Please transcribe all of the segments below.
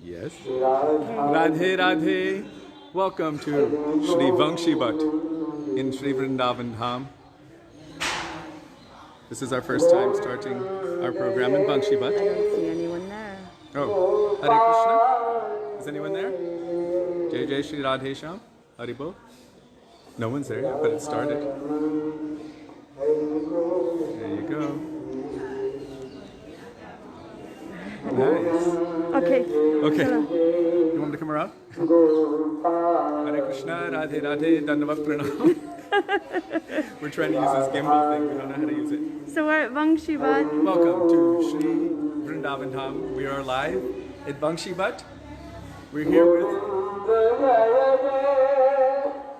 Yes. Radhe Radhe. Welcome to Shri Vangshivat in Shri Vrindavan Dham. This is our first time starting our program in Vangshivat. I don't see anyone there. Oh, Hare Krishna. Is anyone there? Jai Jai Shri Radhe Sham. Haribol. No one's there yet, but it started. There you go. Nice. Okay. Okay. You want me to come around? Hare Krishna, Radhe Radhe, Dandavat Pranam. We're trying to use this gimbal thing. We don't know how to use it. So we're at Vangshivat. Welcome to Shri Vrindavan Dham. We are live at Vangshivat. We're here with...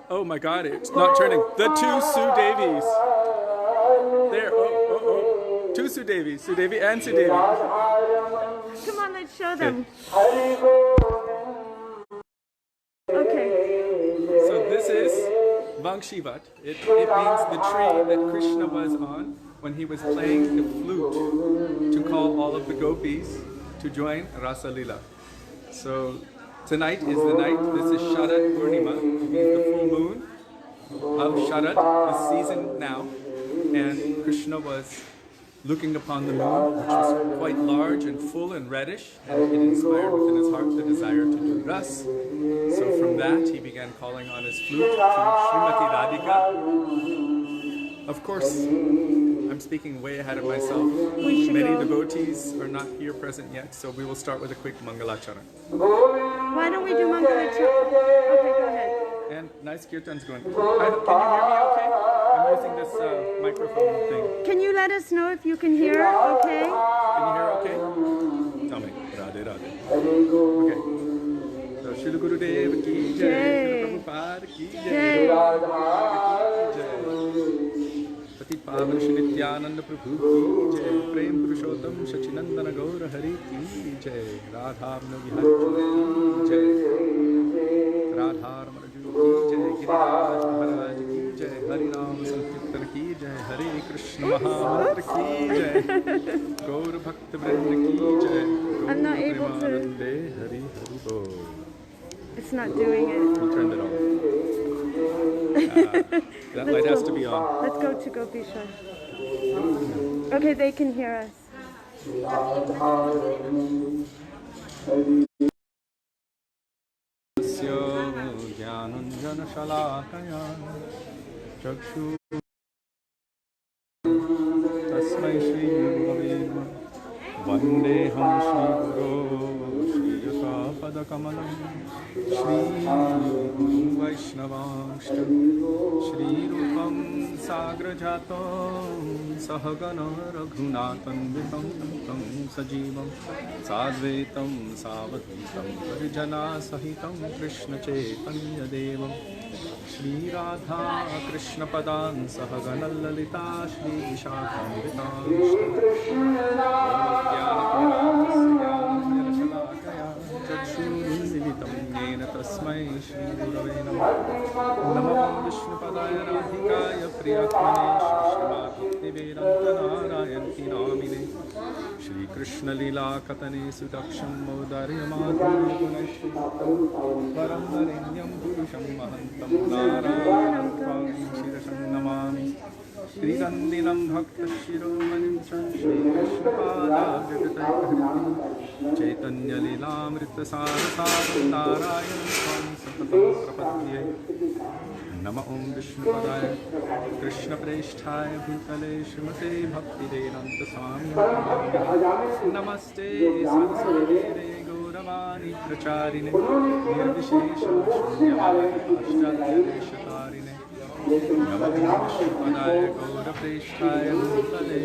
Oh my God, it's not turning. The two Sudevis. There. Oh. Two Sudevis. Sudevi and Sudevi. Come on, let's show them. Okay. So this is Vangshivat. It means the tree that Krishna was on when he was playing the flute to call all of the gopis to join Rasa Lila. So tonight is the night. This is Sharad Purnima, the full moon of Sharad, the season now. And Krishna was looking upon the moon, which was quite large and full and reddish, and it inspired within his heart the desire to do ras. So from that, he began calling on his flute to Srimati Radhika. Of course, I'm speaking way ahead of myself. Many devotees are not here present yet, so we will start with a quick Mangalachara. Why don't we do Mangalachara? Okay, go ahead. And nice kirtan's going. Can you hear me okay? I'm using this microphone thing. Can you let us know if you can hear okay? Can you hear okay? Tell me. Radhe Radhe. Okay. So Srila Gurudev ki jai, Srila Prabhupada ki jai, Patit Pavan Shri Nityananda Prabhu ki jai, Prem Purushottam Sachinandana Gaura Hari ki jai, Radharana Vihari ki jai, Radharana ki jai, Giriraj Maharaj ki jai, Harinam Sankirtan ki jai, Hare Krishna Mahamantra ki jai, Gaur Bhakta Vrinda ki jai, I'm not able to. Hari Hari Bol. It's not doing it. You turned it on. That light has to be on. Let's go to Gopishwar. Okay, they can hear us. Vandeham Shri Guru Padakamalam Shri Vaishnavamshta Shri Rupam Sagrajatam Sahagana Raghunathan Vitam Tam Sajivam Sadvaitam Savadvitam Parijana Sahitam Krishna Chaitanya Devam Shri Radha Krishna Padan Sahagana Lalita Shri Vishakam Vitamshta Tasmai Shri Gurave Namah Namah Vishnupadaya Radhikaya Priyatmane Śrīmad Bhaktivedānta Nārāyaṇa Namine Shri Krishna Lila Katane Sudaksham Modarya Madhurya Gunashri Param Narinyam Purusham Mahantam Nārāyaṇam Shirasham Namami Shri Gandhinam Bhakta Shiromanim Shri Krishna Pada Jagatayakahritam Chaitanya Lilamrita Sarasaram Nārāyaṇam Swam Sapatam Prapadye Nama Om Vishnupadaya Krishna Presthaya Bhutale Śrīmate Bhaktivedānta Swami Namaste Saraswate Gauravani Pracharine Nirvishesha Shunyavadi Ashtadhya Deshatarine Nama Om Vishnupadaya Gaura Presthaya Bhutale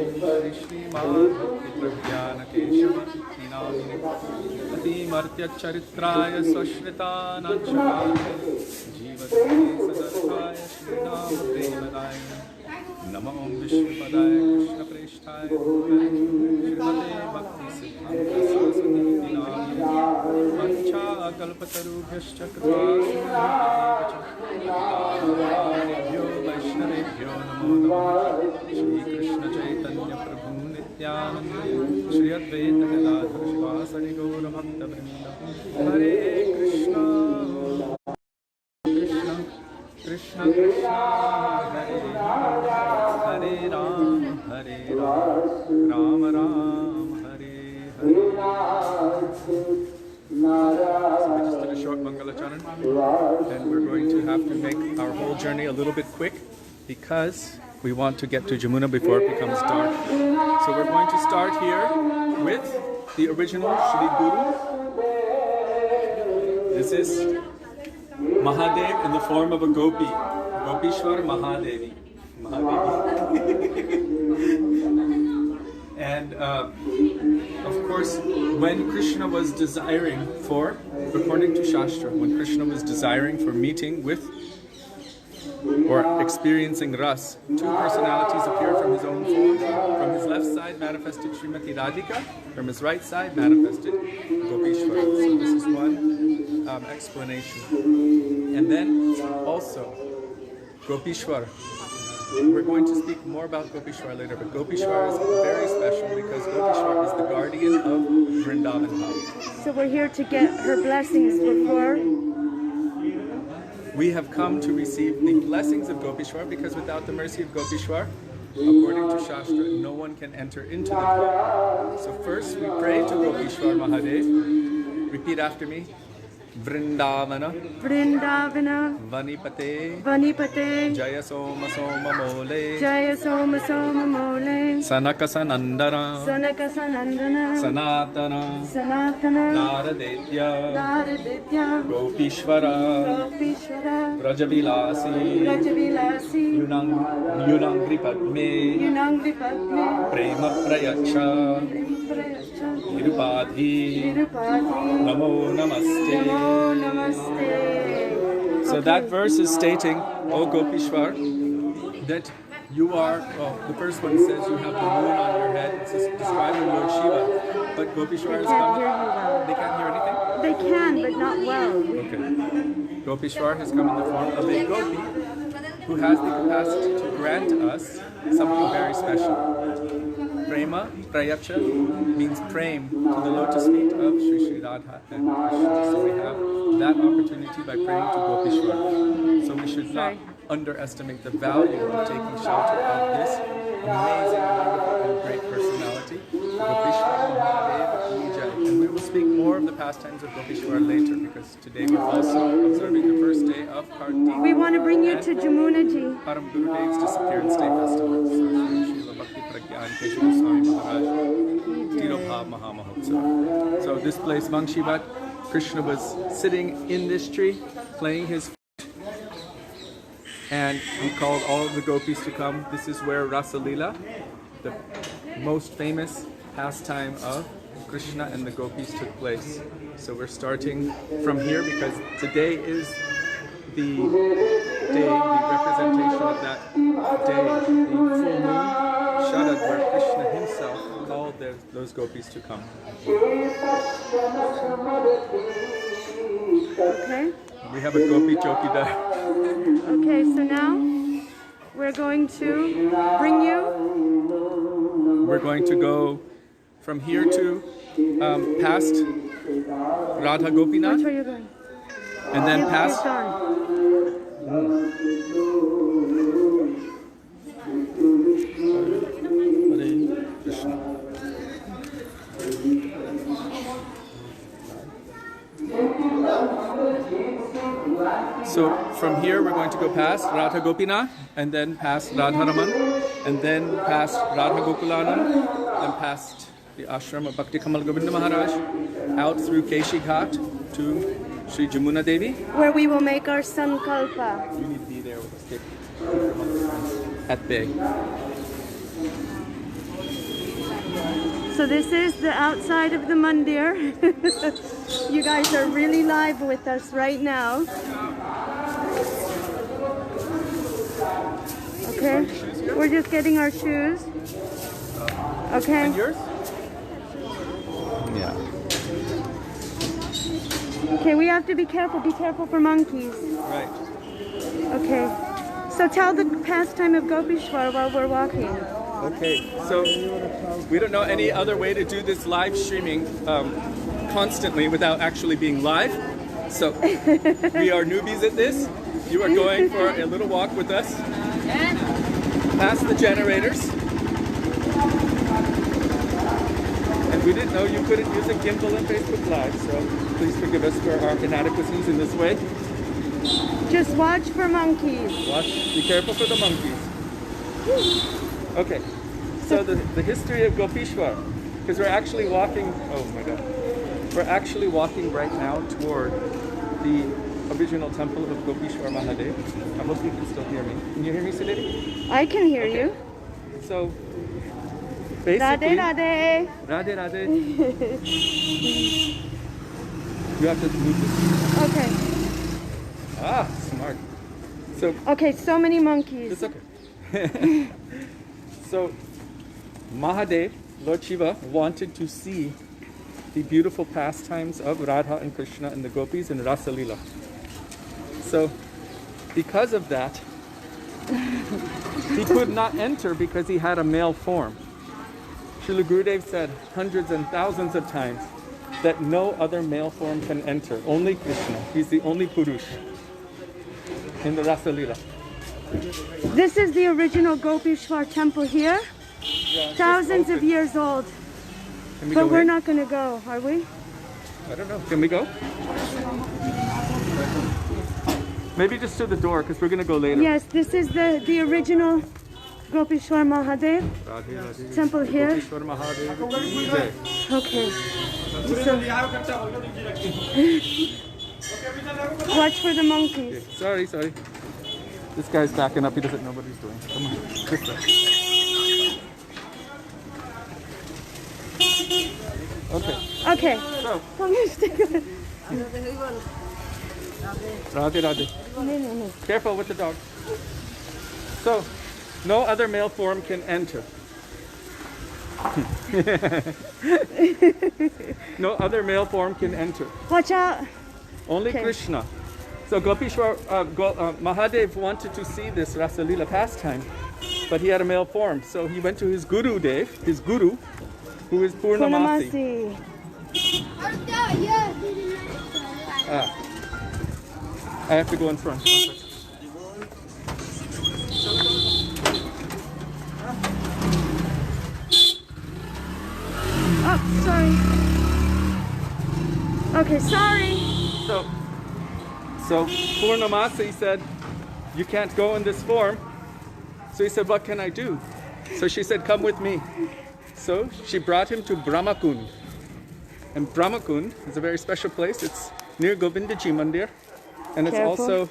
Śrīmad Bhakti-pragyāna Keshavati Namine Ati Martya Charitraya Sashritana Chakāya Jivati Sadarthaya Śrī Dāmodarāṣṭakam Nama Om Vishnupadaya Krishna Presthaya Śrīmate Bhakti Siddhanta Saraswati Namine Vancha Kalpatarubhyascha Kripa Sindhubhyo Vaishnavebhyo Namo Namaः Shri Krishna Chaitanya Prabhu Nityananda Shri Advaita Gadadhara Shivasari Krishna Krishna, Hare Hare Ram, Ram Ram, Hare Hare. So we just did a short Mangalacharan, and we're going to have to make our whole journey a little bit quick because we want to get to Jamuna before it becomes dark. So we're going to start here with the original Shri Guru. This is Mahadev in the form of a gopi, Gopishwar Mahadevi. And of course, when Krishna was desiring for, according to Shastra, when Krishna was desiring for meeting with or experiencing ras, two personalities appeared from his own form. From his left side manifested Srimati Radhika, from his right side manifested Gopishwar. So this is one explanation. And then also Gopishwar. We're going to speak more about Gopishwar later, but Gopishwar is very special because Gopishwar is the guardian of Vrindavan House. So we're here to get her blessings before. We have come to receive the blessings of Gopishwar because without the mercy of Gopishwar, according to Shastra, no one can enter into the Braj. So first we pray to Gopishwar Mahadev. Repeat after me. Vrindavana, Vrindavana, Vanipate, Vanipate, Jaya Soma Soma Mole, Jaya Soma Soma Mole, Sanaka Sanandana, Sanaka Sanandana, Sanatana, Sanatana, Naradetya, Naradetya, Gopishwara, Gopishwara, Brajavilasi, Rajavilasi, Yunangri Padme, Yunangri Padme, Prema Prayacha, Prayacha, Nirupadhi, Nirupati, Namo Namaste. Namo Namaste. So that verse is stating, O Gopishwar, that you are, the first one says you have the moon on your head. It's describing Lord Shiva. But Gopishwar is coming. They can't hear anything? They can, but not well. Okay. Gopishwar has come in the form of a gopi who has the capacity to grant us something very special. Prema, Prayacha, means praying to the lotus feet of Shri Radha and Krishna. So we have that opportunity by praying to Gopishwar. So we should not underestimate the value of taking shelter of this amazing, wonderful, and great personality, Gopishwar Mahadev Ki Jai. And we will speak more of the pastimes of Gopishwar later because today we're also observing the first day of Kartik. We want to bring you to Jamuna Ji. Param Gurudev's Disappearance Day Festival. So Śrīla Bhaktivedānta Kishori Mohan Prabhu. So this place, Vangshivat, Krishna was sitting in this tree, playing his flute, and he called all of the gopis to come. This is where Rasa Leela, the most famous pastime of Krishna and the gopis, took place. So we're starting from here because today is the day, the representation of that day, the full moon, Sharad, where Krishna himself called those gopis to come. Okay. We have a gopi chokidar. Okay, so now we're going to bring you. We're going to go from here to past Radha Which Gopinath, way are you going? and then past. So from here we're going to go past Radha Gopinath, and then past Radharaman, and then past Radha Gokulanand, and past the ashram of Bhakti Kamal Govinda Maharaj, out through Keshi Ghat to Sri Jamuna Devi. Where we will make our sankalpa. You need to be there with us at bay. So this is the outside of the mandir. You guys are really live with us right now. Okay, we're just getting our shoes. Okay. And yours? Yeah. Okay, we have to be careful. Be careful for monkeys. Right. Okay. So tell the pastime of Gopishwar while we're walking. Okay, so we don't know any other way to do this live streaming constantly without actually being live. So we are newbies at this. You are going for a little walk with us past the generators. And we didn't know you couldn't use a gimbal in Facebook Live, so please forgive us for our inadequacies in this way. Just watch for monkeys. Be careful for the monkeys. Okay, so the history of Gopishwar, because we're actually walking, oh my God, we're actually walking right now toward the original temple of Gopishwar Mahadev. I hope you can still hear me. Can you hear me, Sudevi? I can hear you. So, basically, Radhe Radhe. Radhe Radhe. You have to move this. Okay. Ah, smart. So, Okay, so many monkeys. it's okay. So, Mahadev, Lord Shiva, wanted to see the beautiful pastimes of Radha and Krishna and the gopis in Rasa Leela. So, because of that, he could not enter because he had a male form. Srila Gurudev said hundreds and thousands of times that no other male form can enter, only Krishna. He's the only Purush in the Rasa Leela. This is the original Gopishwar temple here. Yeah, Thousands of years old. Can we But go we're in? not going to go, are we? I don't know. Can we go? Maybe just to the door, because we're going to go later. Yes, this is the original Gopishwar Mahadev Radhe Radhe. temple here. Kishori Mahadev. Jai. Okay. Watch for the monkeys. Sorry. This guy's backing up. He doesn't know what he's doing. Come on. This way. Okay. Okay. So, I'm going to stick with it. Radhe Radhe. No. Careful with the dog. So, no other male form can enter. No other male form can enter. Watch out. Only Okay. Krishna. So Gopishwar, Mahadev wanted to see this Rasa Leela pastime, but he had a male form. So he went to his Guru Dev, his Guru, who is Purnamasi. Ah. I have to go in front. Oh, sorry. Okay, sorry. So Purnamasi said, you can't go in this form. So he said, what can I do? So she said, come with me. So she brought him to Brahmakund. And Brahmakund is a very special place. It's near Govindaji Mandir. And it's Careful. also,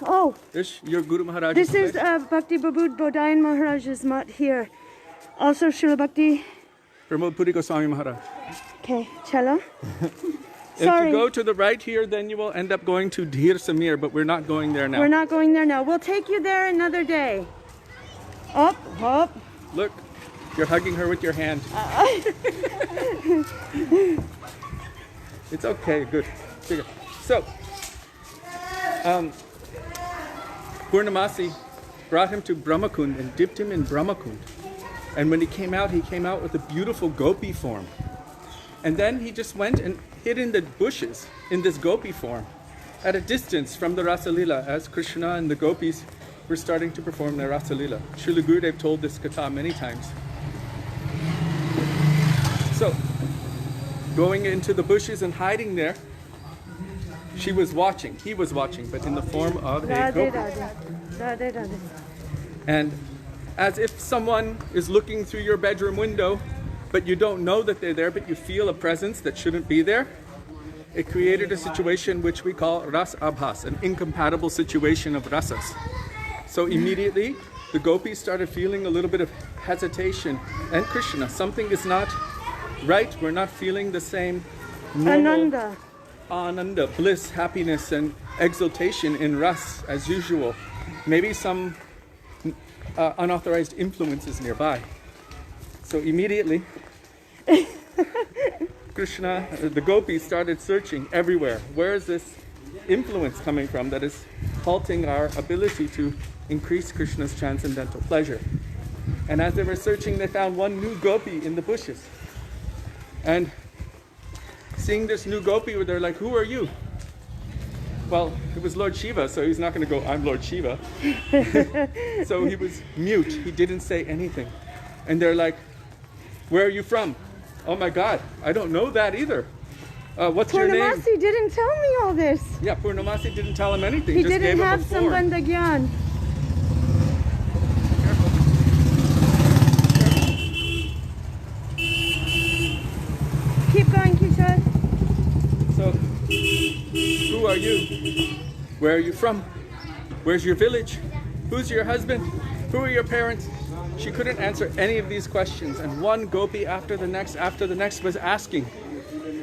Oh, there's your Guru Mahārāja. this is Bhakti Babud Bodayan Mahārāja's mat here. Also Srila Bhakti. Pramod Puri Goswāmī Mahārāja. Okay, Chela. If you go to the right here, then you will end up going to Dhir Samir, but we're not going there now. We're not going there now. We'll take you there another day. Up. Look, you're hugging her with your hand. It's okay, good. So, Purnamasi brought him to Brahmakund and dipped him in Brahmakund. And when he came out with a beautiful gopi form. And then he just went and hid in the bushes in this gopi form at a distance from the Rasa Leela as Krishna and the gopis were starting to perform their Rasa Leela. Srila Gurudev told this katha many times. So, going into the bushes and hiding there, he was watching, but in the form of a Radhe gopi. Radhe. And as if someone is looking through your bedroom window, but you don't know that they're there, but you feel a presence that shouldn't be there, it created a situation which we call ras abhas, an incompatible situation of rasas. So immediately, the gopis started feeling a little bit of hesitation. And Krishna, something is not right. We're not feeling the same normal ananda, bliss, happiness, and exultation in ras as usual. Maybe some unauthorized influences nearby. So immediately, Krishna, the gopis started searching everywhere. Where is this influence coming from that is halting our ability to increase Krishna's transcendental pleasure? And as they were searching, they found one new gopi in the bushes. And seeing this new gopi, they're like, who are you? well, it was Lord Shiva, so he's not going to go, I'm Lord Shiva. So he was mute. He didn't say anything. And they're like, where are you from? Oh my God, I don't know that either. What's your name? Purnamasi didn't tell me all this. Yeah, Purnamasi didn't tell him anything. He just didn't gave have him a form. Sambandhagyan. Keep going, Kishore. So, who are you? Where are you from? Where's your village? Who's your husband? Who are your parents? She couldn't answer any of these questions, and one gopi after the next was asking.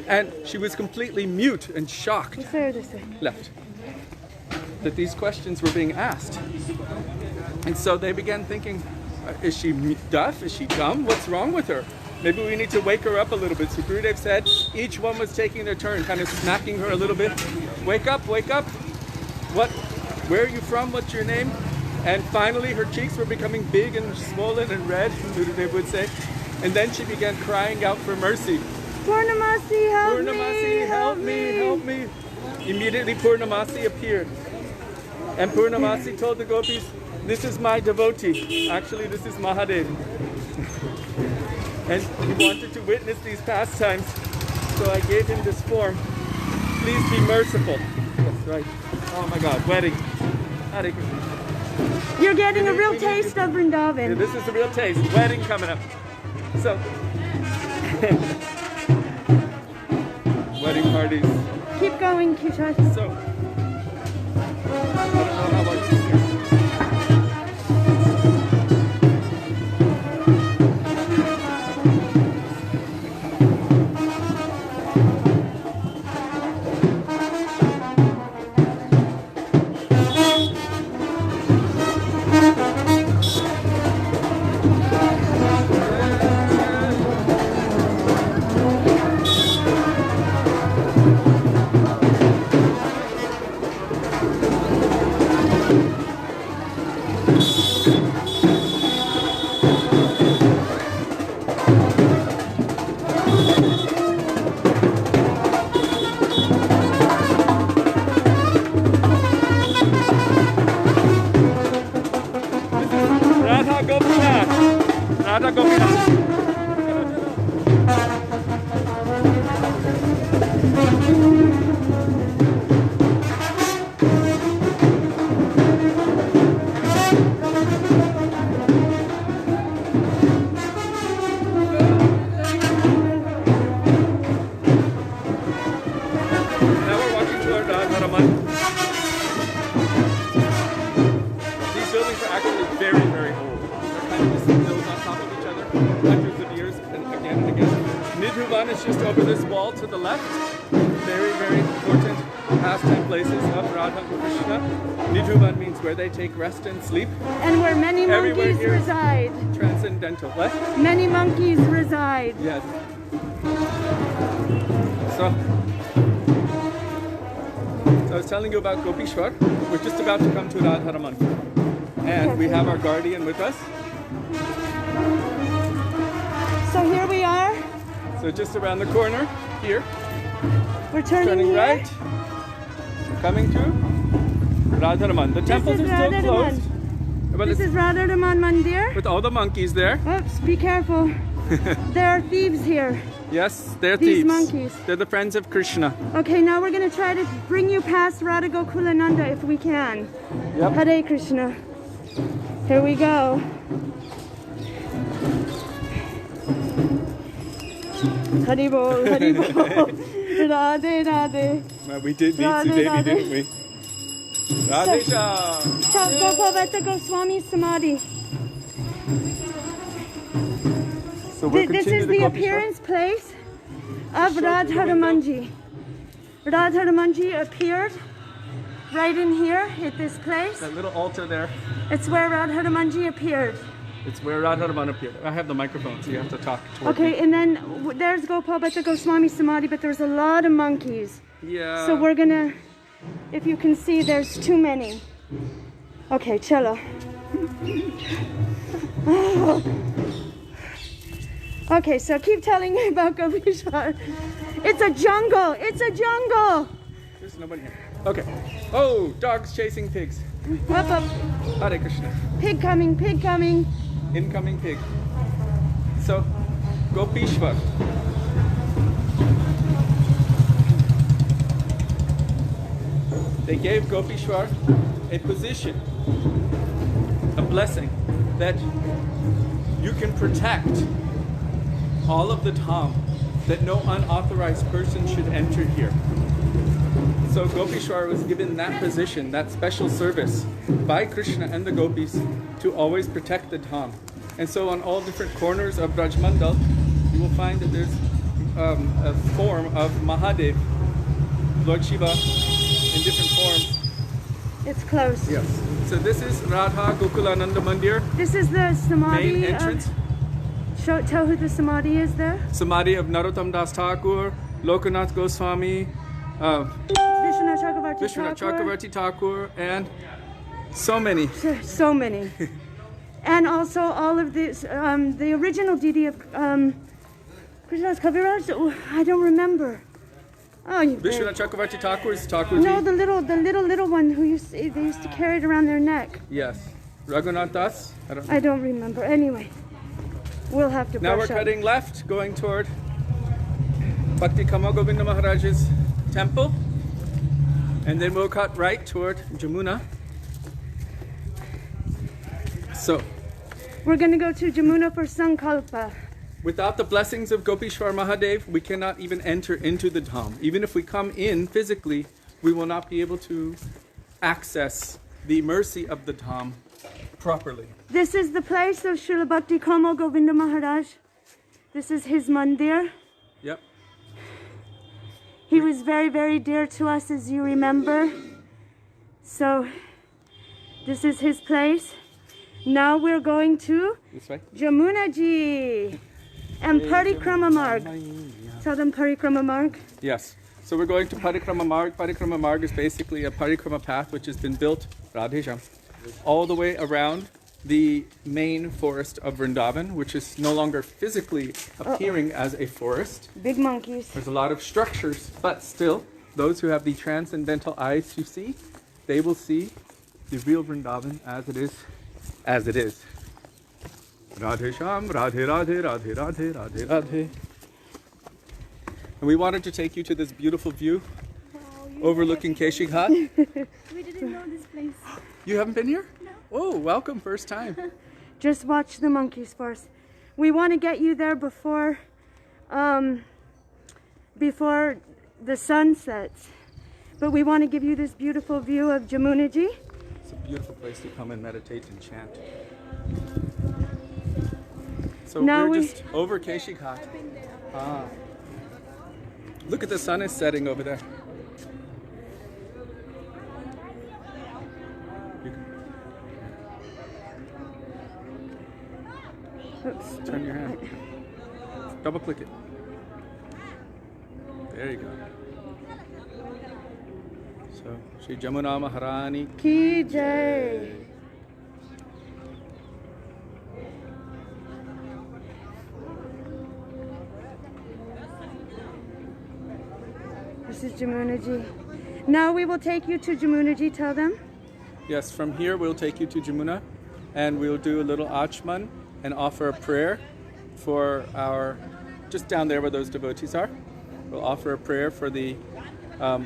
And she was completely mute and shocked. This way. Left. That these questions were being asked. And so they began thinking, is she deaf? Is she dumb? What's wrong with her? Maybe we need to wake her up a little bit. So Gurudev said each one was taking their turn, kind of smacking her a little bit. Wake up, wake up. What? Where are you from? What's your name? And finally her cheeks were becoming big and swollen and red, Gurudev would say. And then she began crying out for mercy. Purnamasi, help me! Purnamasi, help me, help me. Immediately Purnamasi appeared. And Purnamasi told the gopis, this is my devotee. Actually, this is Mahadev. And he wanted to witness these pastimes, so I gave him this form. Please be merciful. That's right. Oh my God, wedding. Hare Krishna. You're getting a real taste of Vrindavan. Yeah, this is the real taste. Wedding coming up. So, wedding parties. Keep going, Kishore. So, I don't know how long this is here. Take rest and sleep. And where many monkeys reside. Transcendental. What? Many monkeys reside. Yes. So I was telling you about Gopishwar. We're just about to come to Radharaman. And we have our guardian with us. So here we are. So just around the corner here. We're turning here. Right. Coming to Radharaman. The temples are still closed. But this is Radharaman Mandir. With all the monkeys there. Oops, be careful. There are thieves here. Yes, they're thieves. These monkeys. They're the friends of Krishna. Okay, now we're going to try to bring you past Radha Gokulananda if we can. Yep. Hare Krishna. Here we go. Haribol, Haribol. Radhe, Radhe. Well, we did meet Sudevi, didn't we? Radhe Shah. Bhaktivedānta Gosvāmī Samadhi. So this is the appearance place of Radharamanji. Radharamanji appeared right in here at this place. That little altar there. It's where Radharamanji appeared. It's where Radharaman appeared. I have the microphone, so you have to talk toward me. And then there's Gopalbhatta Goswami Samadhi, but there's a lot of monkeys. Yeah. So we're gonna, if you can see, there's too many. Okay, chalo. Okay, so keep telling me about Gopishwar. It's a jungle. It's a jungle. There's nobody here. Okay. Oh, dogs chasing pigs. Up, up. Hare Krishna. Pig coming, pig coming. Incoming pig. So, Gopishwar. They gave Gopishwar a position, a blessing, that you can protect all of the dham, that no unauthorized person should enter here. So Gopishwar was given that position, that special service by Krishna and the gopis to always protect the dham. And so on all different corners of Braj Mandal, you will find that there's a form of Mahadev, Lord Shiva, in different forms. It's close. Yes. So this is Radha Gokulananda Mandir, This is the samadhi. main entrance. Tell who the samadhi is there. Samadhi of Narottam Das Thakur, Lokanath Gosvāmī, Vishwanath Chakravarti Vishwanath Thakur. Chakravarti Thakur, and so many. So many. And also all of this, the original deity of Krishna's Kaviraj, I don't remember. Oh, you Vishwanath Chakravarti Thakur is Thakur. No, the little one who they used to carry it around their neck. Yes. Raghunath Das. I don't remember. Anyway, we'll have to Now we're brush up. cutting left, going toward Bhakti Kama Govinda Mahārāja's temple. And then we'll cut right toward Jamuna. So, We're going to go to Jamuna for Sankalpa. without the blessings of Gopishwar Mahadev, we cannot even enter into the dham. Even if we come in physically, we will not be able to access the mercy of the dham properly. This is the place of Srila Bhakti Kama Govinda Maharaj. This is his mandir. Yep. He was very, very dear to us, as you remember. So, this is his place. Now we're going to This way. Jamuna Ji and Parikrama Marg. Tell them Parikrama Marg. Yes. So we're going to Parikrama Marg. Parikrama Marg is basically a parikrama path which has been built, Radhesham, all the way around the main forest of Vrindavan, which is no longer physically appearing as a forest. Big monkeys. There's a lot of structures, but still, those who have the transcendental eyes to see, they will see the real Vrindavan as it is. As it is. Radhe Sham, Radhe Radhe, Radhe Radhe, Radhe Radhe. And we wanted to take you to this beautiful view overlooking Keshi Ghat. We didn't know this place. You haven't been here? No. Oh, welcome, first time. Just watch the monkeys first. We want to get you there before the sun sets. But we want to give you this beautiful view of Jamuna Ji. It's a beautiful place to come and meditate and chant. So Now we're we- just over Keshi Ghat. Ah. Look at the sun is setting over there. You can Oops. turn your hand. Double click it. There you go. So, Śrī Jamuna Maharani. Ki Jai. This is Jamuna Ji. Now we will take you to Jamuna Ji, tell them. Yes, from here we'll take you to Jamuna and we'll do a little achman and offer a prayer for our, just down there where those devotees are. We'll offer a prayer for the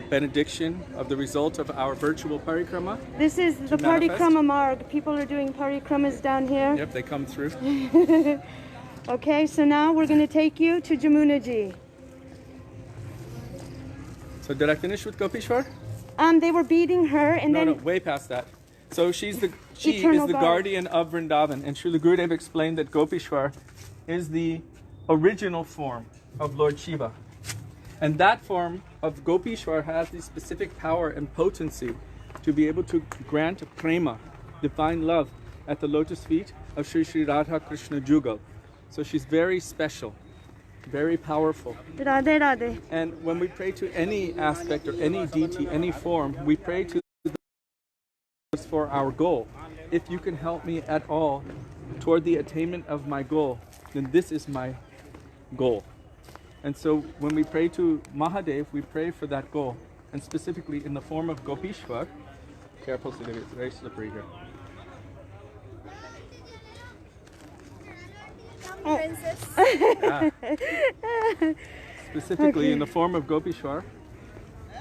benediction of the result of our virtual parikrama. This is the manifest. Parikrama Marg. People are doing parikramas down here. Yep, they come through. Okay, so now we're going to take you to Jamuna Ji. So did I finish with Gopishwar? They were beating her, and No, then way past that. So she is Eternal the guard. guardian of Vrindavan, and Srila Gurudev explained that Gopishwar is the original form of Lord Shiva. And that form of Gopishwar has the specific power and potency to be able to grant prema, divine love, at the lotus feet of Sri Sri Radha Krishna Jugal. So she's very special, very powerful. Radhe Radhe. And when we pray to any aspect or any deity, any form, we pray to for our goal. If you can help me at all toward the attainment of my goal, then this is my goal. And so when we pray to Mahadev, we pray for that goal. and specifically in the form of Gopishwar. Careful, Sudevi, it's very slippery here. Princess. Specifically in the form of Gopishwar,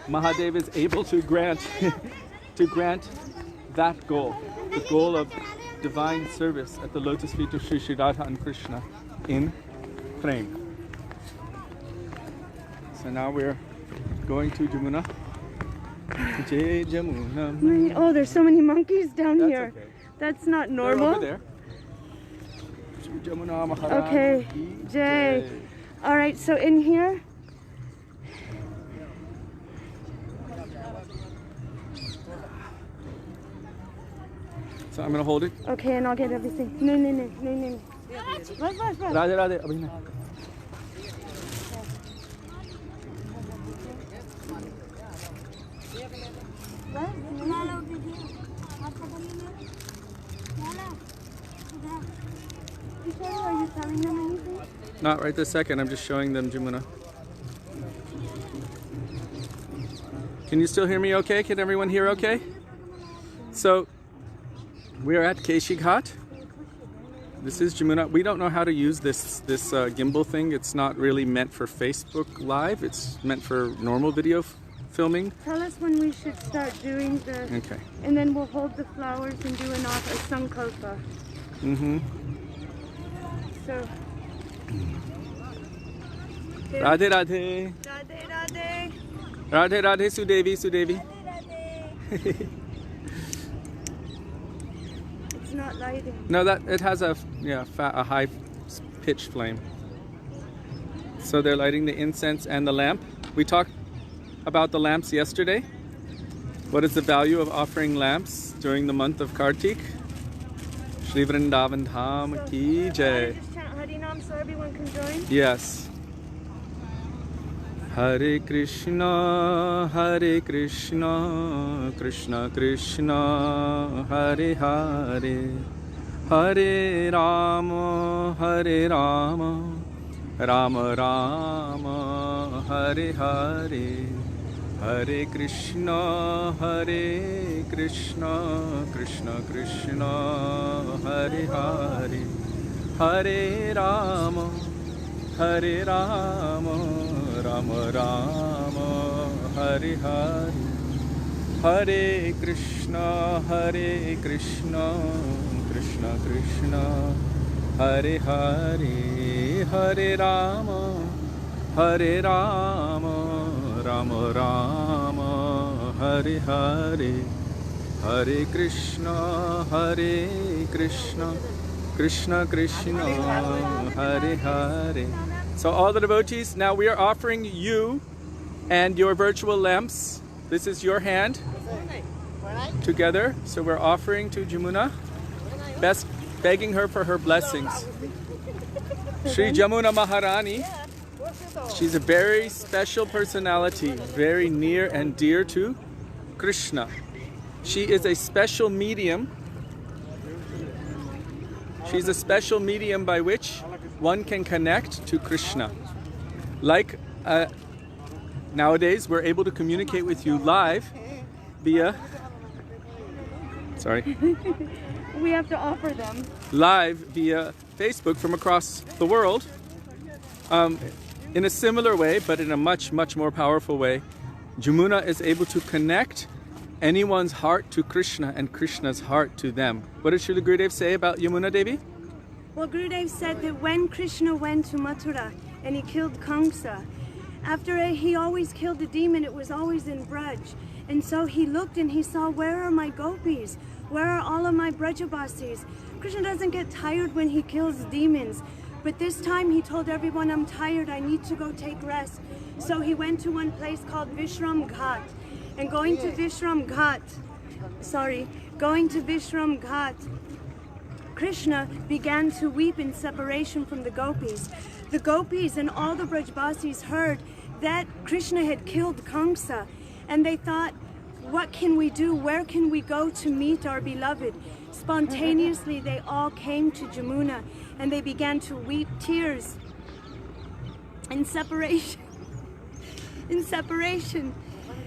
Mahadev is able to grant that goal, the goal of divine service at the lotus feet of Shri Radha and Krishna in prem. So now we're going to Jamuna. Jai Jamuna. Oh, there's so many monkeys down That's here. okay. That's not They're normal. over there. Shri Jamuna Mahārāja Okay, ki Jai. jai. All right, so in here, So I'm going to hold it. okay, and I'll get everything. No. Bas. Radhe Radhe. Abhi nahi. Are you telling them anything? Not right this second, I'm just showing them Jamuna. Can you still hear me okay? Can everyone hear okay? So, we are at Keshi Ghat. This is Jamuna. We don't know how to use this gimbal thing. It's not really meant for Facebook Live. It's meant for normal video filming. Tell us when we should start doing the... Okay. And then we'll hold the flowers and do a sankalpa. Mm-hmm. So... Radhe Radhe. Radhe. Radhe Radhe Sudevi. It's not lighting. No, that it has a high pitched flame. So they're lighting the incense and the lamp. We talked about the lamps yesterday. What is the value of offering lamps during the month of Kartik? Shri Vrindavan Dham ki jai. Just chant Harinam so everyone can join. Yes. Hare Krishna, Krishna Krishna, Hare Hare, Hare Rama, Rama Rama, Hare Hare, Hare Krishna, Krishna Krishna, Hare Hare, Hare Rama, Rama Rama, Hare Hare, Hare Krishna, Krishna Krishna, Hare Hare, Hare Rama, Rama Rama, Hare Hare, Hare Krishna, Krishna Krishna, Hare Hare. So all the devotees, now we are offering you and your virtual lamps. This is your hand together. So we're offering to Jamuna, begging her for her blessings. Shri Jamuna Maharani, she's a very special personality, very near and dear to Krishna. She is a special medium. She's a special medium by which one can connect to Krishna. Like nowadays, we're able to communicate with you live via, We have to offer them. Live via Facebook from across the world. In a similar way, but in a much, much more powerful way, Jamuna is able to connect anyone's heart to Krishna and Krishna's heart to them. What did Srila Gurudev say about Yamuna Devi? Well, Gurudev said that when Krishna went to Mathura and he killed Kamsa, after he always killed a demon, it was always in Braj. And so he looked and he saw, where are my gopis? Where are all of my Brajabasis? Krishna doesn't get tired when he kills demons. But this time he told everyone, I'm tired, I need to go take rest. So he went to one place called Vishram Ghat. And going to Vishram Ghat, Krishna began to weep in separation from the gopis. The gopis and all the Brajbasis heard that Krishna had killed Kamsa, and they thought, what can we do? Where can we go to meet our beloved? Spontaneously, they all came to Jamuna, and they began to weep tears in separation.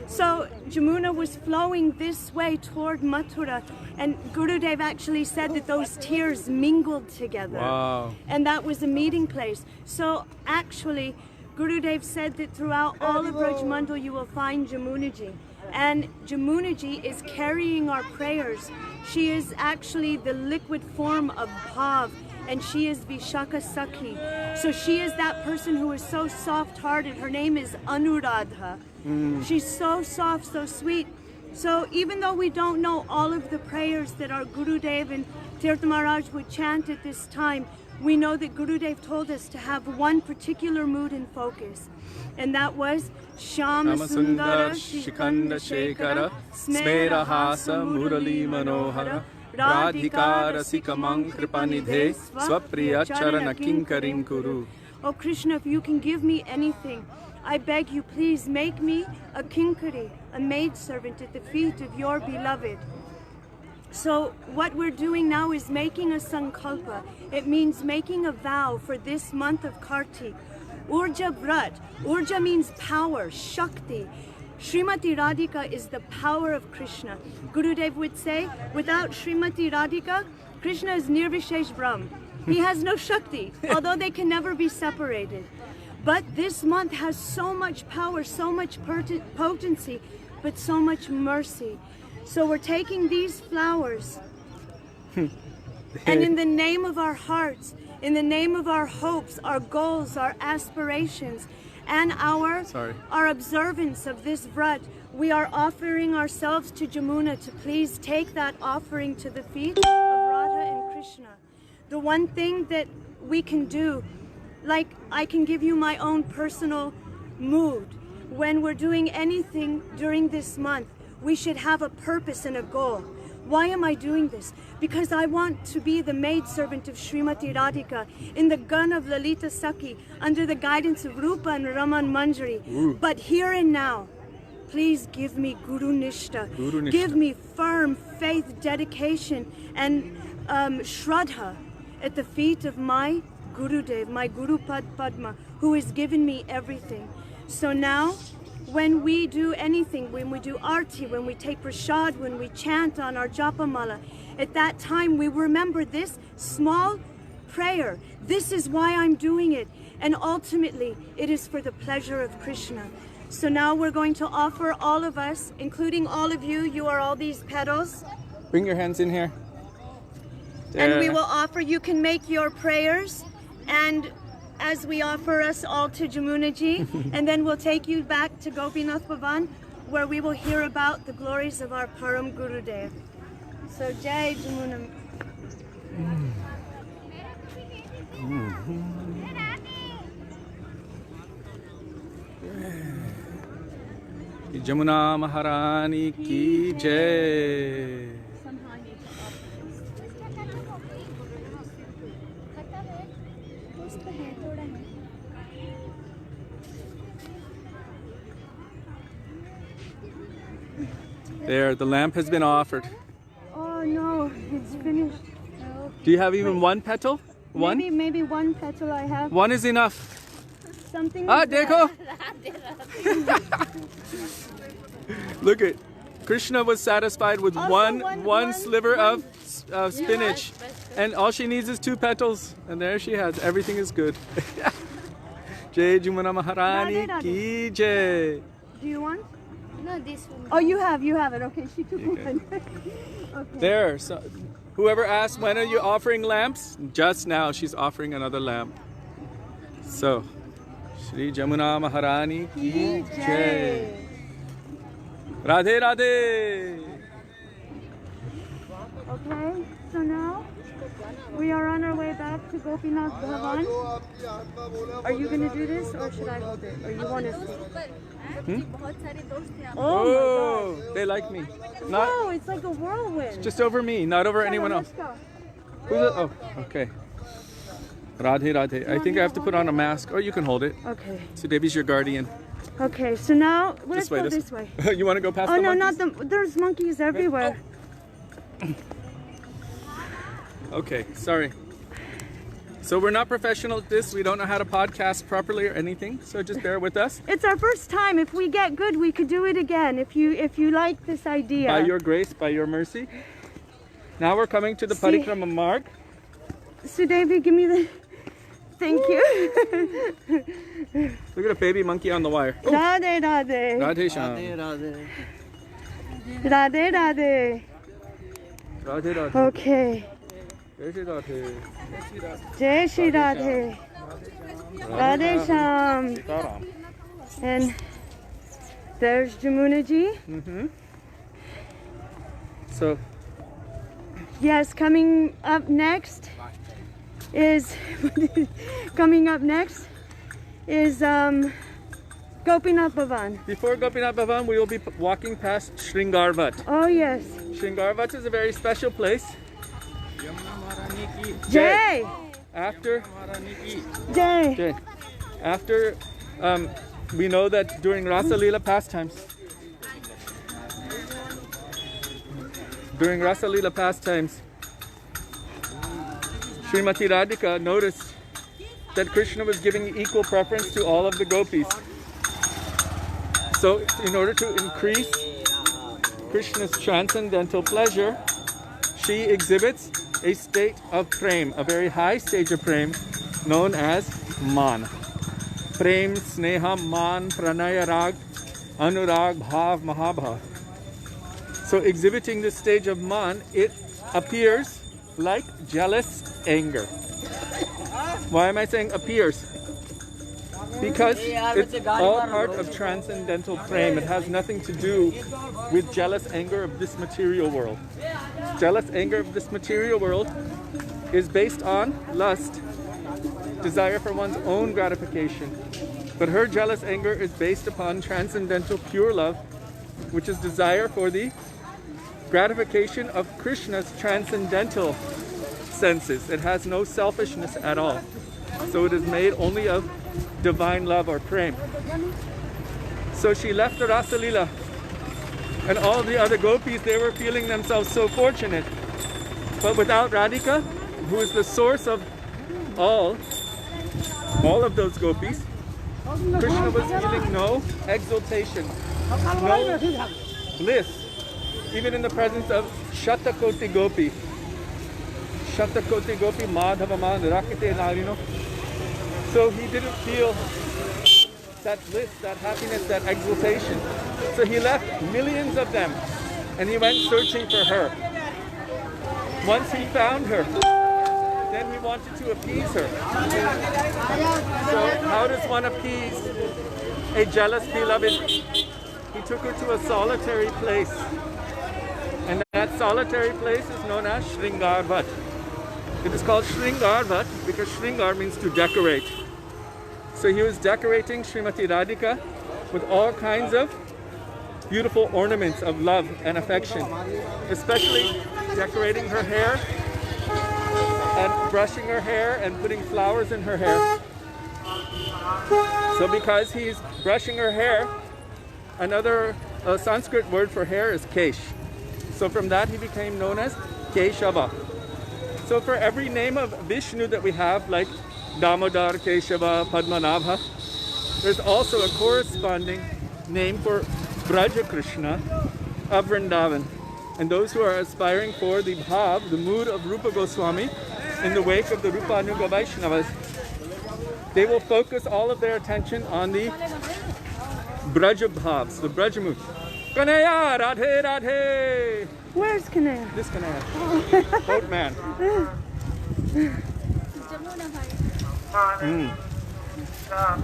So Jamuna was flowing this way toward Mathura, and Gurudev actually said that those tears mingled together. Wow. And that was a meeting place. So actually, Gurudev said that throughout all of Braj Mandal you will find Jamunaji. And Jamunaji is carrying our prayers. She is actually the liquid form of Bhav, and she is Vishaka Sakhi. So she is that person who is so soft-hearted. Her name is Anuradha. She's so soft, so sweet. So even though we don't know all of the prayers that our Gurudev and Tirtha Maharaj would chant at this time, we know that Gurudev told us to have one particular mood and focus. And that was Shama Sundara Shikanda Shekara Smerahasa Murali Manohara Radhikara Sikamang Kripanidhe Swapriya Charana Kinkarim Kuru. Oh Krishna, if you can give me anything, I beg you, please make me a kinkari, a maidservant at the feet of your beloved. So what we're doing now is making a sankalpa. It means making a vow for this month of Kartik. Urja Vraj. Urja means power, Shakti. Srimati Radhika is the power of Krishna. Gurudev would say, without Srimati Radhika, Krishna is Nirvishesh Brahm. He has no Shakti, although they can never be separated. But this month has so much power, so much potency, but so much mercy. So we're taking these flowers, and in the name of our hearts, in the name of our hopes, our goals, our aspirations, and our observance of this Vraj, we are offering ourselves to Jamuna to please take that offering to the feet of Radha and Krishna. The one thing that we can do, like I can give you my own personal mood. When we're doing anything during this month, we should have a purpose and a goal. Why am I doing this? Because I want to be the maidservant of Srimati Radhika in the gun of Lalita Sakhi under the guidance of Rupa and Raman Manjari. But here and now, please give me Guru Nishta. Give me firm faith, dedication, and Shraddha at the feet of my Gurudev, my Guru Padma, who has given me everything. So now, when we do anything, when we do arti, when we take prasad, when we chant on our japamala, at that time we remember this small prayer. This is why I'm doing it. And ultimately, it is for the pleasure of Krishna. So now we're going to offer all of us, including all of you, you are all these petals. Bring your hands in here. There. And we will offer, you can make your prayers, and as we offer us all to Jamunaji, and then we'll take you back to Gopinath Bhavan, where we will hear about the glories of our Param Gurudev. So Jai Jamuna. Jamuna Maharani ki Jai. There, the lamp has been offered. Oh no, it's finished. Do you have even one petal? One? Maybe one petal I have. One is enough. Something Ah, like dekho! Look at Krishna was satisfied with one sliver of spinach, and all she needs is 2 petals, and there she has. Everything is good. Jai Jamuna Maharani ki Jai. Do you want? No, this one. Oh, you have it. Okay, she took one. Okay. There. So, whoever asked when are you offering lamps? Just now she's offering another lamp. So, Śrī Jamuna Maharani ki Jai. Radhe Radhe. Okay, so now we are on our way back to Gopinath Bhavan. Are you going to do this, or should I hold it? Or you want to see? Oh, they like me. No, it's like a whirlwind. Just over me, not over anyone else. Oh, okay. Radhe Radhe. I think I have to put on a mask, or you can hold it. Okay. Sudevi's your guardian. Okay, so now let's go this way. You want to go past the monkeys? Not the. There's monkeys everywhere. Okay, sorry. So we're not professional at this. We don't know how to podcast properly or anything. So just bear with us. It's our first time. If we get good, we could do it again. If you like this idea. By your grace, by your mercy. Now we're coming to the Parikrama mark. Sudevi, give me the... Thank you. Look at a baby monkey on the wire. Oh. Radhe Radhe. Radhe Sham. Radhe Radhe. Radhe Radhe. Okay. Jai Shri Radhe. Jai Shri Radhe. Radhe Sham. Sitaram. And there's Jamunaji. So, yes, coming up next is Gopinath Bhavan. before Gopinath Bhavan, we will be walking past Shringarvat. Oh yes. Shringarvat is a very special place. Jai. After, Jai. Jai. After, we know that during Rasa Leela pastimes, Srimati Radhika noticed that Krishna was giving equal preference to all of the gopis. So in order to increase Krishna's transcendental pleasure, she exhibits a state of prem, a very high stage of prem, known as man. Prem, sneha, man, pranaya, rag, anurag, bhav, mahabhav. So exhibiting this stage of man, it appears like jealous anger. Why am I saying appears? Because it's all part of transcendental prem. It has nothing to do with jealous anger of this material world. Jealous anger of this material world is based on lust, desire for one's own gratification. But her jealous anger is based upon transcendental pure love, which is desire for the gratification of Krishna's transcendental senses. It has no selfishness at all. So it is made only of divine love or prem. So she left the Rasa Leela, and all the other gopis, they were feeling themselves so fortunate. But without Radhika, who is the source of all of those gopis, Krishna was feeling no exaltation, no bliss, even in the presence of Shatakoti Gopi. Shatakoti Gopi Madhava Man Rakite Narino. So he didn't feel that bliss, that happiness, that exaltation. So he left millions of them and he went searching for her. Once he found her, then he wanted to appease her. So how does one appease a jealous beloved? He took her to a solitary place. And that solitary place is known as Shringarvat. It is called Shringarvat because Shringar means to decorate. So he was decorating Srimati Radhika with all kinds of beautiful ornaments of love and affection, especially decorating her hair and brushing her hair and putting flowers in her hair. So because he's brushing her hair, another Sanskrit word for hair is kesh. So from that he became known as Keshava. So for every name of Vishnu that we have, like Damodar, Keshava, Padmanabha, there's also a corresponding name for Braja Krishna of Vrindavan. And those who are aspiring for the bhav, the mood of Rupa Goswami, in the wake of the Rupanuga Vaishnavas, they will focus all of their attention on the Braja bhavs, the Braja mood. Kanaya, Radhe, Radhe! Where's Kanaya? This Kanaya. Boatman.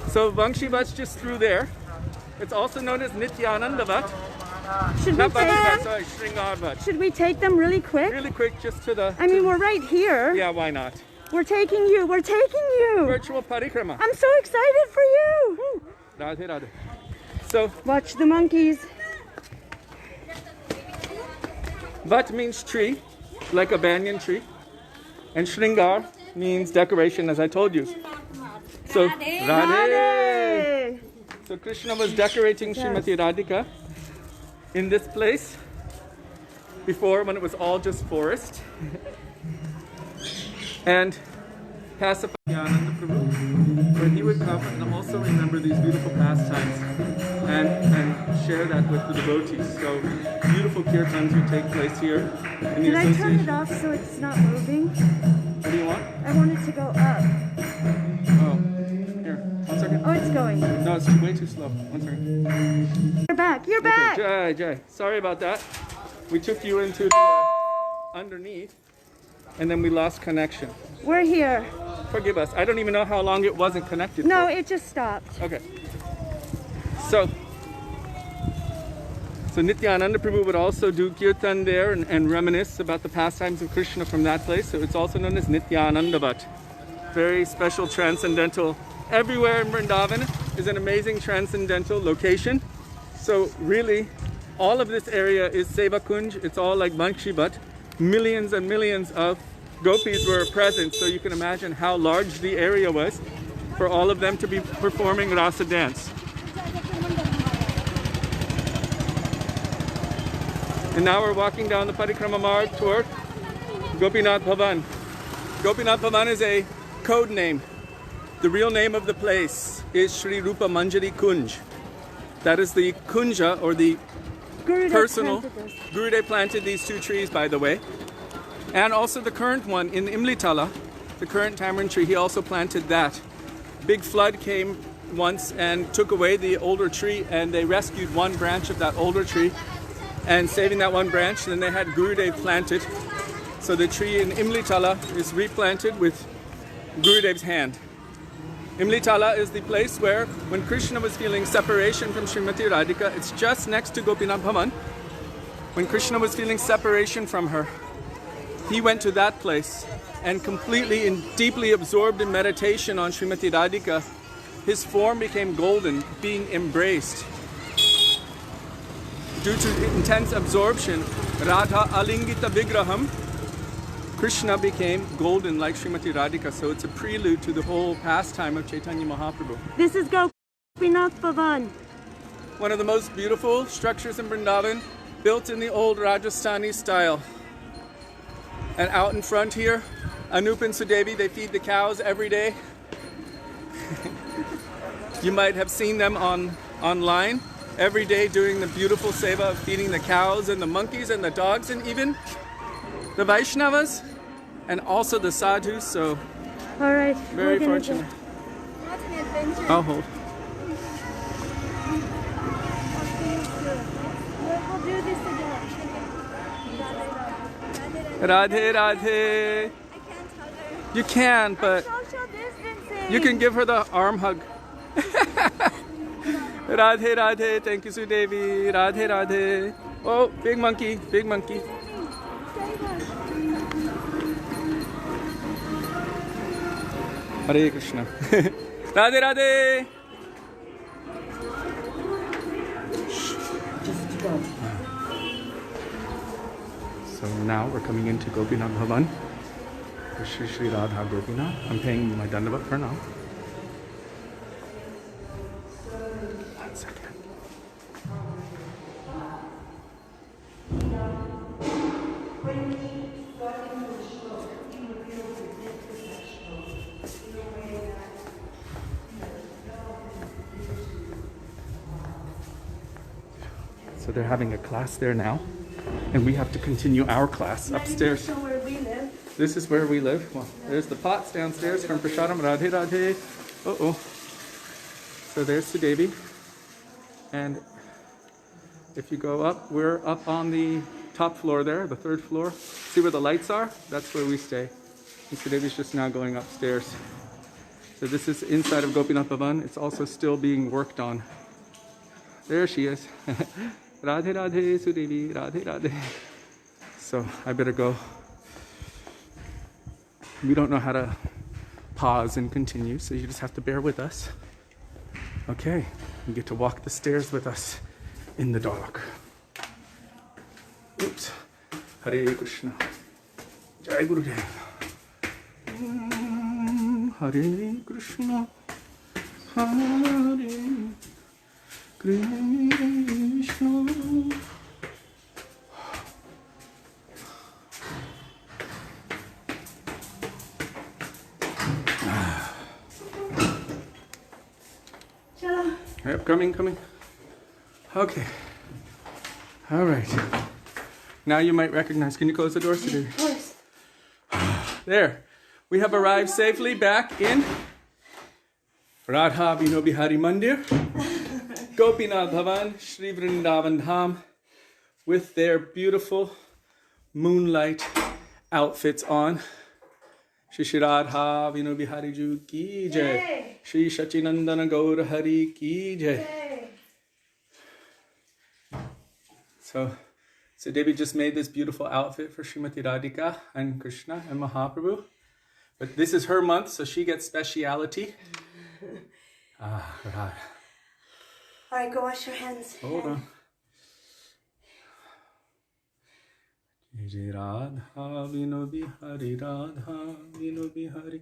So Vangshivat's just through there. It's also known as Nityanandavat. Should we take them really quick? Really quick, just to the... I mean, we're right here. Yeah, why not? We're taking you. We're taking you. Virtual parikrama. I'm so excited for you. Radhe, Radhe. So, watch the monkeys. Vat means tree, like a banyan tree. And Shringar means decoration, as I told you. So, Radhe. So Krishna was decorating Srimati Radhika in this place before, when it was all just forest. And pacify Nityananda Prabhu, where he would come and also remember these beautiful pastimes and share that with the devotees. So beautiful kirtans would take place here in the Can I turn association. it off so it's not moving? What do you want? I want it to go up. Oh, here, 1 second. Oh, it's going. No, it's way too slow. 1 second. You're back. You're back. Okay, Jai. Sorry about that. We took you into the underneath, and then we lost connection. We're here. Forgive us. I don't even know how long it wasn't connected. No, for. it just stopped. Okay. So Nityananda Prabhu would also do kirtan there and reminisce about the pastimes of Krishna from that place. So it's also known as Nityananda Bhat. Very special transcendental. Everywhere in Vrindavan is an amazing transcendental location. So really, all of this area is Seva Kunj. It's all like Bankshi Bhat. Millions and millions of gopis were present. So you can imagine how large the area was for all of them to be performing rasa dance. And now we're walking down the Parikrama Marg toward Gopinath Bhavan. Gopinath Bhavan is a code name. The real name of the place is Shri Rupa Manjari Kunj. That is the kunja, or the personal. Gurudev planted these 2 trees, by the way. And also the current one in Imlitala, the current tamarind tree, he also planted that. Big flood came once and took away the older tree, and they rescued one branch of that older tree. And saving that one branch, then they had Gurudev planted. So the tree in Imlitala is replanted with Gurudev's hand. Imlitala is the place where, when Krishna was feeling separation from Srimati Radhika, it's just next to Gopinath Bhavan. When Krishna was feeling separation from her, he went to that place and completely and deeply absorbed in meditation on Srimati Radhika, his form became golden, being embraced. Due to intense absorption, Radha Alingita Vigraham, Krishna became golden like Srimati Radhika. So it's a prelude to the whole pastime of Chaitanya Mahaprabhu. This is Gopinath Bhavan. One of the most beautiful structures in Vrindavan, built in the old Rajasthani style. And out in front here, Anup and Sudevi, they feed the cows every day. You might have seen them online. Every day doing the beautiful seva of feeding the cows and the monkeys and the dogs and even the Vaishnavas and also the sadhus. So All right. very fortunate. What an adventure. I'll hold. We'll do this again. Radhe Radhe. I can't hug her. You can, but Social distancing. you can give her the arm hug. Radhe Radhe. Thank you, Sudevi. Radhe Radhe. Oh, big monkey, big monkey. Hare Krishna. Radhe Radhe. So now we're coming into Gopinath Bhavan. Shri Radha Gopinath. I'm paying my dandavat for now. 1 second. So they're having a class there now, and we have to continue our class upstairs. Where we live. This is where we live. Well, there's the pots downstairs from Prasadam. Radhe Radhe. Uh-oh. So there's Sudevi. And if you go up, we're up on the top floor there, the 3rd floor. See where the lights are? That's where we stay. And Sudevi's just now going upstairs. So this is inside of Gopinath Bhavan. It's also still being worked on. There she is. Radhe Radhe Sudevi. Radhe Radhe. So I better go. We don't know how to pause and continue, so you just have to bear with us. Okay, you get to walk the stairs with us in the dark. Oops. Hare Krishna. Jai Gurudev. Hare Krishna. Hare Krishna. Coming. Okay. All right. Now you might recognize. Can you close the door, Sudevi? Of course. There. We have arrived safely back in Radha Vino Bihari Mandir, Gopinath Bhavan, Śrī Vrindavan Dham, with their beautiful moonlight outfits on. Shri Radha Vino Bihari Ju ki jai. Shri Satyananda Gaur Hari ki jai. So Devi just made this beautiful outfit for Srimati Radhika and Krishna and Mahaprabhu. But this is her month, so she gets speciality. Right. All right, go wash your hands. Hold on. Jai Radha Vino Bihari, Radha Vino Bihari,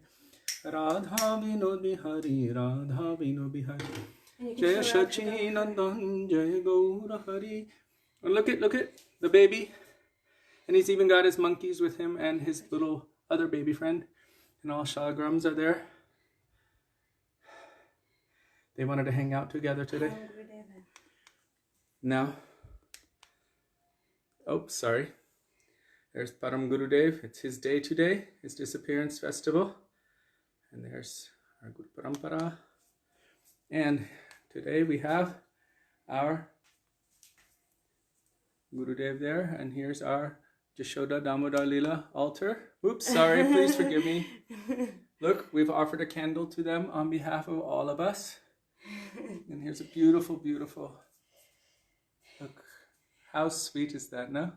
Radha Vino Bihari, Radha Vino Bihari. Jai Satyananda Jai Gaura Hari. And look at the baby. And he's even got his monkeys with him and his little other baby friend. And all shalagrams are there. They wanted to hang out together today. Now, sorry. There's Param Gurudev. It's his day today, his disappearance festival. And there's our Guru Parampara. And today we have our Gurudev there. And here's our Śrī Dāmodara Lila altar. Oops, sorry, please forgive me. Look, we've offered a candle to them on behalf of all of us. And here's a beautiful, beautiful. Look, how sweet is that, no?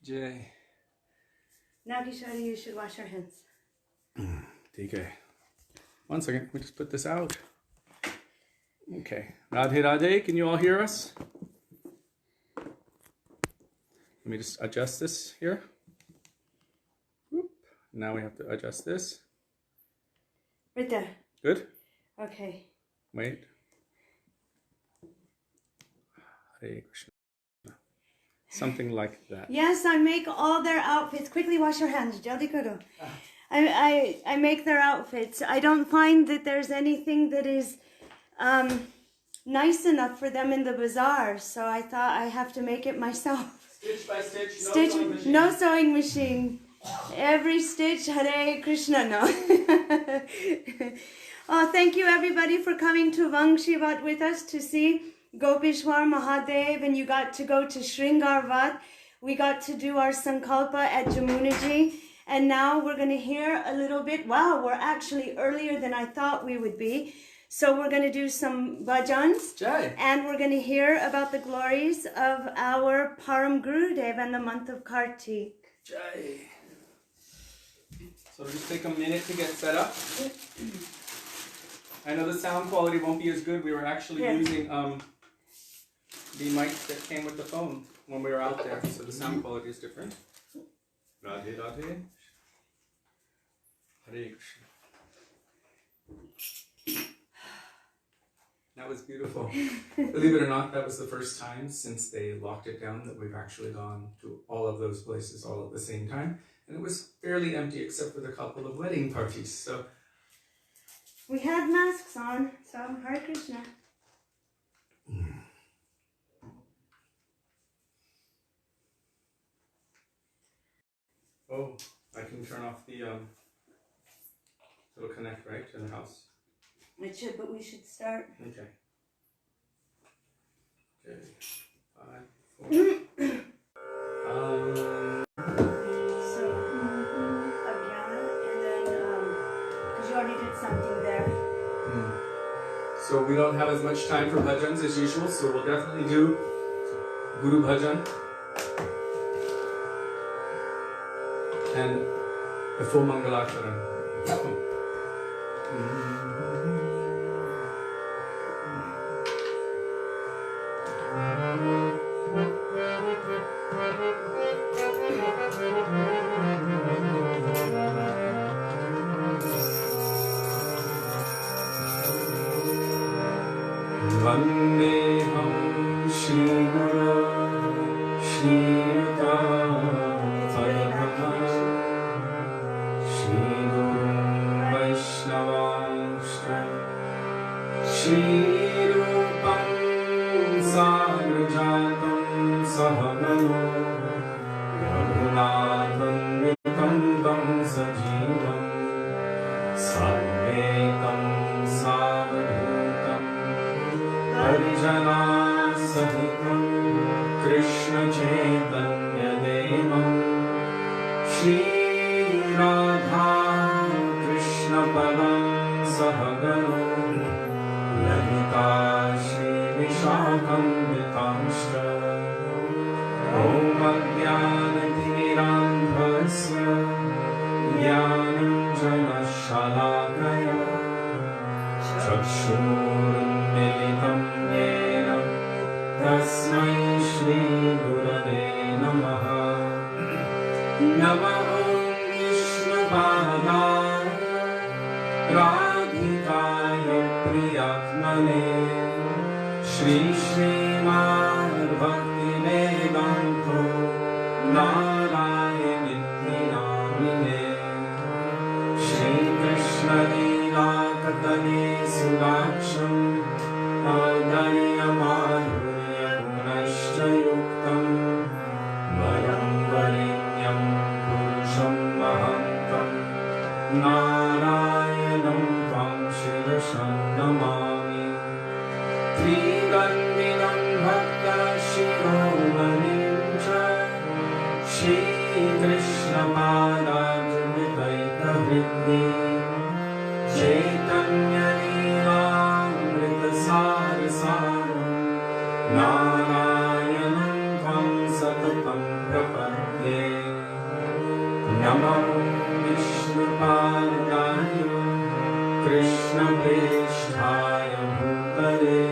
Jai. Now, Kishori, you should wash your hands. TK. 1 second, we just put this out. Okay. Radhe Radhe, can you all hear us? Let me just adjust this here. Whoop. Now we have to adjust this. Right there. Good? Okay. Wait. Hare Krishna. Something like that. Yes, I make all their outfits. Quickly wash your hands. Jaldi karo. I make their outfits. I don't find that there's anything that is nice enough for them in the bazaar. So I thought I have to make it myself. Stitch by stitch, Sewing machine. No sewing machine. Every stitch, Hare Krishna, no. Oh, thank you everybody for coming to Vangshivat with us to see Gopishwar Mahadev, and you got to go to Shringarvat. We got to do our Sankalpa at Jamunaji, and now we're going to hear a little bit. Wow, we're actually earlier than I thought we would be. So we're going to do some bhajans, Jai. And we're going to hear about the glories of our Param Gurudev and the month of Kartik. Jai. So it'll just take a minute to get set up. I know the sound quality won't be as good. We were actually using the mic that came with the phone when we were out there, so the sound quality is different. Radhe Radhe. Hare Krishna. That was beautiful. Believe it or not, that was the first time since they locked it down that we've actually gone to all of those places all at the same time. And it was fairly empty except for the couple of wedding parties. So we had masks on, so Hare Krishna. Oh, I can turn off the, it'll connect, right, to the house? It should, but we should start. Okay. Okay. 5, 4. So, Agyana, and then, because you already did something there. So we don't have as much time for bhajans as usual, so we'll definitely do Guru Bhajan. And the full Mangalakaran. Vandeham Shri Guru Śrī Dāmodarāṣṭakam Śrī Guru Vaishnava जातं सहगनो रघुनाथन्वितं तं सजीवं साद्वैतं सावधूतं परिजनासहितं कृष्णचैतन्यदेवं श्रीराधा कृष्णपदं सहगनो ललिता श्रीविशाखन्वितांश्च ॐ अज्ञानतिमिरान्धस्य ज्ञानाञ्जनशलाकया चक्षुरुन्मिलितं येन तस्मै श्रीगुरवे नमः। नमः विष्णुपादाय राधिकाय प्रियात्मने श्रीमद् भक्तिवेदान्तो नारायणीति नामिने श्रीकृष्णलीलाकतने सुदाक्षं सौन्दर्यमाधुर्यगुणश्च युक्तं वरं वरेण्यं पुरुषं महन्तं नारायणं त्वां शिरसा नमामि। त्रिदण्डिनं भक्तशिरोमणिं च श्रीकृष्णपादार्जुनदैकवृत्ति चैतन्यलीलामृतसारसारं नारायणं त्वां सततं प्रपद्ये। नमो विष्णुपादाय कृष्णप्रेष्ठाय भूतले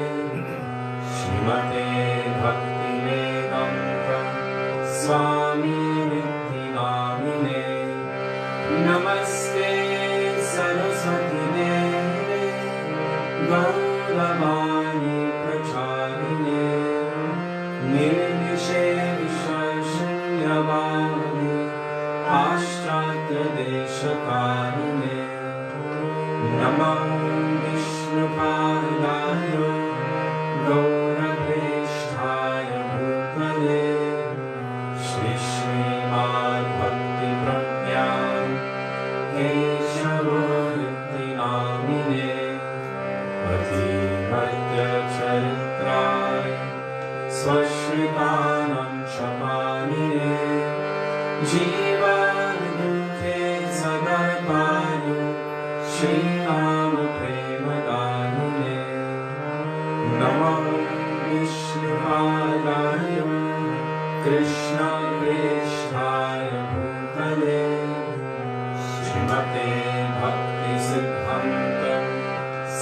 श्रीमते भक्तिवेदान्त स्वामिनिति नामिने नमस्ते सरस्वती देवे गौरवाणी प्रचारिणे निर्विशेषशून्यवादी पाश्चात्यदेशकारिणे नमः विष्णुपादाय गौरप्रेष्ठाय भूतले श्रीमद्भक्तिप्रज्ञान केशवोऽनुत्ति नामिने अतिभद्रचरित्राय स्वश्रितानां शपानिने जीवनदुःखे सदर्पाय श्रीराम प्रेमदायिने नमः विष्णुपादाय कृष्णप्रेष्ठाय भूतले श्रीमते भक्तिसिद्धान्त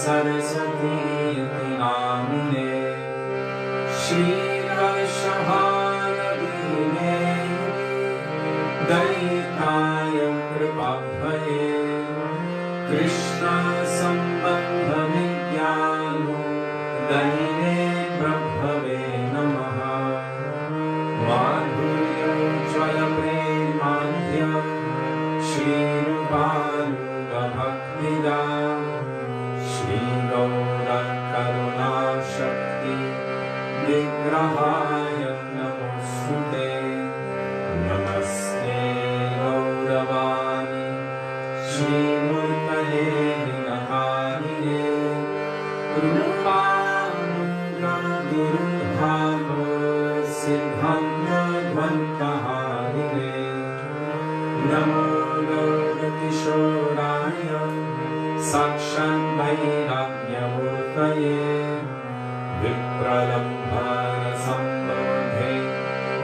सरस्वतीति नामिने श्रीरसभानदीने दयिताय कृपाभये कृष्णसम्बन्धविज्ञानो दयिने प्रभवे नमः। माधुर्योज्ज्वलप्रेमाढ्य श्रीरूपानुगभक्तिदा श्रीगौरकरुणाशक्ति विग्रहाय नमोऽस्तुते। नमस्ते गौरवाणी श्रीमूर्तये विनहारिणे रूपानुगुरुभावो सिद्धान्तध्वन्तहारिणे नमो गौरकिशोराय साक्षाद्वैराग्यमूर्तये विप्रलम्भनसम्बोधे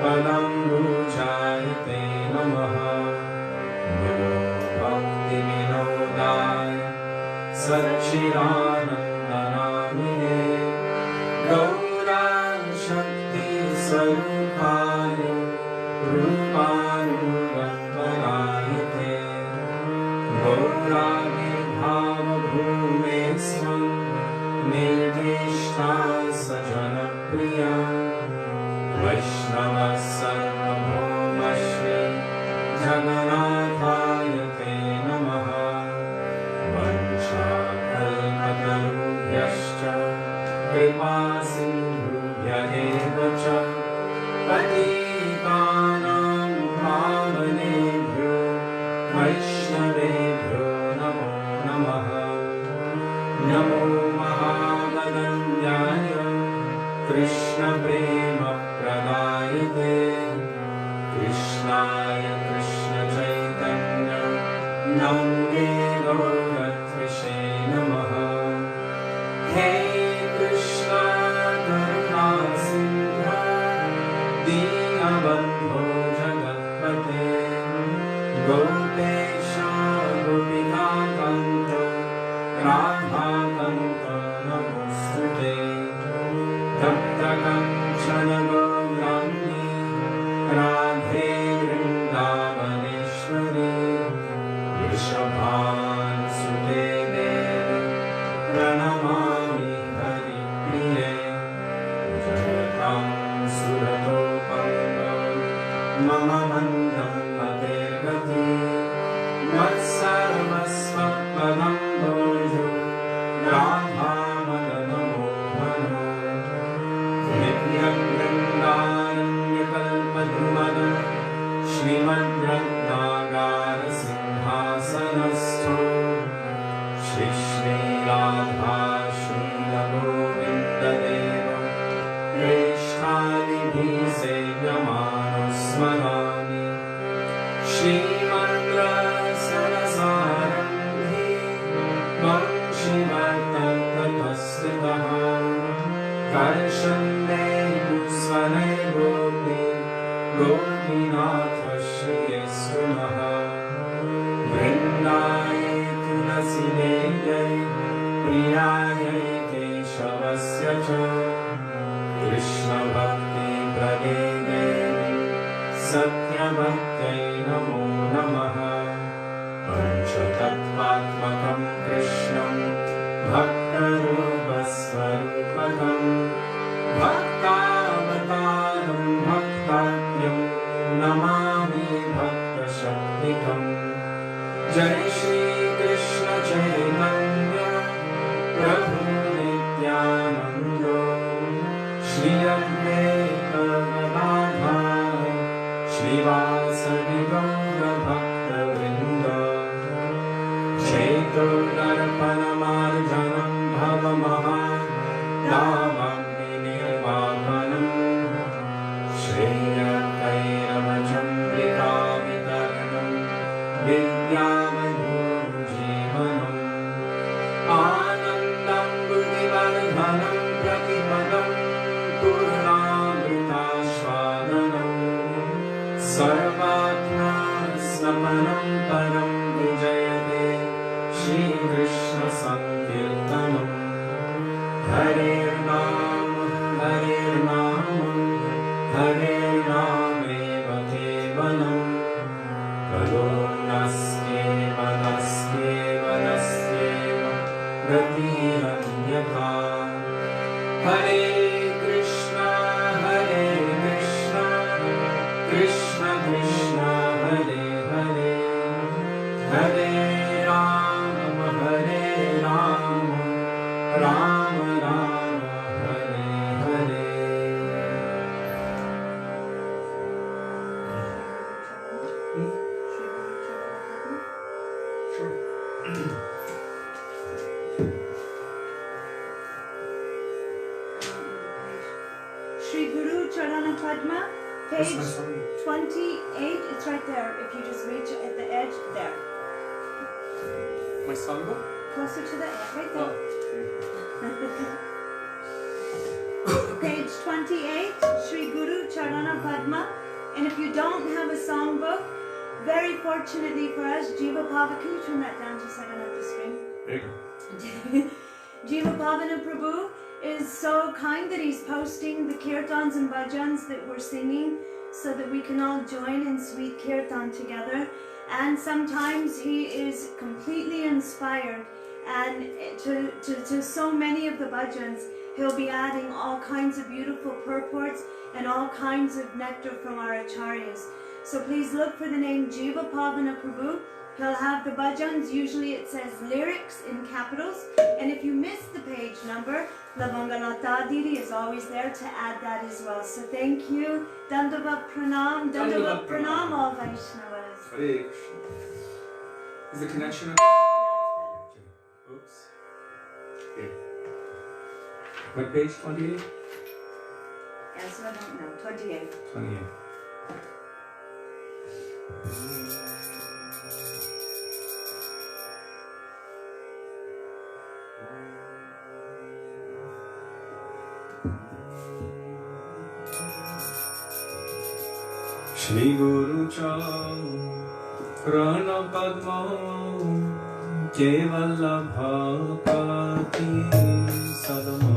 पदम्बुजायते नमः। नमो भक्तिविनोदाय सच्चिदानन्दनामिने गौराशक्तिस्वरूपाय रूपानुगतरायते गौराविर्भावभूमे स्वं निर्दिष्टा सजनप्रिया वैष्णवः सर्वभौमश्री जगन्नाथाय ते नमः। वंशाकल्पतरुभ्यश्च कृपासिन्धुभ्य एव च Krishna prema pradayate Krishnaya Krishna Chaitanya Namne Gauratvise Namaha Hey Krishna Karuna Sindhu Dīnabandho Jagatpate Gopesha Gopika Kanto Radha Kanto Namostute Tapta Kanchana Gaurani Radhe Vrindavaneshwari Vrishabhan Sute Devi Pranamami Hari Priye Jayatam Suratopanga Mama Mandam Pategati Vatsarvasvapadam Dojo Radha Madana Mohano Nityam Vrindaranya Kalpadrumada Śrīmad Ratnagara Simhasanastho Shri Shri Radha Śrīla Govinda Deva Krishnadibhi Sevyamano Smarani Śrīmad Rasanasarambhi Vaṅśhivattattatastitaha Karshande Gosvāmī Gopi Gopinatha Shriyesunaha Vrindaye Tulasidevyai Priyaye Keshavasya Cha Krishna Bhakti Prade Satyabhaktay Namo Namaha Panchatattvatmakam Krishnam Bhaktarupasvarupakam Bhaktavataram Bhaktatyam Namami Bhakta-shaktikam Jai Shri Krishna Chaitanya Prabhu Nityananda Shri Advaita Gadadhara Śrīvāsavi Gaura Bhakta-vrinda Chaito Darpanamarjanam Bhavamaha Dāvagni Nirvāpanam Shreya Kairavachambrika Vitaranam Vidyavadhuru Jivanam Anandam Buddhivardhanam Pratipadam Purnamritashvadanam Sarvatma Snapanam Param Vijayate Shri Krishna Sankirtanam Harer Nam Harer Nam Harer Nameva Kevalam Kalo Naskeva Naskeva Naskeva Gatiranyatha Hare Krishna Krishna Krishna Hare Hare Hare Rama Rama Rama Hare Hare Sure. Shri Guru Charana Padma, page 28. It's right there. If you just reach at the edge, there. My songbook? Closer to the edge, right there. Page 28, Shri Guru Charana Padma. And if you don't have a songbook, very fortunately for us, Jiva Pava, can you turn that down just so I don't have to scream? There you go. Jiva Pavana Prabhu is so kind that he's posting the kirtans and bhajans that we're singing so that we can all join in sweet kirtan together. And sometimes he is completely inspired, and to so many of the bhajans he'll be adding all kinds of beautiful purports and all kinds of nectar from our acharyas. So please look for the name Jiva Pavana Prabhu. He'll have the bhajans, usually it says lyrics in capitals, and if you miss the page number, Lavangalata Didi is always there to add that as well. So thank you. Dandavat Pranam, all Vaishnavas. Hare Krishna. Is the connection on? Oops. Here. What page 28? Answer, I don't know. 28. 28. Shri Guru Charana Padma Kevala Bhakati Sadama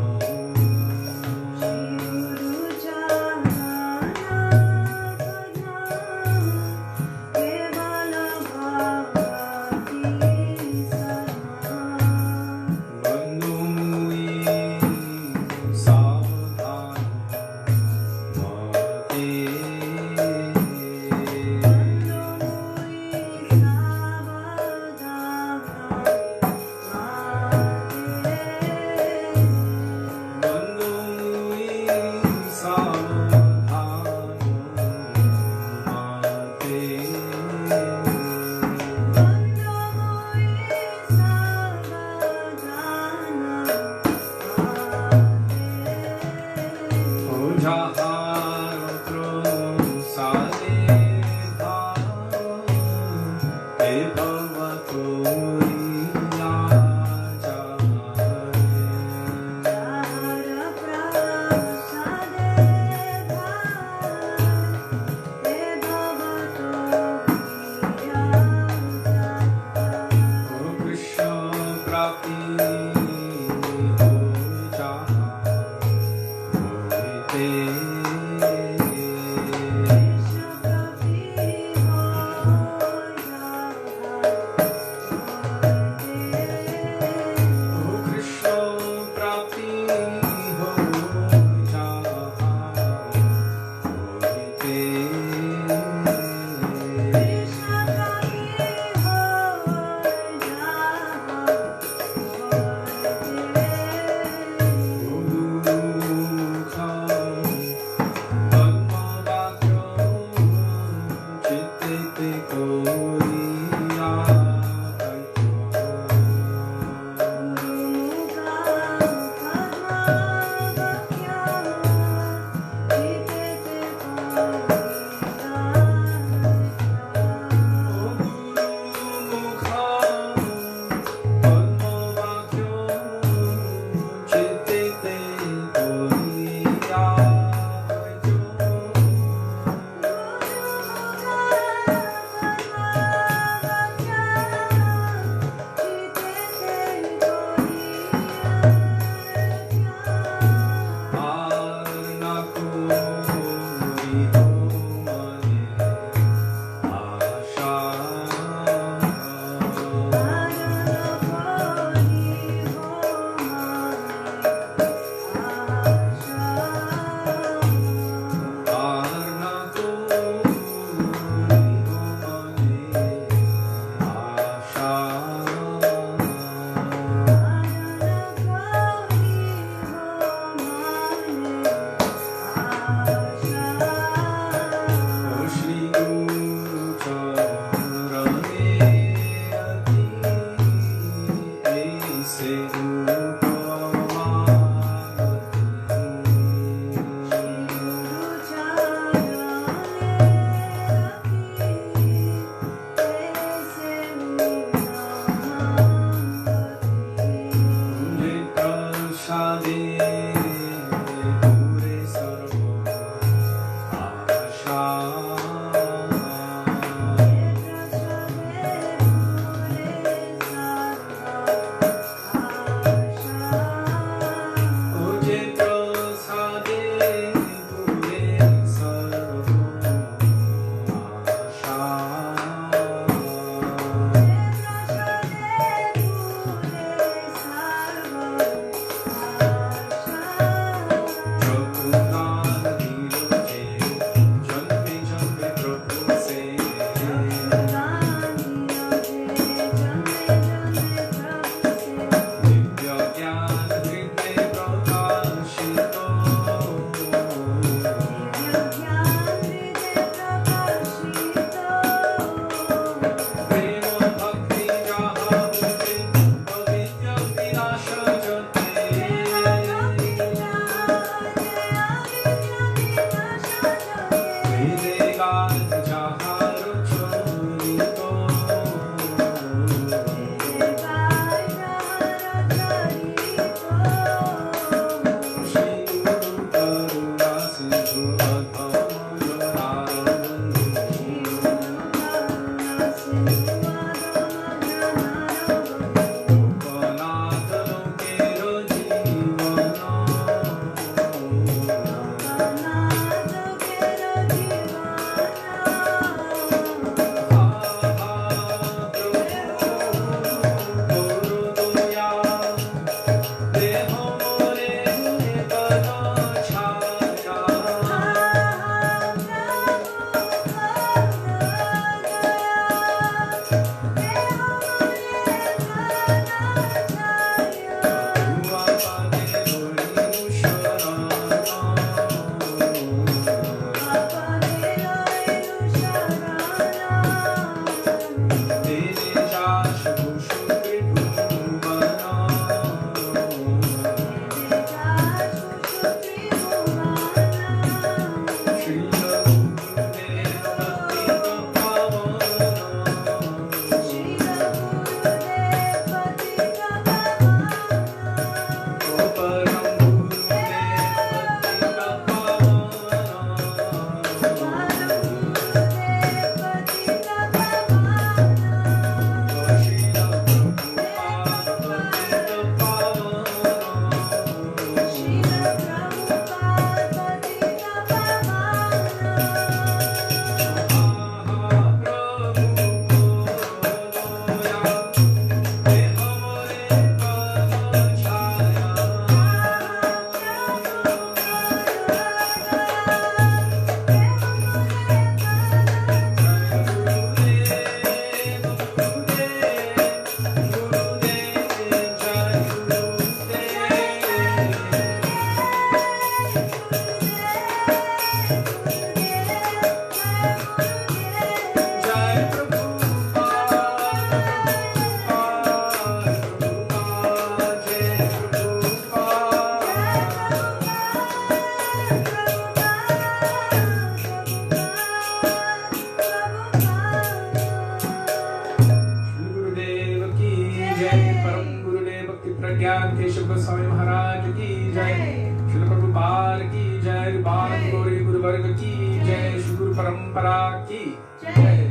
Guru ki jai, Shri Guru Parampara ki jai.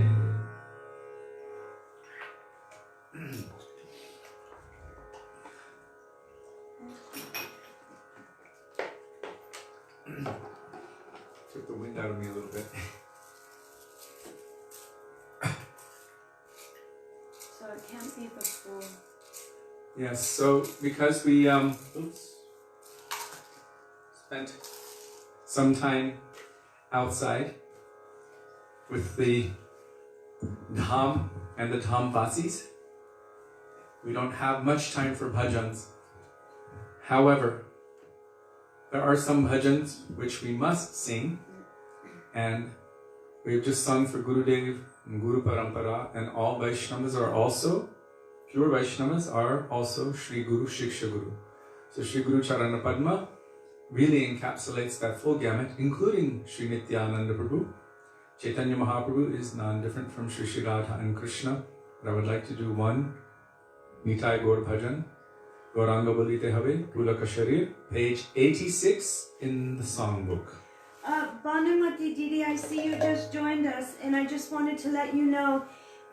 Took the wind out of me a little bit. So it can't be before. Yes, so because we spent some time outside with the Dham and the Dhamvasis, we don't have much time for bhajans. However, there are some bhajans which we must sing, and we've just sung for Gurudev and Guru Parampara, and all Vaishnavas are also, pure Vaishnavas are also Shri Guru Shiksha Guru. So Shri Guru Charana Padma really encapsulates that full gamut, including Shri Nityananda Prabhu. Chaitanya Mahaprabhu is non-different from Shri Shri Radha and Krishna. But I would like to do one Nitai Gaur Bhajan. Gauranga Bolite Have, Pulaka Sharir, page 86 in the songbook. Bhanumati Didi, I see you just joined us, and I just wanted to let you know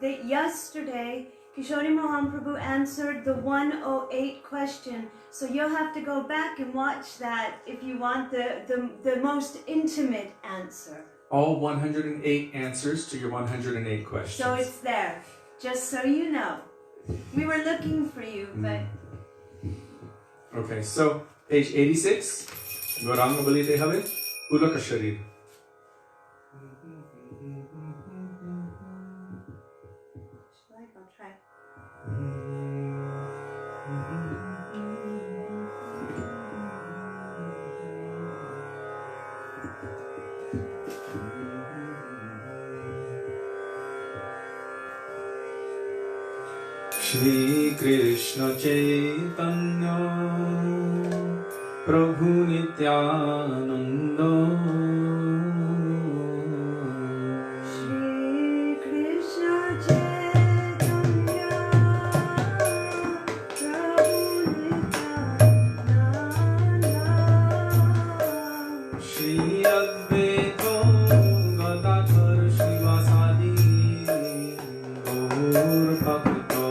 that yesterday Kishori Mohan Prabhu answered the 108 question. So you'll have to go back and watch that if you want the most intimate answer. All 108 answers to your 108 questions. So it's there, just so you know. We were looking for you, but... Okay, so page 86, Gauranga Balite Have, Pulaka Sharir. I'll try. Shri Krishna Chaitanya Prabhu Nityananda Shri Krishna Chaitanya Prabhu Nityananda Shri Advaita Gadadhar Srivasadi Gaur Bhakta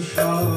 Shubha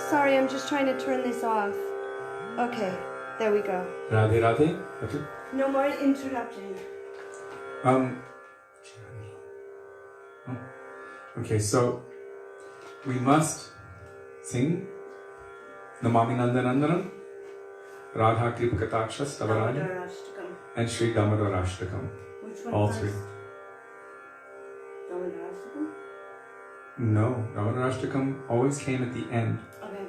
Sorry, I'm just trying to turn this off. Okay, there we go. Radhe Radhe. No more interrupting. Okay, so we must sing Namami Nandanandanam, Radha Kripakatakshas Tavarani, Dāmodarāṣṭakam. and Śrī Dāmodarāṣṭakam. Which one All first? three. Dāmodarāṣṭakam? No, Dāmodarāṣṭakam always came at the end. Okay.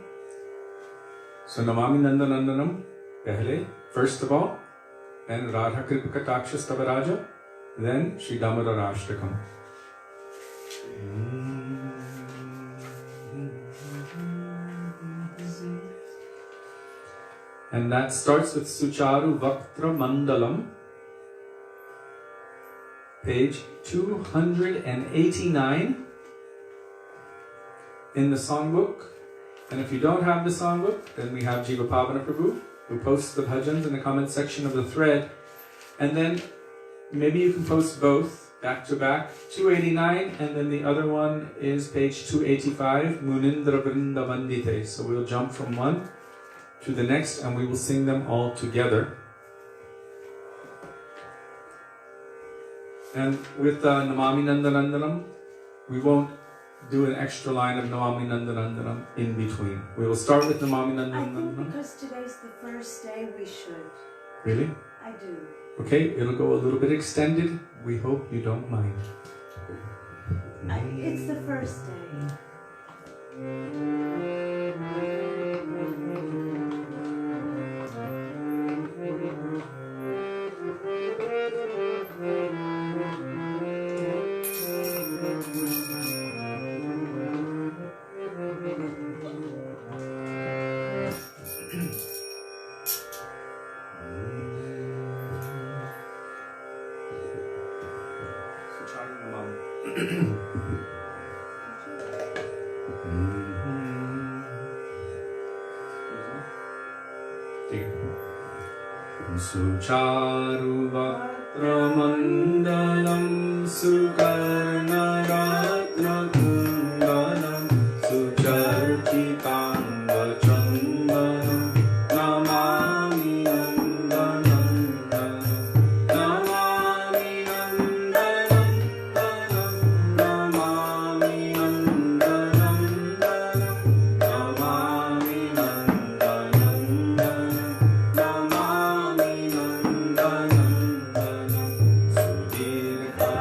So Namami Nandanandanam, pehle, first of all, then Radha Kripakatakshas Tavaraja, then Śrī Dāmodarāṣṭakam. And that starts with Sucharu Vaktra Mandalam, page 289 in the songbook. And if you don't have the songbook, then we have Jiva Pavana Prabhu, who posts the bhajans in the comment section of the thread. And then maybe you can post both back to back, 289, and then the other one is page 285, Munindra Vrinda Vandite. So we'll jump from one to the next and we will sing them all together. And with Namami Nandanandanam, we won't do an extra line of Namami Nandanandanam in between. We will start with Namami I think Nandanandanam. because today's the first day, we should. Really? I do. Okay, it'll go a little bit extended. We hope you don't mind. It's the first day. Sucharu Vaktra Mandalam Sukarnaratna Kundalam Sucharchitanga Chandanam Namami Nandanandanam Namami Nandanandanam Namami Nandanandanam Namami Nandanandanam Namami Nandanandanam Sudhirha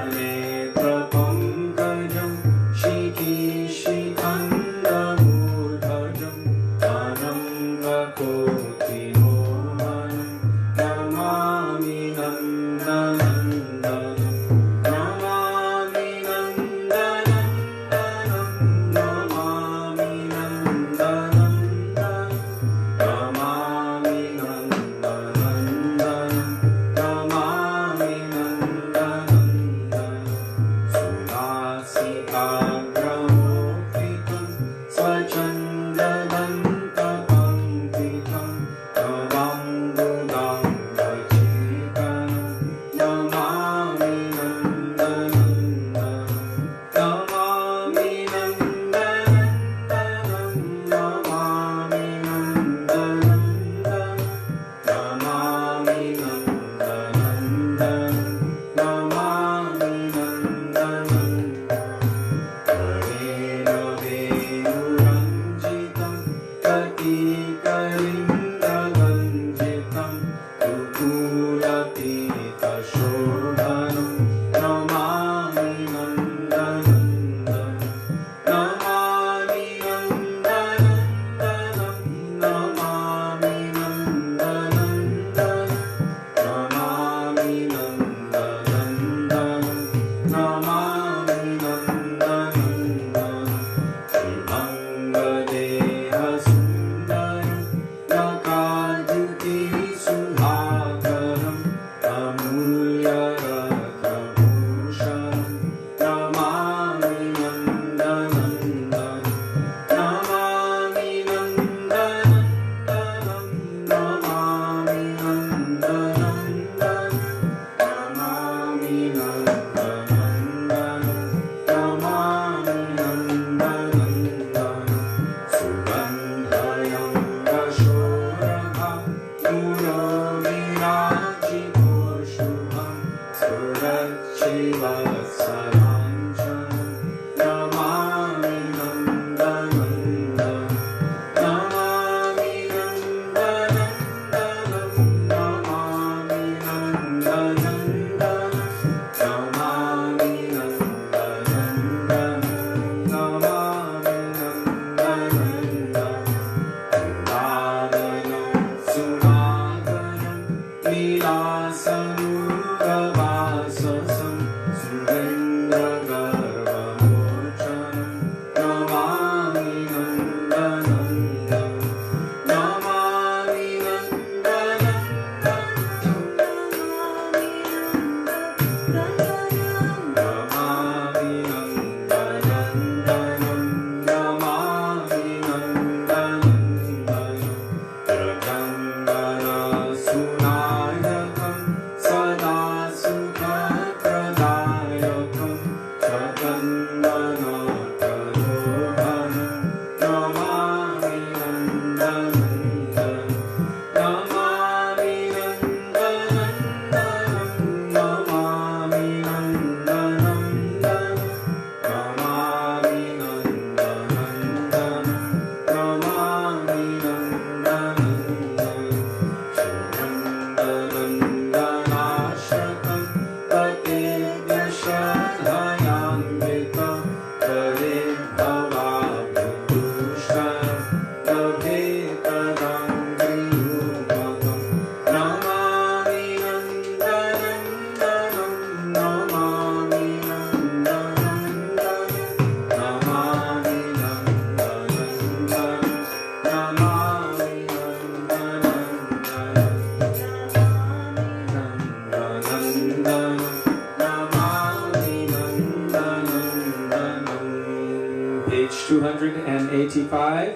285,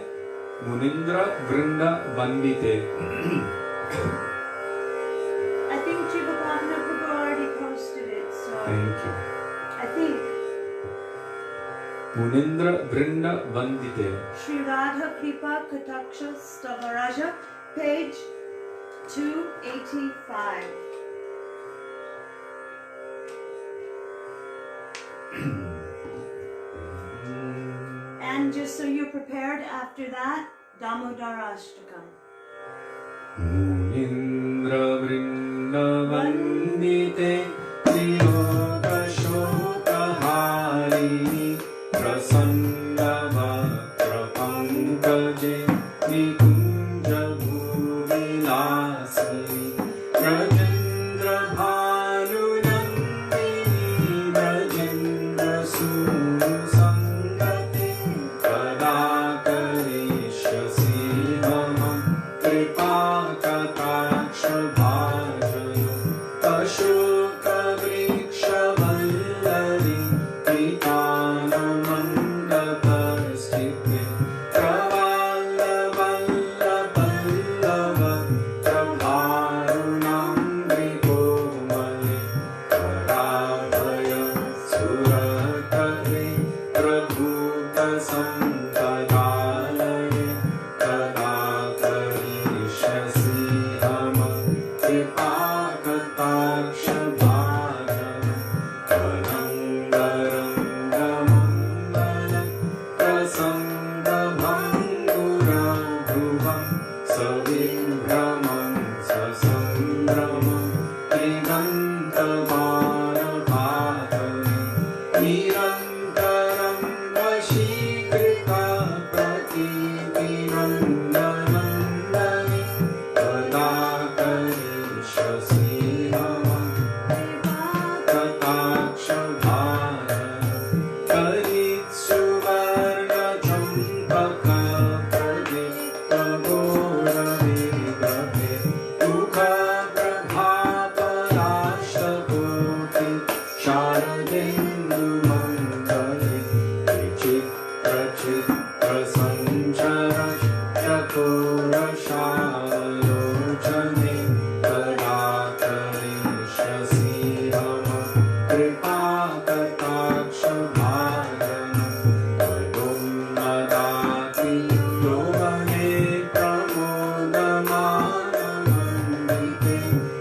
Munindra Vrinda Vandite. I think Jivapavana Prabhu already posted it, so Thank you. I think Munindra Vrinda Vandite. Śrī Radha Kripa Kataksha Stavaraja, page 285. And just so you're prepared, after that, Dāmodarāṣṭakam. Munindra Vrinda Vandite Triloka Shoka Harini Prasanna Vatra Pankaje Nikunja Bhuvilasini Rajendra Bhanu Nandini Rajendra Sunu Sangati Kadakarishyasi Hamam Kripakataksha Bhajana Ashoka Vriksha Vallari Pitana Mandapastite Pravalla Valla Pallava Prabharunam Grikomale Parabhaya Suratari Prabhuta Sampadaye Kadakarishyasi Hama Kripakataksha Bhajana Anangarangamangalam Prasangabhangura Dhruvam Savibhramam Sasambramam Trigantavarabhadani Nirantaram Vashikrita Pratipinandanandani Kadakarishyasi Hama Kataksha Bhajana Karit Suvarna Champaka Pradipta Gora Vigrahe Dukha Prabhaparashtakoti Sharadendu Mangale Vichitra Chitra Sanchara Chakora Shalojane Kadakarishyasi Hama Kripakataksha Bhajana Padummadati Yomane Pramodamanamandite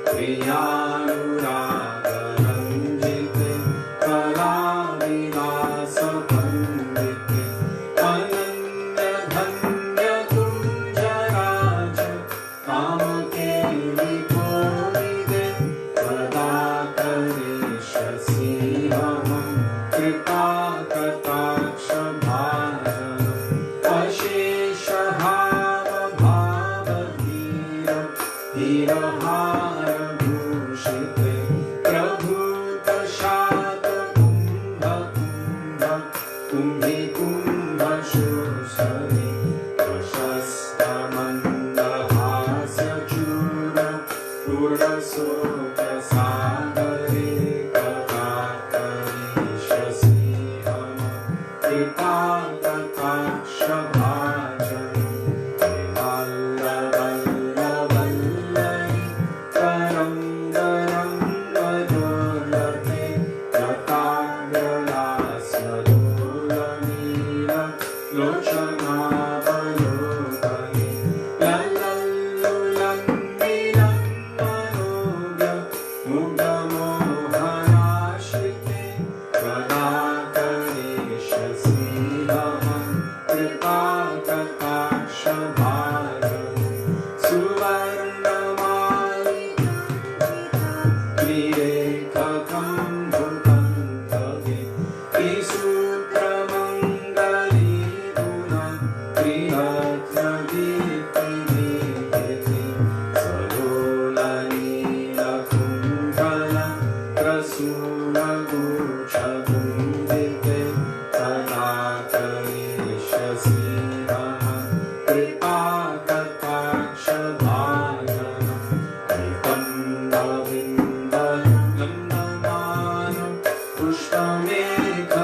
Priyanuragaranjite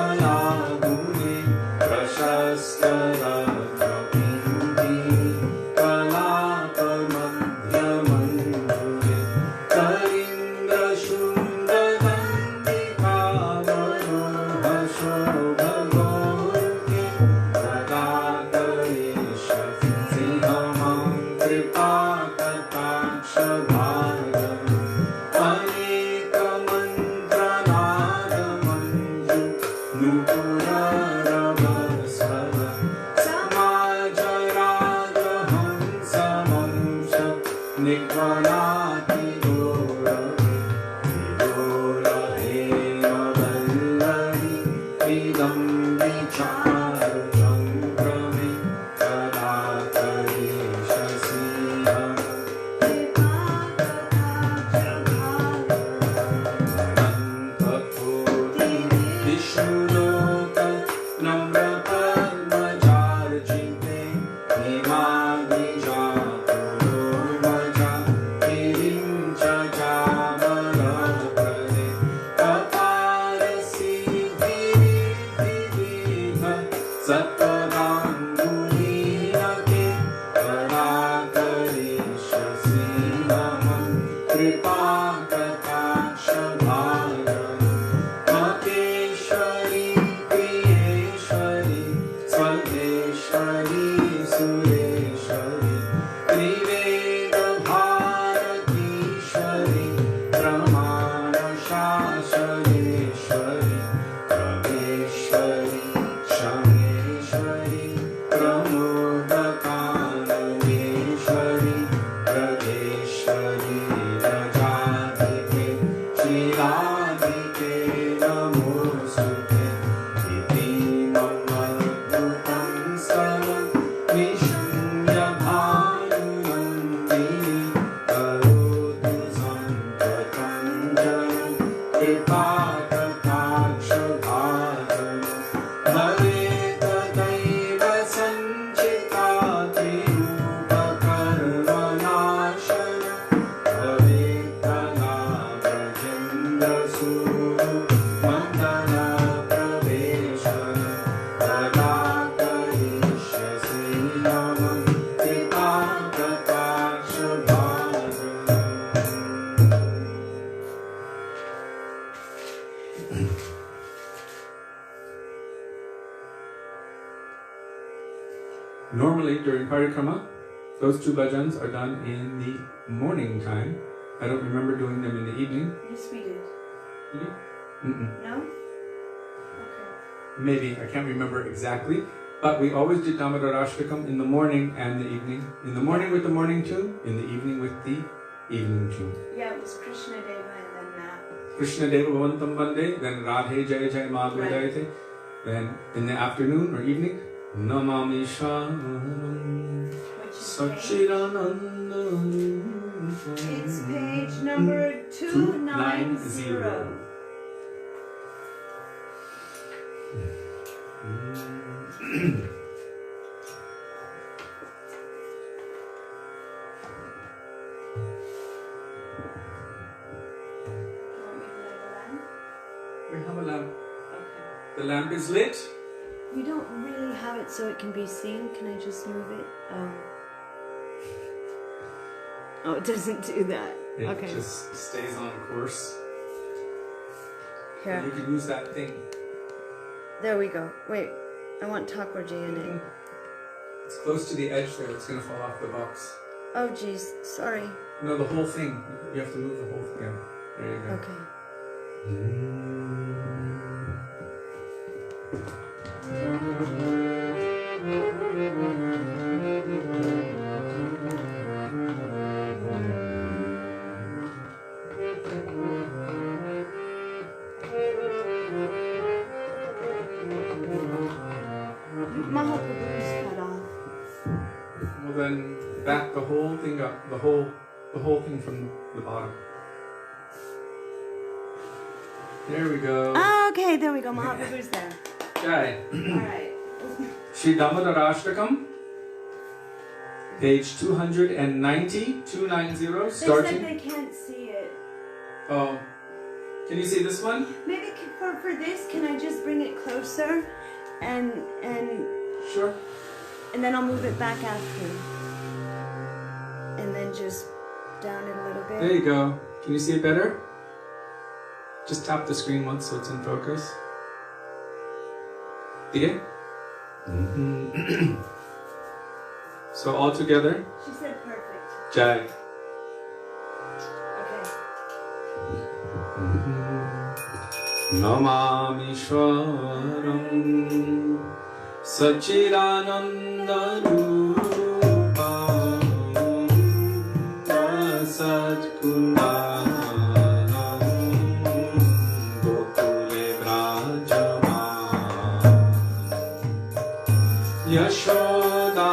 पुष्पमेखलागुणे प्रशस्तरत्नपिङ्गी कलापमध्यमन्धुरे करीन्द्रशृङ्गदण्डिकावरोहशोभगोर्गे ददातरीश सिंहमां कृपाकटाक्षभागम् अनेकमन्त्रनादमञ्जु नुपुररवस्वर समाजराजहंसवंश निगणाति दोरवे विदोलहेमवल्लरी इदं विचारचङ्क्रमे कदाकरीशसिंहम् विष्णुलोक नम्रपद्मजार्चिते हिमाद्रिजापुरोमजा गिरिं च चामरप्रदे कपालसिद्धिरिद्धिदीह सत्पदाम्बुलीनके कदाकरीशसिंहमं कृपाकटाक्षभागम् महेश्वरी प्रियेश्वरी स्वदेश्वरी सुरेश्वरी त्रिवेदभारतीश्वरी प्रमाणशासनेश्वरी प्रमेश्वरी शमेश्वरी प्रमोदकाननेश्वरी प्रदेश्वरी रजाधिके श्रीराधिके नमोऽस्तुते इति मम अद्भुतं स्तवं निशम्य भानुनन्दिनी करोतु सम्पतं जनं कृपाकटाक्षभाजनं भवेत् तदैव सञ्चिता त्रिरूपकर्मनाशनं भवेत् तदा ब्रजेन्द्रसूनु मण्डलप्रवेशनं तदा करिष्यसि मम कृपाकटाक्षभाजनम्। Normally during Parikrama, those two bhajans are done in the morning time. I don't remember doing them in the evening. Yes, we did. You do? Mm-mm. No? Okay. Maybe, I can't remember exactly. But we always did Dāmodarāṣṭakam in the morning and the evening. In the morning with the morning tune, in the evening with the evening tune. Yeah, it was Krishna Deva and then that. Krishna Deva Bhavantam Vande, then Radhe Jaya Jaya Madhurayate. Then in the afternoon or evening, Namami Shanam Which is Sachidananda. It's page number 290. We have a lamp. Okay. The lamp is lit. We don't really have it so it can be seen. Can I just move it? Oh, it doesn't do that. It Okay. just stays on course. Here. You can use that thing. There we go. Wait, I want Thakurji in it. It's close to the edge there. It's going to fall off the box. Oh, geez. Sorry. No, the whole thing. You have to move the whole thing. There you go. Okay. Mahaprabhu's cut off. Well then, back the whole thing up. The whole thing from the bottom. There we go. Okay, there we go. Mahaprabhu's there. Okay. Alright. Śrī Dāmodarāṣṭakam, page 290, 290, They starting. said they can't see it. Oh, Can you see this one? Maybe for this, can I just bring it closer, and Sure. then I'll move it back after, and then just down it a little bit. There you go. Can you see it better? Just tap the screen once so it's in focus. Okay? So all together. She said perfect. Jai. Okay. Namami Shwaram Sachidanandarupam Sadgundanam Gokule Vrajaman Yashoda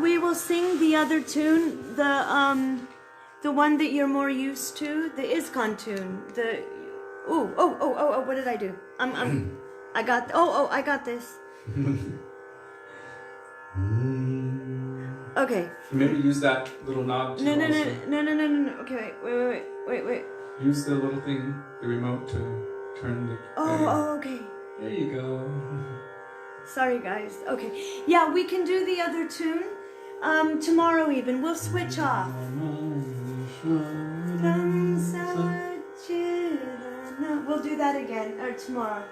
We will sing the other tune, the one that you're more used to, the ISKCON tune. The what did I do? I got this. Okay. Maybe use that little knob. No. Okay, wait. Use the little thing, the remote, to turn the. Okay. There you go. Sorry, guys. Okay. Yeah, we can do the other tune tomorrow even. We'll switch off. We'll do that again, or tomorrow.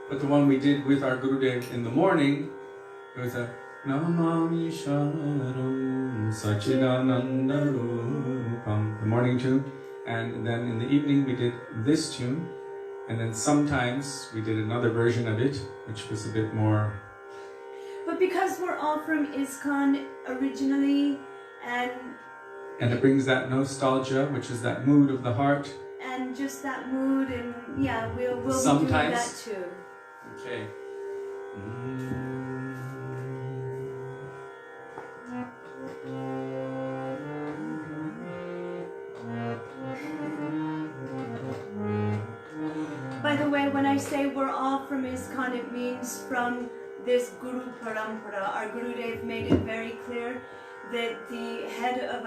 But the one we did with our Gurudev in the morning, it was a Namami Sharam Sachidananda Rupam, the morning tune. And then in the evening we did this tune. And then sometimes we did another version of it, which was a bit more... But because we're all from ISKCON originally, and it brings that nostalgia, which is that mood of the heart. And just that mood, and yeah, we'll be doing that too. Okay. By the way, when I say we're all from ISKCON, it means from this Guru Parampara. Our Gurudev made it very clear that the head of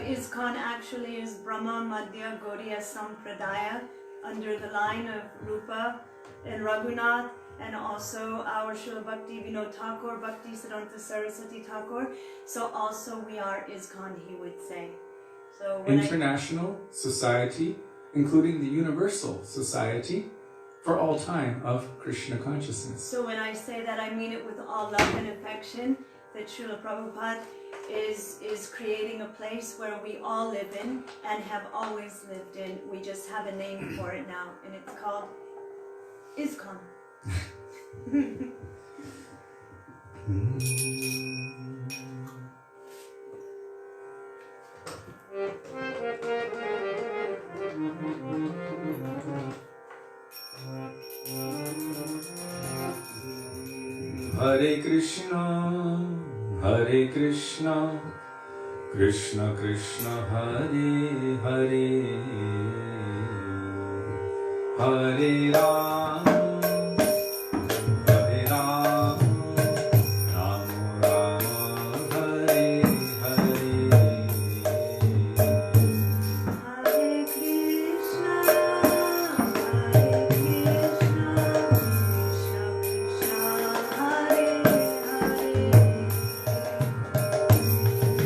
ISKCON actually is Brahma Madhya Gaudiya Sampradaya, under the line of Rupa and Raghunath, and also our Srila Bhakti Vinod Thakur, Bhakti Siddhanta Saraswati Thakur. So also we are ISKCON, he would say. So International Society, including the Universal Society for all time of Krishna consciousness. So when I say that, I mean it with all love and affection. that Srila Prabhupada is creating a place where we all live in and have always lived in. We just have a name for it now, and it's called ISKCON. Hare Krishna, Krishna Krishna, Hare Hare, Hare Ram, Hare Ram, Ram Ram, Hare Hare. Hare Krishna, Krishna Krishna, Hare Hare,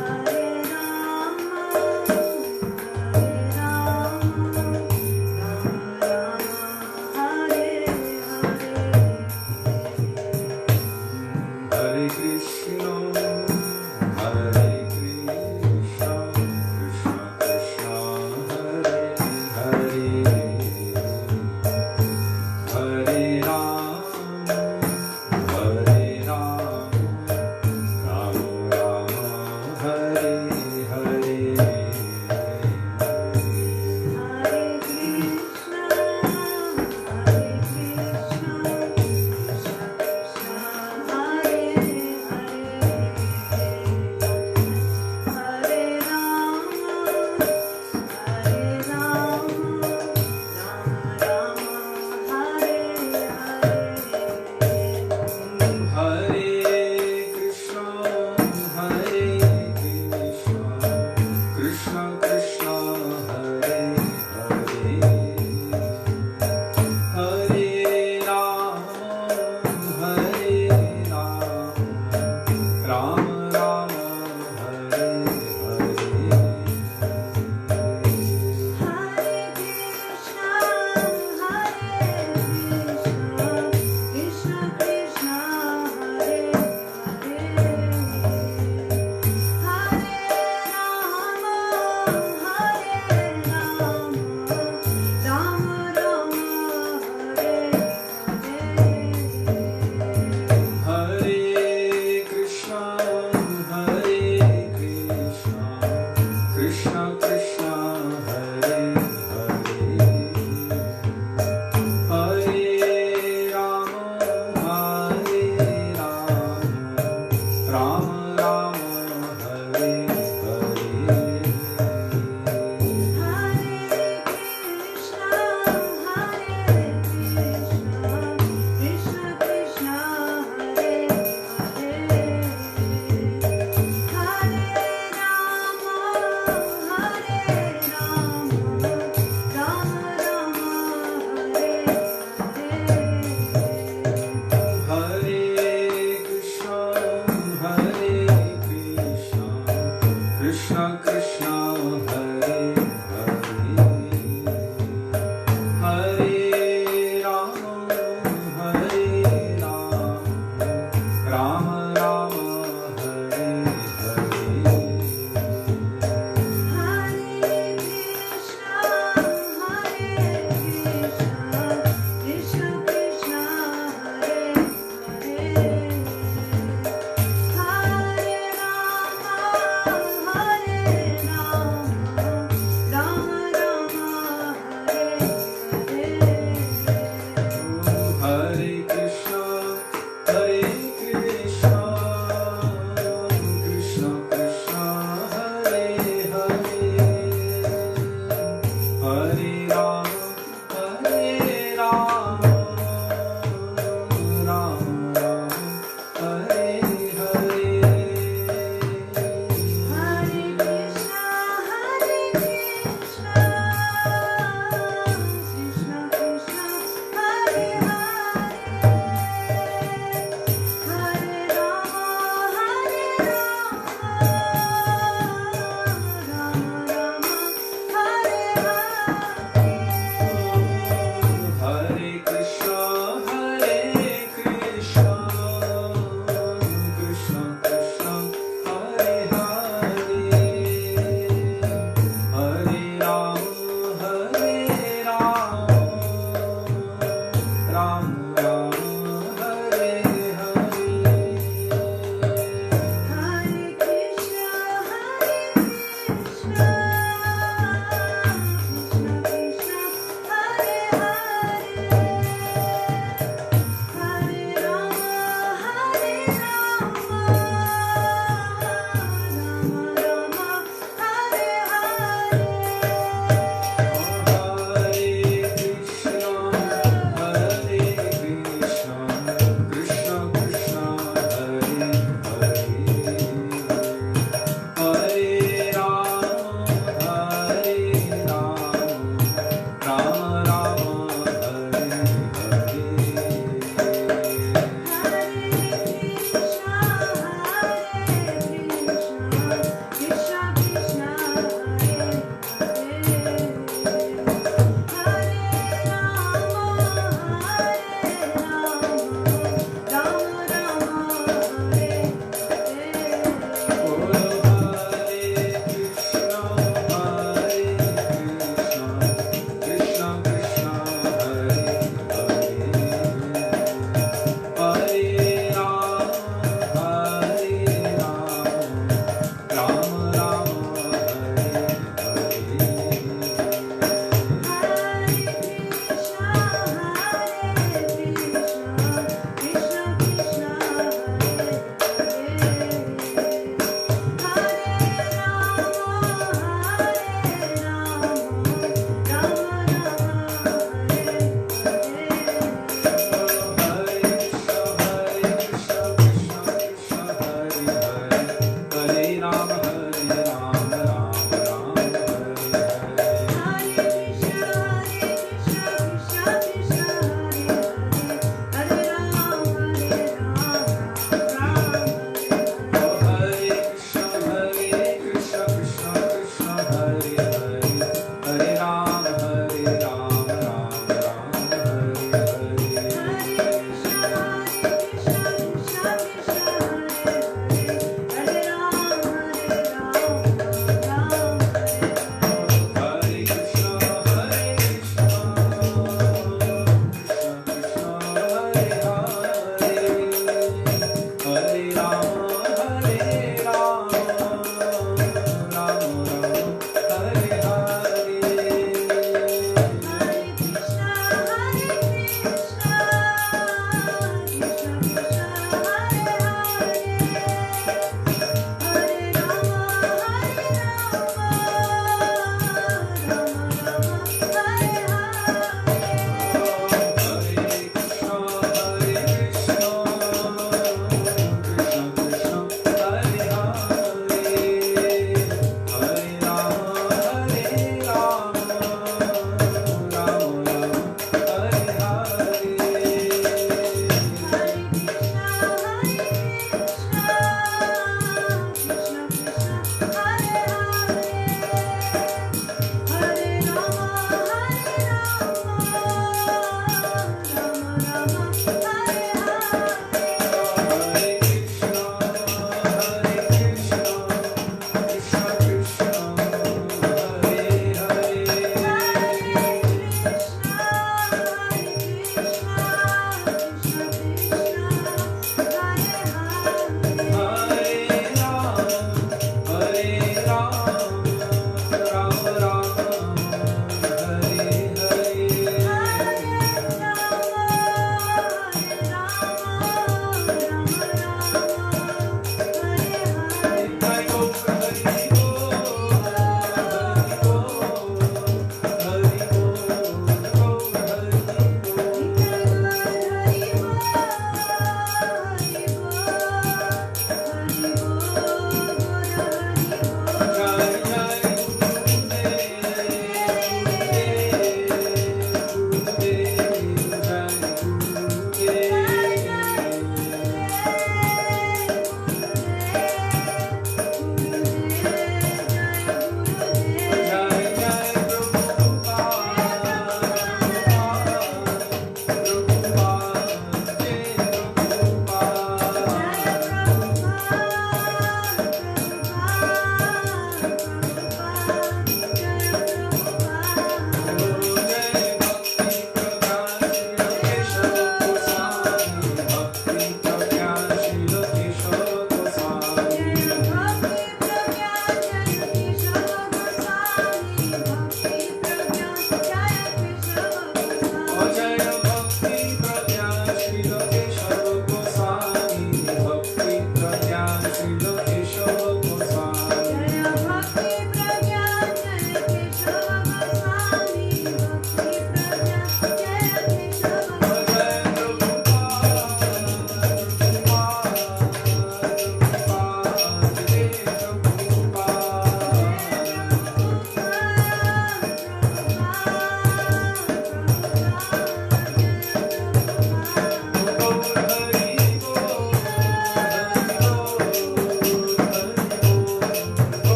Hare Rama, Hare Rama, Rama Rama, Hare Hare.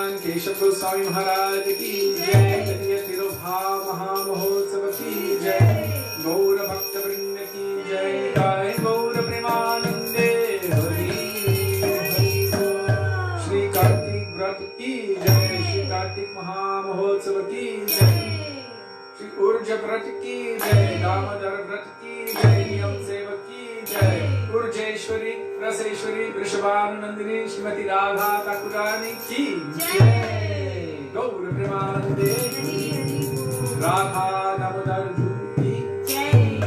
Bhaktivedānta Keshava Gosvāmī Mahārāja ki jai, Gadiya Tirobha Mahamahotsav ki jai, Gaura Bhakta Vrinda ki jai, Jai Gaura Premanande Hari Hari Bol. Shri Kartik Vrat ki jai, Shri Kartik Mahamahotsav ki jai, Shri Urja Vrat ki jai, Dāmodara Vrat ki jai, Niyam Seva ki jai, Urjeshwari Raseshwari Vrishabhanandini Śrīmati Radha Thakurani ki jai, Gaura Premanande Radha Damodar ki Yay!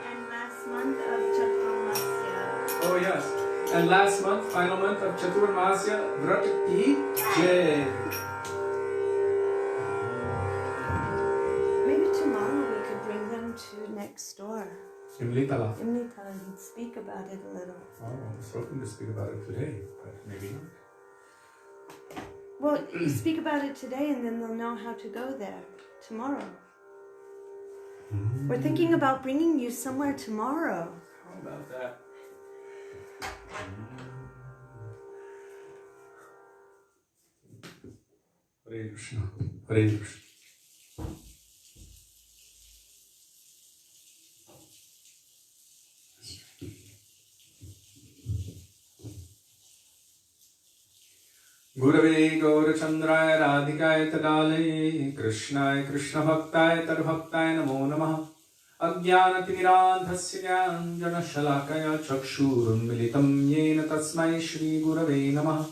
And last month of Chaturmasya. Oh yes, and last month, final month of Chaturmasya Vrat ki jai. Maybe tomorrow we could bring them to next door. Imlitala. Imlitala and speak about it a little. Oh, I was hoping to speak about it today, but maybe not. Well, you speak about it today and then they'll know how to go there tomorrow. We're thinking about bringing you somewhere tomorrow. How about that? Hare Krishna. Hare Krishna. Gurave Gaurachandraya Radhikaya Tadale Krishnaya Krishna Bhaktaya Tadbhaktaya Namo Namaha Ajnanatirandhasya Jnana Shalakaya Chakshurun Militam Yena Tasmai Shri Gurave Namaha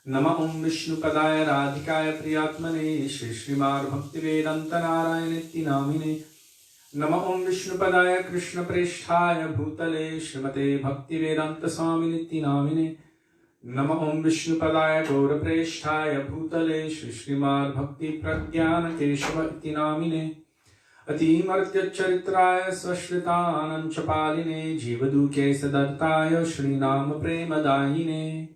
Nama Om Vishnu Padaya Radhikaya Priyatmane Shri Śrīmad Bhaktivedānta Nārāyaṇa Namine Nama Om Vishnu Padaya Krishna Preshthaya Bhutale Śrīmate Bhaktivedānta Swāminiti Namine Nama Om Vishnu Padaya Gaura Preshthaya Bhutale Shri Śrīmad Bhakti Pragyana Keshava Iti Namine Ati Martya Charitraya Svashritanam Chapaline Jivaduke Sadartaya Shri Nama Premadayine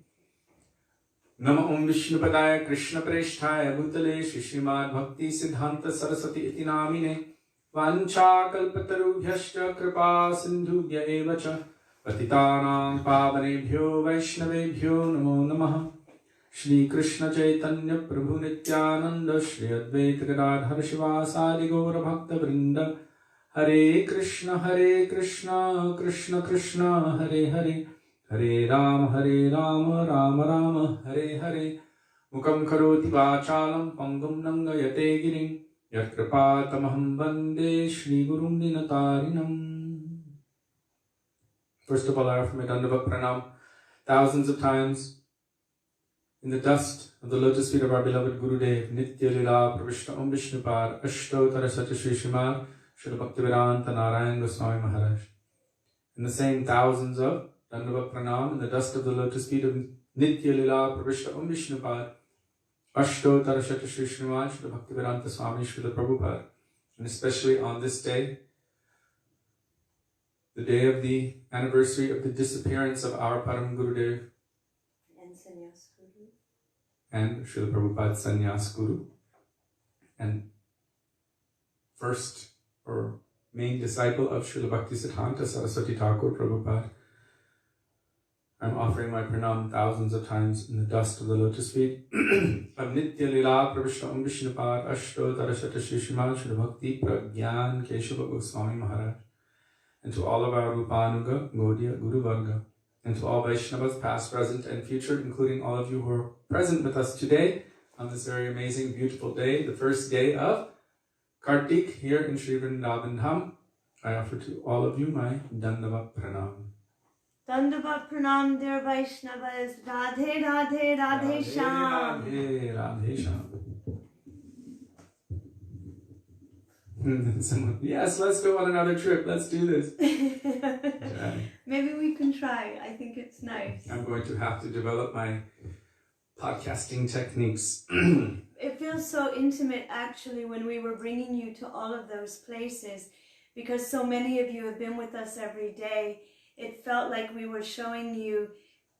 Nama Om Vishnu Padaya Krishna Preshthaya Bhutale Shri Śrīmad Bhakti Siddhanta Saraswati Iti Namine Vancha Kalpatarubhyascha Kripa Sindhubhya Evacha Patitanam Pavanebhyo Vaishnavebhyo Namo Namaha Shri Krishna Chaitanya Prabhu Nityananda Shri Advaita Gadadhar Shivasadi Gaura Bhakta Vrinda Hare Krishna Krishna Krishna Hare Hare Hare Rama Rama Rama Hare Hare Mukam Karoti Vachalam Pangam Nangayate Girim Yat Kripatamaham Vande Shri Gurum Dinatarinam. First of all, I offer my Dandava Pranam thousands of times in the dust of the lotus feet of our beloved Gurudev, Nitya Lila Pravishta Om Vishnupad, Ashtotara Satya Shri Śrīmad, Śrīla Bhaktivedānta Nārāyaṇa Gosvāmī Mahārāja. And the same thousands of Dandava Pranam in the dust of the lotus feet of Nitya Lila Pravishta Om Vishnupad, Ashtotara Satya Shri Śrīmad, Śrīla Bhaktivedānta Swāmī Śrīla Prabhupada. And especially on this day, the day of the anniversary of the disappearance of our Param Gurudev And Sannyas Guru. and Srila Prabhupada's Sannyas Guru, and first or main disciple of Srila Bhaktisiddhanta Saraswati Thakur Prabhupada. I'm offering my pranam thousands of times in the dust of the lotus feet of Nitya Lila Pravishta Om Vishnupad Ashtotara Shata Shri Śrīmad Śrīla Bhakti Pragyan Keshava Gosvāmī Mahārāja. And to all of our Rupanuga, Gaudiya, Guru Varga, and to all Vaishnavas past, present, and future, including all of you who are present with us today on this very amazing, beautiful day, the first day of Kartik here in Śrī Vrindavan. I offer to all of you my Dandava Pranam. Dandava Pranam, dear Vaishnavas. Radhe Radhe Radhe Shyam. Radhe Radhe Shyam. Someone, yes, let's go on another trip. Let's do this. Maybe we can try. I think it's nice. I'm going to have to develop my podcasting techniques. It feels so intimate, actually, when we were bringing you to all of those places, because so many of you have been with us every day. It felt like we were showing you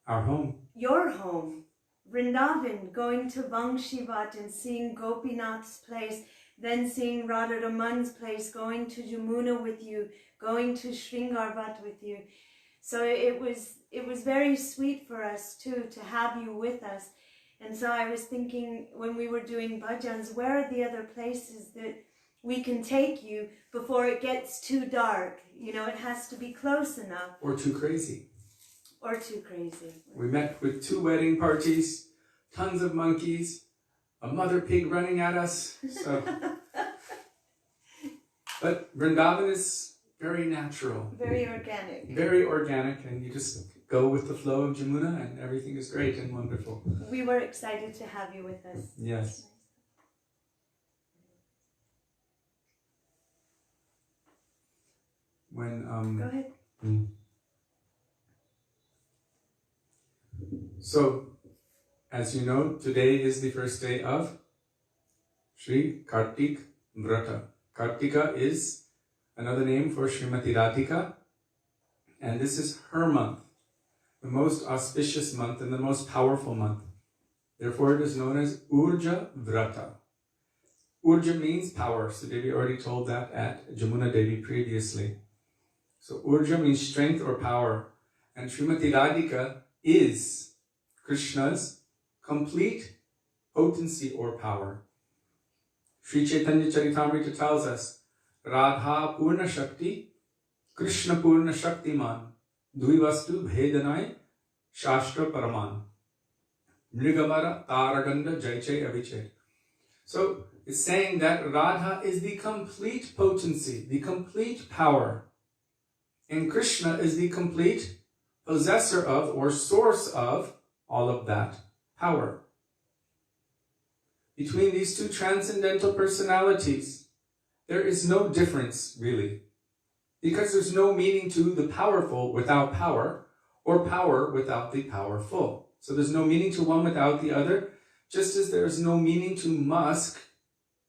our home, your home, Vrindavan, going to Vangshivat and seeing Gopinath's place, then seeing Radharaman's place, going to Jamuna with you, going to Shringarvat with you. So it was very sweet for us too to have you with us. And so I was thinking, when we were doing bhajans, where are the other places that we can take you before it gets too dark? You know, it has to be close enough. Or too crazy. Or too crazy. We met with 2 wedding parties, tons of monkeys, a mother pig running at us. So, but Vrindavan is very natural. Very organic. Very organic, and you just go with the flow of Jamuna and everything is great and wonderful. We were excited to have you with us. Yes. When Go ahead. So, as you know, today is the first day of Śrī Kartik Vrata. Kārtika is another name for Śrīmati Radhika, and this is her month, the most auspicious month and the most powerful month. Therefore, it is known as Urja Vrata. Urja means power. Sudevi already told that at Jamuna Devi previously. So Urja means strength or power, and Śrīmati Radhika is Krishna's complete potency or power. Sri Chaitanya Charitamrita tells us, Radha Purna Shakti, Krishna Purna Shaktiman, Dvivastu Bhedanai, Shastra Paraman, Mrigamara Taraganda Jaiche Aviche. So it's saying that Radha is the complete potency, the complete power, and Krishna is the complete possessor of or source of all of that power. Between these 2 transcendental personalities, there is no difference really, because there's no meaning to the powerful without power, or power without the powerful. So there's no meaning to one without the other, just as there's no meaning to musk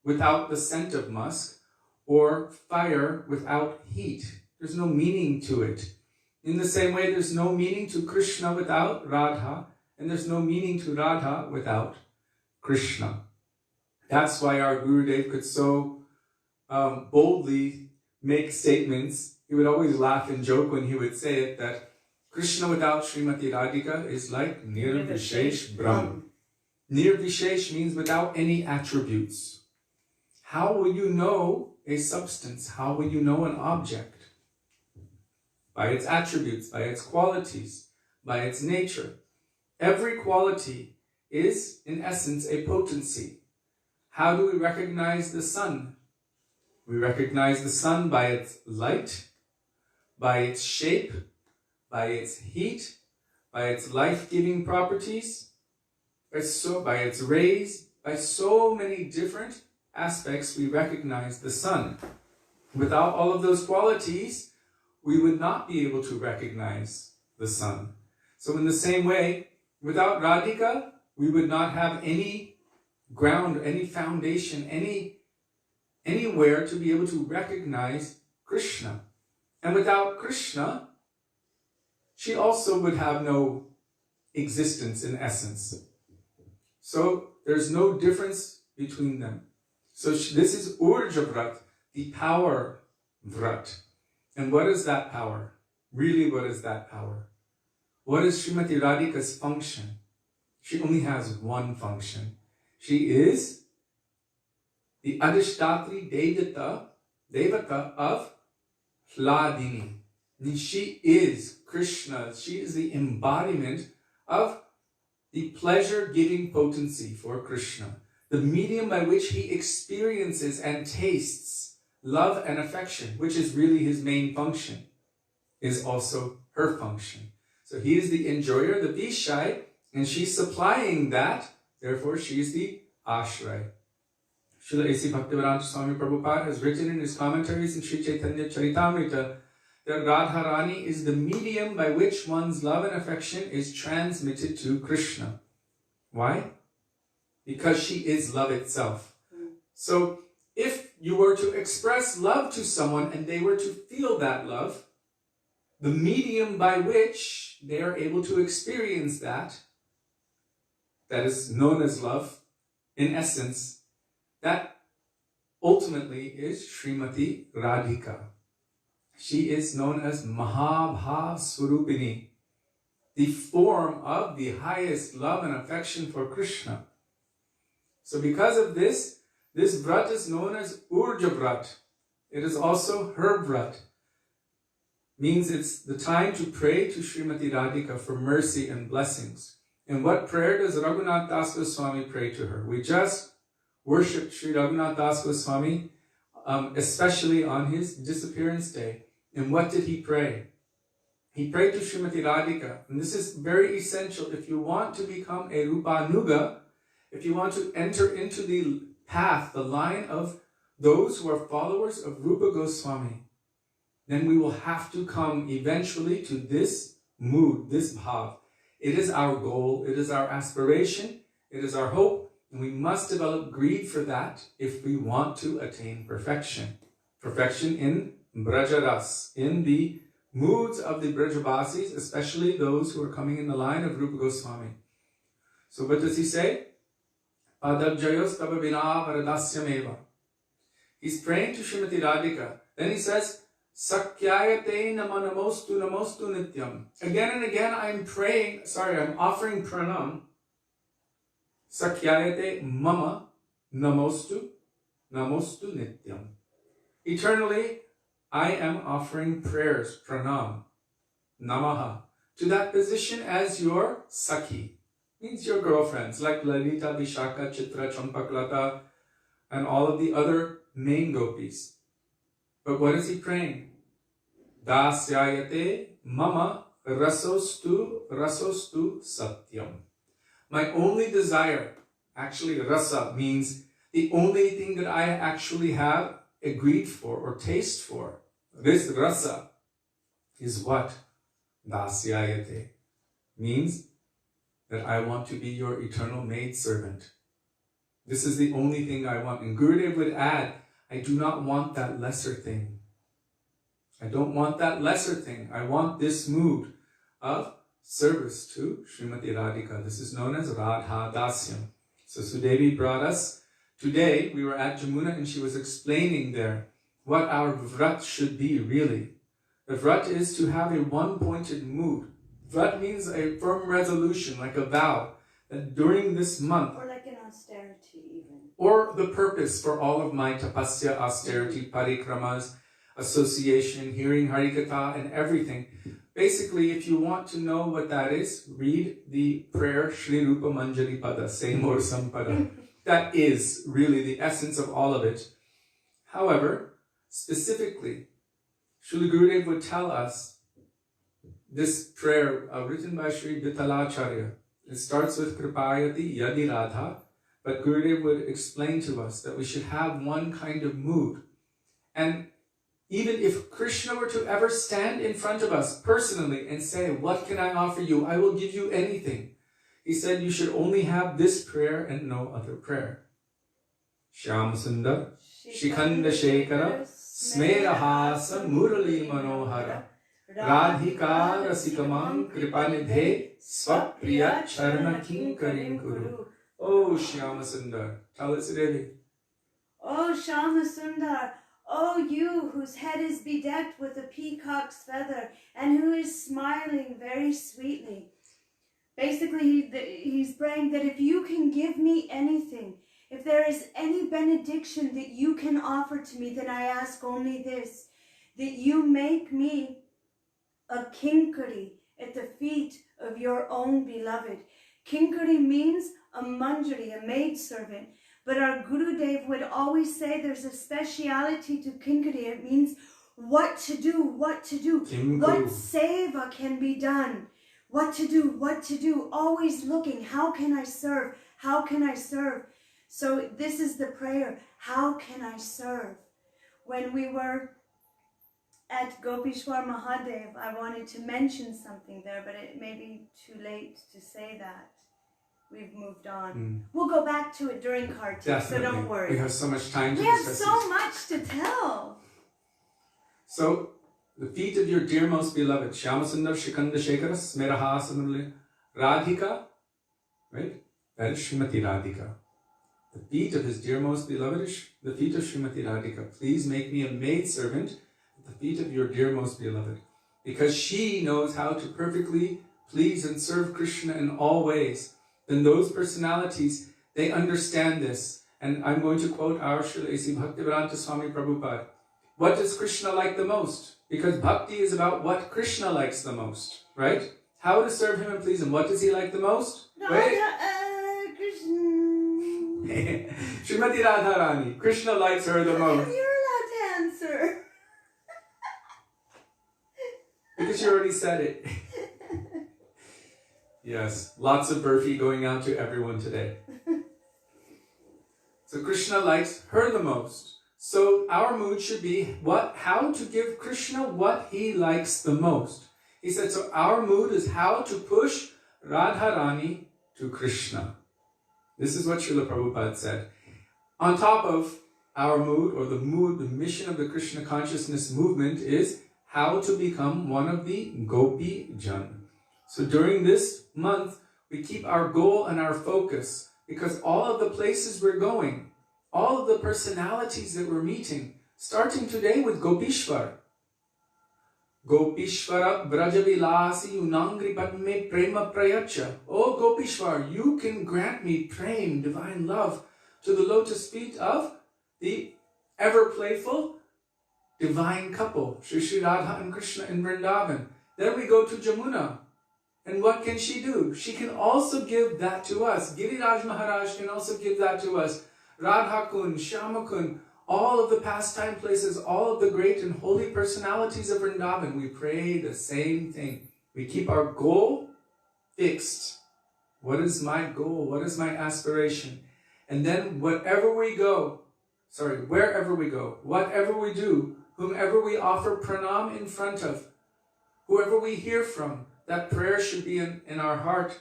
without the scent of musk, or fire without heat. There's no meaning to it. In the same way, there's no meaning to Krishna without Radha, and there's no meaning to Radha without Krishna. That's why our Gurudev could so boldly make statements. He would always laugh and joke when he would say it, that Krishna without Śrīmati Radhika is like Nirvishesh Brahm. Nirvishesh means without any attributes. How will you know a substance? How will you know an object? By its attributes, by its qualities, by its nature. Every quality is, in essence, a potency. How do we recognize the sun? We recognize the sun by its light, by its shape, by its heat, by its life-giving properties, by its rays, by so many different aspects we recognize the sun. Without all of those qualities, we would not be able to recognize the sun. So in the same way, without Radhika, we would not have any ground, any foundation, anywhere to be able to recognize Krishna. And without Krishna, she also would have no existence in essence. So there's no difference between them. So this is Urja Vrat, the power Vrat. And what is that power? Really, what is that power? What is Śrīmati Radhika's function? She only has one function. She is the Adhishtatri Devata of Hladini. She is Krishna. She is the embodiment of the pleasure-giving potency for Krishna. The medium by which he experiences and tastes love and affection, which is really his main function, is also her function. So he is the enjoyer, the Vishai, and she's supplying that. Therefore, she is the Ashray. Srila A.C. Bhaktivedānta Swami Prabhupada has written in his commentaries in Sri Chaitanya Charitamrita that Radharani is the medium by which one's love and affection is transmitted to Krishna. Why? Because she is love itself. So if you were to express love to someone and they were to feel that love, the medium by which they are able to experience that is known as love, in essence, that ultimately is Śrīmati Radhika. She is known as Mahabhav Swarupini. the form of the highest love and affection for Krishna. So because of this, this vrat is known as Urja Vrat. It is also her vrat. Means it's the time to pray to Srimati Radhika for mercy and blessings. And what prayer does Raghunath Das Goswami pray to her? We just worshipped Sri Raghunath Das Goswami, especially on his disappearance day. And what did he pray? He prayed to Srimati Radhika. And this is very essential. If you want to become a Rupanuga, if you want to enter into the path, the line of those who are followers of Rupa Goswami, then we will have to come eventually to this mood, this bhav. It is our goal, it is our aspiration, it is our hope, and we must develop greed for that if we want to attain perfection. Perfection in Brajaras, in the moods of the Brajavasis, especially those who are coming in the line of Rupa Goswami. So what does he say? Padabjayos tava vina varadasyameva. He's praying to Srimati Radhika. Then he says, Sakyayate namostu nityam. Again and again I'm offering pranam. Sakyayate mama namostu nityam. Eternally, I am offering prayers, pranam, namaha, to that position as your sakhi. Means your girlfriends, like Lalita, Vishaka, Chitra, Champaklata, and all of the other main gopis. But what is he praying? Dasyayate mama rasostu satyam. My only desire, actually rasa means the only thing that I actually have a greed for or taste for. This rasa is what? Dasyayate means that I want to be your eternal maidservant. This is the only thing I want. And Gurudev would add, I do not want that lesser thing. I don't want that lesser thing. I want this mood of service to Srimati Radhika. This is known as Radha Dasyam. So Sudevi brought us, today we were at Jamuna and she was explaining there what our vrat should be really. The vrat is to have a one-pointed mood. Vrat means a firm resolution, like a vow, that during this month, or like an austerity even, or the purpose for all of my tapasya, austerity, parikramas, association, hearing Harikatha, and everything. Basically, if you want to know what that is, read the prayer Shri Rupa Manjari Pada, Seymour Sampada. That is really the essence of all of it. However, specifically, Srila Gurudev would tell us this prayer written by Sri Vithalacharya. It starts with Kripayati Yadi Radha, but Gurudev would explain to us that we should have one kind of mood. And even if Krishna were to ever stand in front of us personally and say, what can I offer you? I will give you anything. He said you should only have this prayer and no other prayer. Shyam Sundar, Shikhanda Shekara, Smerahasa Murali Manohara, Radhika Rasikamam Kripanidhe, Swapriya Charana Kinkarim Guru. Oh Shyama Sundar, tell us Sudevi. Oh Shyama Sundar, oh you whose head is bedecked with a peacock's feather and who is smiling very sweetly. Basically, he's praying that if you can give me anything, if there is any benediction that you can offer to me, then I ask only this, that you make me a kinkari at the feet of your own beloved. Kinkari means a manjari, a maidservant. But our Gurudev would always say there's a speciality to kinkari. It means what to do, what to do. What seva can be done. What to do. Always looking, how can I serve? How can I serve? So this is the prayer, how can I serve? When we were at Gopishwar Mahadev, I wanted to mention something there, but it may be too late to say that. We've moved on. We'll go back to it during Kārtika, so don't worry. We have so much time to discuss. We have so much to tell. So, the feet of your dear most beloved, Shyamasundar Shikanda Shekara Smerahasanamli Radhika, right? That is Srimati Radhika. The feet of his dear most beloved is the feet of Srimati Radhika. Please make me a maidservant at the feet of your dear most beloved. Because she knows how to perfectly please and serve Krishna in all ways, then those personalities, they understand this. And I'm going to quote our Srila Bhaktivedānta Swami Prabhupada. What does Krishna like the most? Because bhakti is about what Krishna likes the most, right? How to serve him and please him. What does he like the most? Wait. Krishna. Srimati Radharani. Krishna likes her the most. You're allowed to answer. Because you already said it. Yes, lots of burfi going out to everyone today. So Krishna likes her the most. So our mood should be how to give Krishna what he likes the most. He said, so our mood is how to push Radharani to Krishna. This is what Srila Prabhupada said. On top of our mood, or the mission of the Krishna consciousness movement is how to become one of the Gopi Jan. So during this month, we keep our goal and our focus, because all of the places we're going, all of the personalities that we're meeting, starting today with Gopishwar. Gopishwara Brajavilasi Unangri Padme Prema Prayacha. Oh Gopishwar, you can grant me prem, divine love, to the lotus feet of the ever playful divine couple, Shri Radha and Krishna in Vrindavan. Then we go to Jamuna. And what can she do? She can also give that to us. Giriraj Mahārāja can also give that to us. Radha Kund, Shyama Kund, all of the pastime places, all of the great and holy personalities of Vrindavan, we pray the same thing. We keep our goal fixed. What is my goal? What is my aspiration? And then wherever we go, whatever we do, whomever we offer pranam in front of, whoever we hear from, that prayer should be in our heart,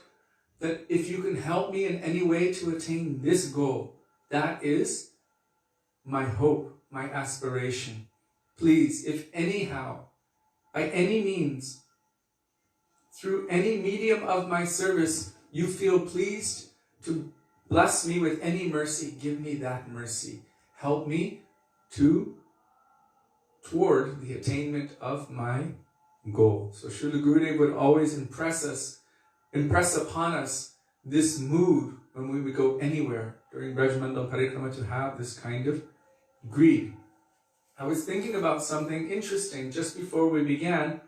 that if you can help me in any way to attain this goal, that is my hope, my aspiration. Please, if anyhow, by any means, through any medium of my service, you feel pleased to bless me with any mercy, give me that mercy. Help me toward the attainment of my goal. So Srila Gurudev would always impress upon us this mood when we would go anywhere during Braj Mandal Parikrama, to have this kind of greed. I was thinking about something interesting just before we began.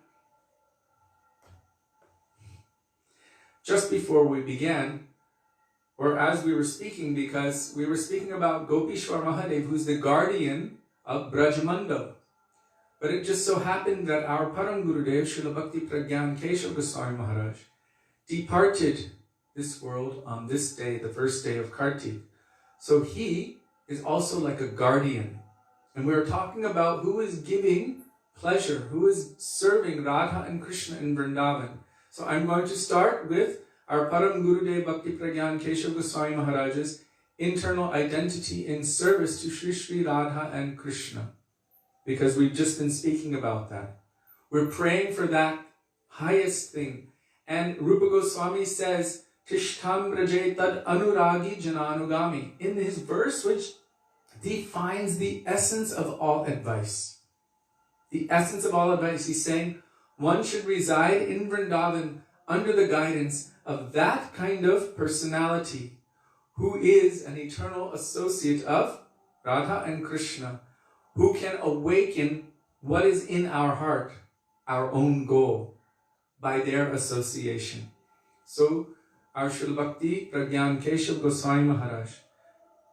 Or as we were speaking, because we were speaking about Gopishwar Mahadev, who's the guardian of Braj Mandal. But it just so happened that our Param Gurudev, Srila Bhakti Pragyan Keshav Goswāmī Mahārāja, departed this world on this day, the first day of Kartik. So he is also like a guardian. And we're talking about who is giving pleasure, who is serving Radha and Krishna in Vrindavan. So I'm going to start with our Param Gurudev Bhakti Pragyan Keshav Goswāmī Mahārāja's internal identity in service to Sri Radha and Krishna. Because we've just been speaking about that. We're praying for that highest thing. And Rupa Goswami says, Tishtam Raje Tad Anuragi Jananugami, in his verse which defines the essence of all advice. The essence of all advice, he's saying, one should reside in Vrindavan under the guidance of that kind of personality who is an eternal associate of Radha and Krishna, who can awaken what is in our heart, our own goal, by their association. So, our Srila Bhakti Pragyan Keshav Goswāmī Mahārāja,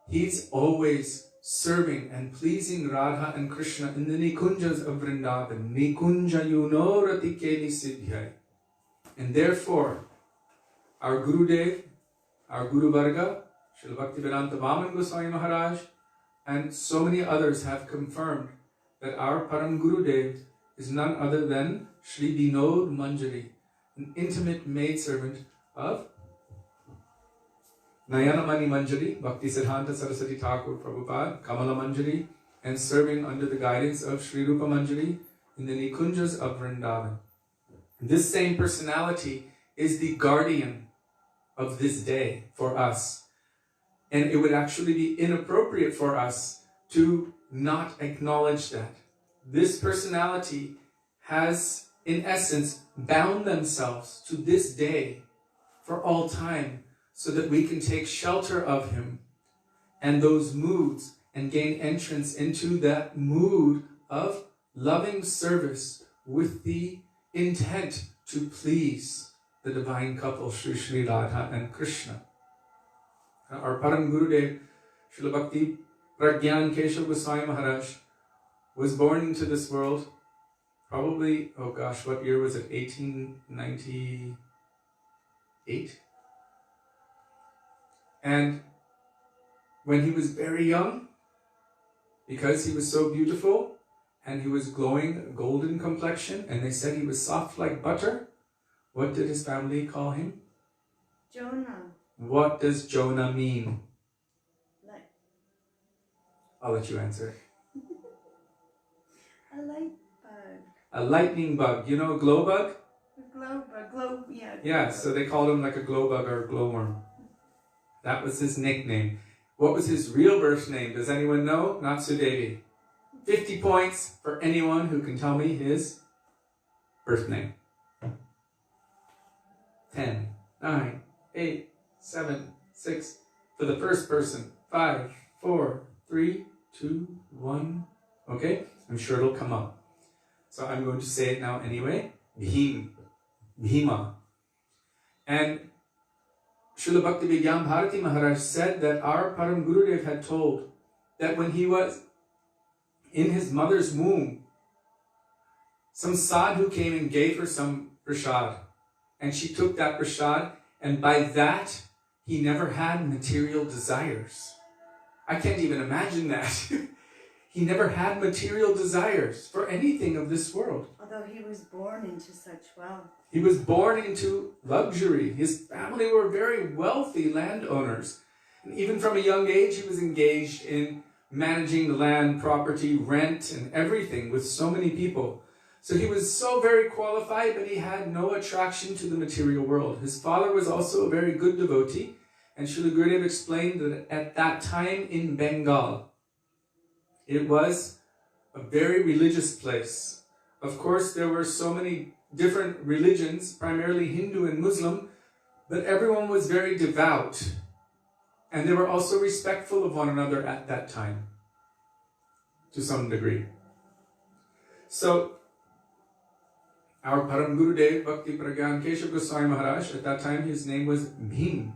he's always serving and pleasing Radha and Krishna in the Nikunjas of Vrindavan. Nikunja yunorati keli siddhyai. And therefore, our Gurudev, our Guru Varga, Srila Bhaktivedānta Goswāmī Mahārāja, and so many others have confirmed that our Param Gurudev is none other than Śrī Vinod Manjari, an intimate maidservant of Nayanamani Manjari, Bhakti Siddhanta Saraswati Thakur Prabhupada, Kamala Manjari, and serving under the guidance of Sri Rupa Manjari in the Nikunjas of Vrindavan. This same personality is the guardian of this day for us. And it would actually be inappropriate for us to not acknowledge that. This personality has in essence, bound themselves to this day for all time so that we can take shelter of him and those moods and gain entrance into that mood of loving service with the intent to please the divine couple, Shri Radha and Krishna. Our Param Gurudev, Srila Bhakti Pragyan Keshava Gosvāmī Mahārāja, was born into this world probably, oh gosh, what year was it? 1898? And when he was very young, because he was so beautiful and he was glowing golden complexion, and they said he was soft like butter, what did his family call him? Jonah. What does Jonah mean? Like, I'll let you answer. a light bug. A lightning bug. You know a glow bug? A globe, yeah. Yeah, so they called him like a glow bug or a glowworm. That was his nickname. What was his real birth name? Does anyone know? Not Sudevi. 50 points for anyone who can tell me his birth name. 10, 9, 8, 7, 6. For the first person, 5, 4, 3, 2, 1. Okay? I'm sure it'll come up. So I'm going to say it now anyway. Bhima. And Srila Bhaktivedānta Mahārāja said that our Param Gurudev had told that when he was in his mother's womb, some sadhu came and gave her some prasad. And she took that prasad, and by that, he never had material desires. I can't even imagine that. He never had material desires for anything of this world. Although he was born into such wealth. He was born into luxury. His family were very wealthy landowners. And even from a young age, he was engaged in managing the land, property, rent, and everything with so many people. So he was so very qualified, but he had no attraction to the material world. His father was also a very good devotee, and Srila Gurudev explained that at that time in Bengal, it was a very religious place. Of course, there were so many different religions, primarily Hindu and Muslim, but everyone was very devout. And they were also respectful of one another at that time, to some degree. So, our Param Gurudev, Bhakti Pragyan Keshava Gosvāmī Mahārāja, at that time his name was Bhim.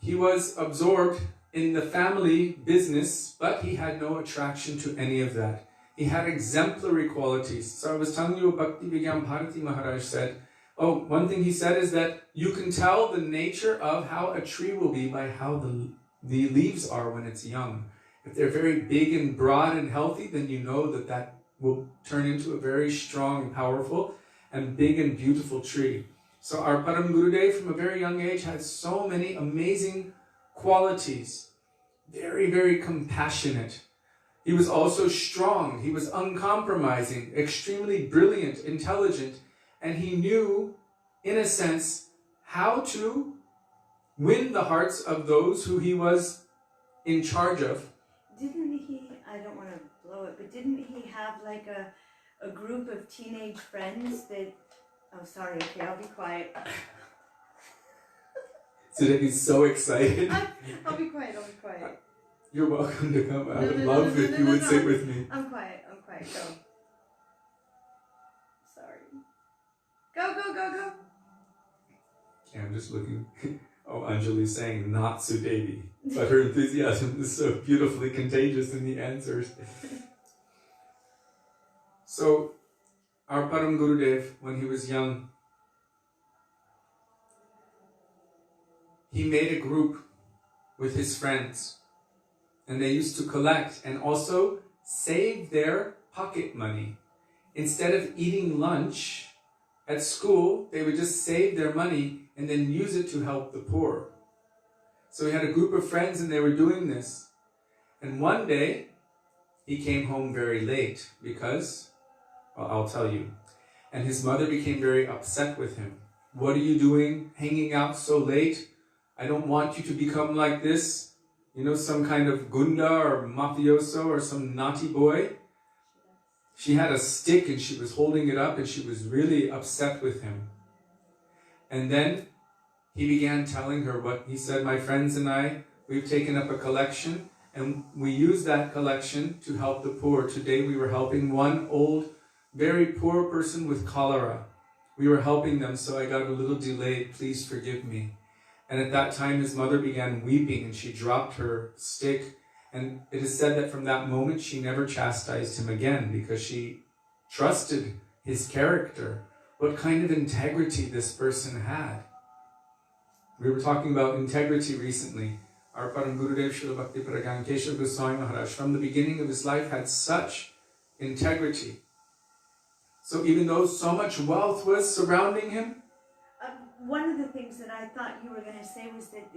He was absorbed in the family business, but he had no attraction to any of that. He had exemplary qualities. So I was telling you, Bhaktivedānta Mahārāja said, one thing he said is that you can tell the nature of how a tree will be by how the leaves are when it's young. If they're very big and broad and healthy, then you know that that will turn into a very strong, powerful, and big and beautiful tree. So our Param Gurudev from a very young age had so many amazing qualities. Very, very compassionate. He was also strong. He was uncompromising, extremely brilliant, intelligent, and he knew, in a sense, how to win the hearts of those who he was in charge of. Didn't he, I don't want to blow it, but didn't he have like a group of teenage friends that, oh sorry, okay, I'll be quiet. Sudevi's so excited. I'll be quiet. You're welcome to come. I would love if you would sit with me. I'm quiet, go. Sorry. Go. Yeah, I'm just looking. Oh, Anjali's saying not Sudevi, but her enthusiasm is so beautifully contagious in the answers. So, our Param Gurudev, when he was young, he made a group with his friends, and they used to collect and also save their pocket money. Instead of eating lunch at school, they would just save their money and then use it to help the poor. So he had a group of friends and they were doing this. And one day, he came home very late because, well, I'll tell you. And his mother became very upset with him. What are you doing, hanging out so late? I don't want you to become like this. You know, some kind of gunda or mafioso or some naughty boy. she had a stick and she was holding it up and she was really upset with him. And then he began telling her what he said, my friends and I, we've taken up a collection and we use that collection to help the poor. Today we were helping one old, very poor person with cholera. We were helping them, so I got a little delayed. Please forgive me. And at that time his mother began weeping and she dropped her stick. And it is said that from that moment she never chastised him again because she trusted his character, what kind of integrity this person had. We were talking about integrity recently. Our Param Gurudev Śrīla Bhakti Pragyan Kishori Gosvāmī Mahārāja from the beginning of his life had such integrity. So even though so much wealth was surrounding him, one of the things that I thought you were going to say was that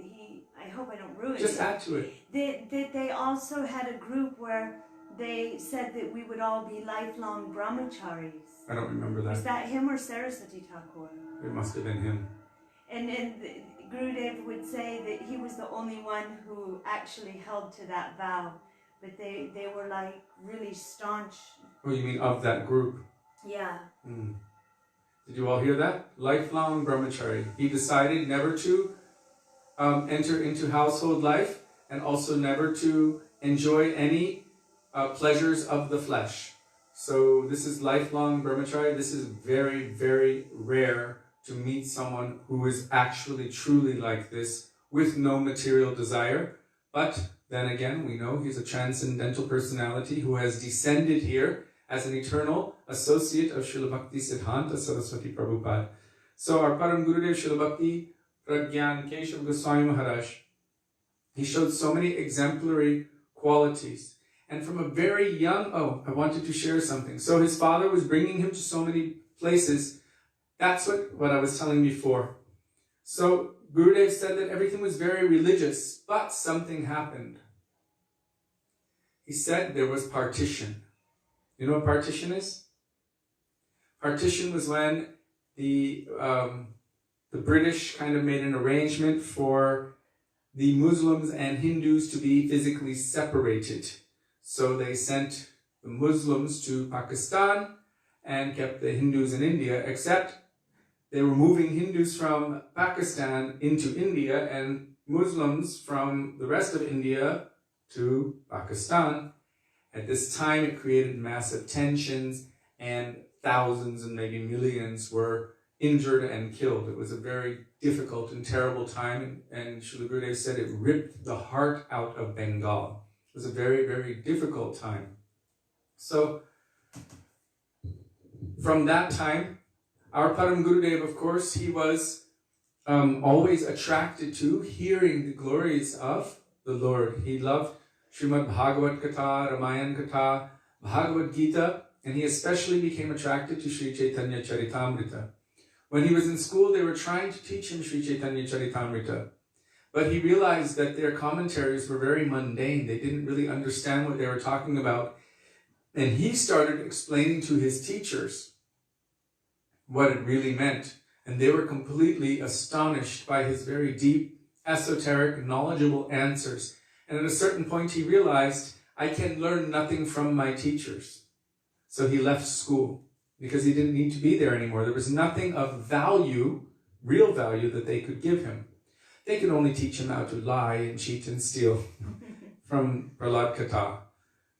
I hope I don't ruin it. Just add to it. That they also had a group where they said that we would all be lifelong brahmacharis. I don't remember that. Was that him or Saraswati Thakur? It must have been him. And Gurudev would say that he was the only one who actually held to that vow. But they were like really staunch. Oh, you mean of that group? Yeah. Mm. Did you all hear that? Lifelong brahmachari. He decided never to enter into household life and also never to enjoy any pleasures of the flesh. So this is lifelong brahmachari. This is very, very rare to meet someone who is actually truly like this with no material desire. But then again, we know he's a transcendental personality who has descended here as an eternal associate of Srila Bhaktisiddhanta Saraswati Prabhupada. So our Param Gurudev Srila Bhakti Pragyan Keshava Goswami Maharaj, he showed so many exemplary qualities. And from a very young, I wanted to share something. So his father was bringing him to so many places. That's what I was telling before. So Gurudev said that everything was very religious, but something happened. He said there was partition. You know what partition is? Partition was when the British kind of made an arrangement for the Muslims and Hindus to be physically separated. So they sent the Muslims to Pakistan and kept the Hindus in India, except they were moving Hindus from Pakistan into India and Muslims from the rest of India to Pakistan. At this time, it created massive tensions and thousands and maybe millions were injured and killed. It was a very difficult and terrible time, and Srila Gurudev said it ripped the heart out of Bengal. It was a very, very difficult time. So, from that time, our Param Gurudev, of course, he was always attracted to hearing the glories of the Lord. He loved Śrīmad Bhagavad Katha, Ramayan Katha, Bhagavad Gita, and he especially became attracted to Sri Chaitanya Charitamrita. When he was in school, they were trying to teach him Sri Chaitanya Charitamrita, but he realized that their commentaries were very mundane. They didn't really understand what they were talking about. And he started explaining to his teachers what it really meant. And they were completely astonished by his very deep, esoteric, knowledgeable answers. And at a certain point he realized, I can learn nothing from my teachers. So he left school because he didn't need to be there anymore. There was nothing of value, real value, that they could give him. They could only teach him how to lie and cheat and steal from Prahlad Katha.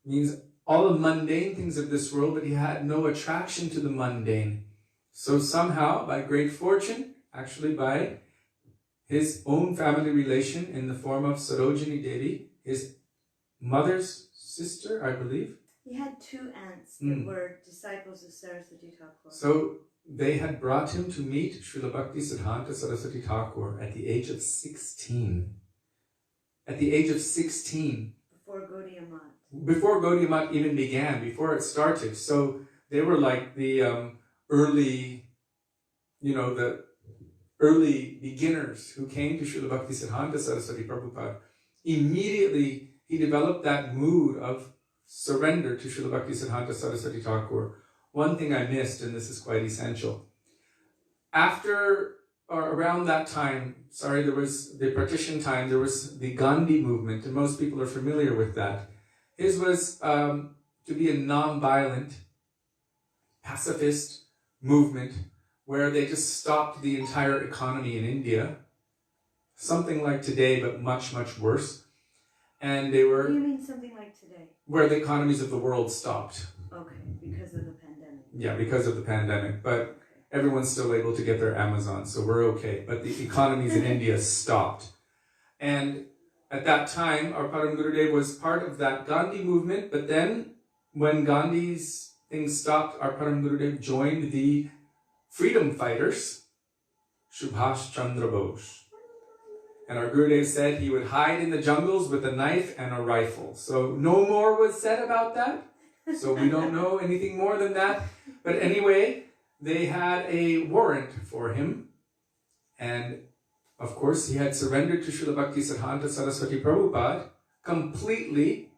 It means all the mundane things of this world, but he had no attraction to the mundane. So somehow, by great fortune, actually by his own family relation in the form of Sarojini Devi, his mother's sister, I believe. He had two aunts that were disciples of Saraswati Thakur. So they had brought him to meet Srila Bhaktisiddhanta Saraswati Thakur at the age of 16. At the age of 16. Before Gaudiya Math. Before Gaudiya Math even began, before it started. So they were like the early beginners who came to Srila Bhaktisiddhanta Saraswati Prabhupada. Immediately he developed that mood of surrender to Srila Bhaktisiddhanta Saraswati Thakur. One thing I missed, and this is quite essential. After or around that time, there was the partition time, there was the Gandhi movement, and most people are familiar with that. His was to be a non-violent pacifist movement where they just stopped the entire economy in India. Something like today, but much, much worse. And they were... What do you mean something like today? Where the economies of the world stopped. Okay, because of the pandemic. Yeah, because of the pandemic. But everyone's still able to get their Amazon, so we're okay. But the economies in India stopped. And at that time, our Param Gurudev was part of that Gandhi movement. But then, when Gandhi's things stopped, our Param Gurudev joined the freedom fighters, Subhash Chandra Bose. And our Gurudev said he would hide in the jungles with a knife and a rifle. So no more was said about that. So we don't know anything more than that. But anyway, they had a warrant for him. And of course, he had surrendered to Srila Bhaktisiddhanta Saraswati Prabhupada completely.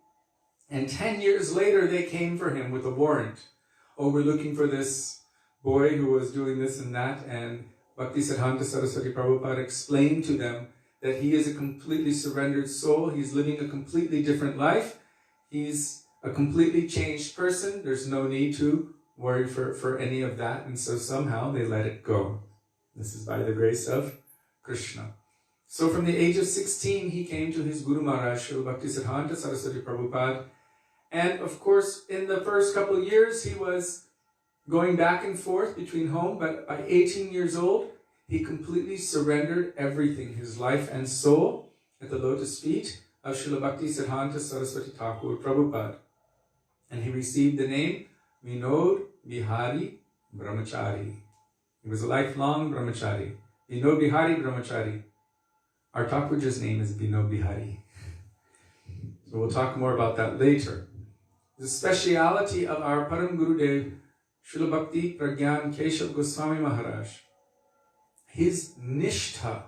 And 10 years later, they came for him with a warrant. Oh, we're looking for this boy who was doing this and that. And Bhaktisiddhanta Saraswati Prabhupada explained to them that he is a completely surrendered soul. He's living a completely different life. He's a completely changed person. There's no need to worry for any of that. And so somehow they let it go. This is by the grace of Krishna. So from the age of 16, he came to his Guru Maharaj, Srila Bhaktisiddhanta Saraswati Prabhupada. And of course, in the first couple of years, he was going back and forth between home. But by 18 years old, he completely surrendered everything, his life and soul, at the lotus feet of Srila Bhaktisiddhanta Saraswati Thakur Prabhupada. And he received the name Vinod Bihari Brahmachari. He was a lifelong brahmachari. Vinod Bihari Brahmachari. Our Thakurja's name is Vinod Bihari. So we'll talk more about that later. The speciality of our Param Gurudev, Srila Bhakti Pragyan Keshav Gosvāmī Mahārāja, his nishtha,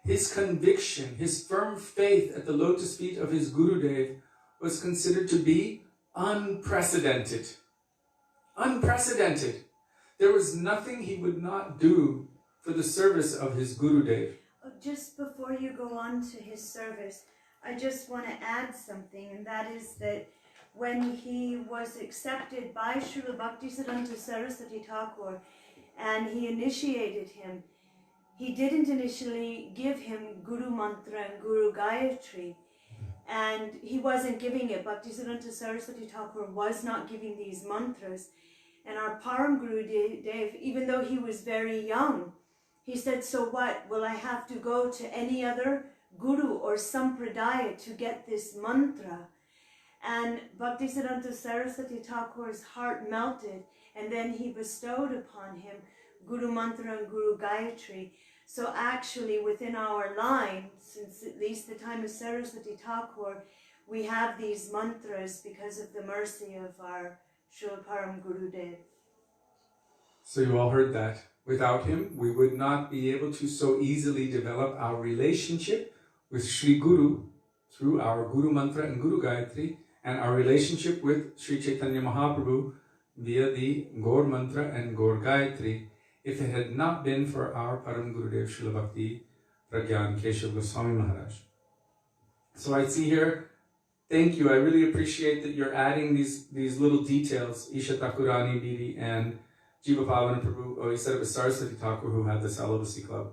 his conviction, his firm faith at the lotus feet of his Gurudev was considered to be unprecedented. Unprecedented. There was nothing he would not do for the service of his Gurudev. Just before you go on to his service, I just want to add something, and that is that when he was accepted by Srila Bhaktisiddhanta Saraswati Thakur and he initiated him, he didn't initially give him Guru Mantra and Guru Gayatri, and he wasn't giving it. Bhaktisiddhanta Saraswati Thakur was not giving these mantras. And our Param Gurudev, even though he was very young, he said, so what? Will I have to go to any other guru or sampradaya to get this mantra? And Bhaktisiddhanta Saraswati Thakur's heart melted, and then he bestowed upon him Guru Mantra and Guru Gayatri. So actually within our line, since at least the time of Saraswati Thakur, we have these mantras because of the mercy of our Srila Param Gurudev. So you all heard that. Without him, we would not be able to so easily develop our relationship with Sri Guru through our Guru Mantra and Guru Gayatri, and our relationship with Sri Chaitanya Mahaprabhu via the Gaur Mantra and Gaur Gayatri, if it had not been for our Param Gurudev Srila Bhakti Pragyan Keshav Gosvāmī Mahārāja. So I see here, thank you, I really appreciate that you're adding these little details. Isha Thakurani Didi and Jiva Pavana Prabhu, oh, you said it was Saraswati Thakur who had the celibacy club.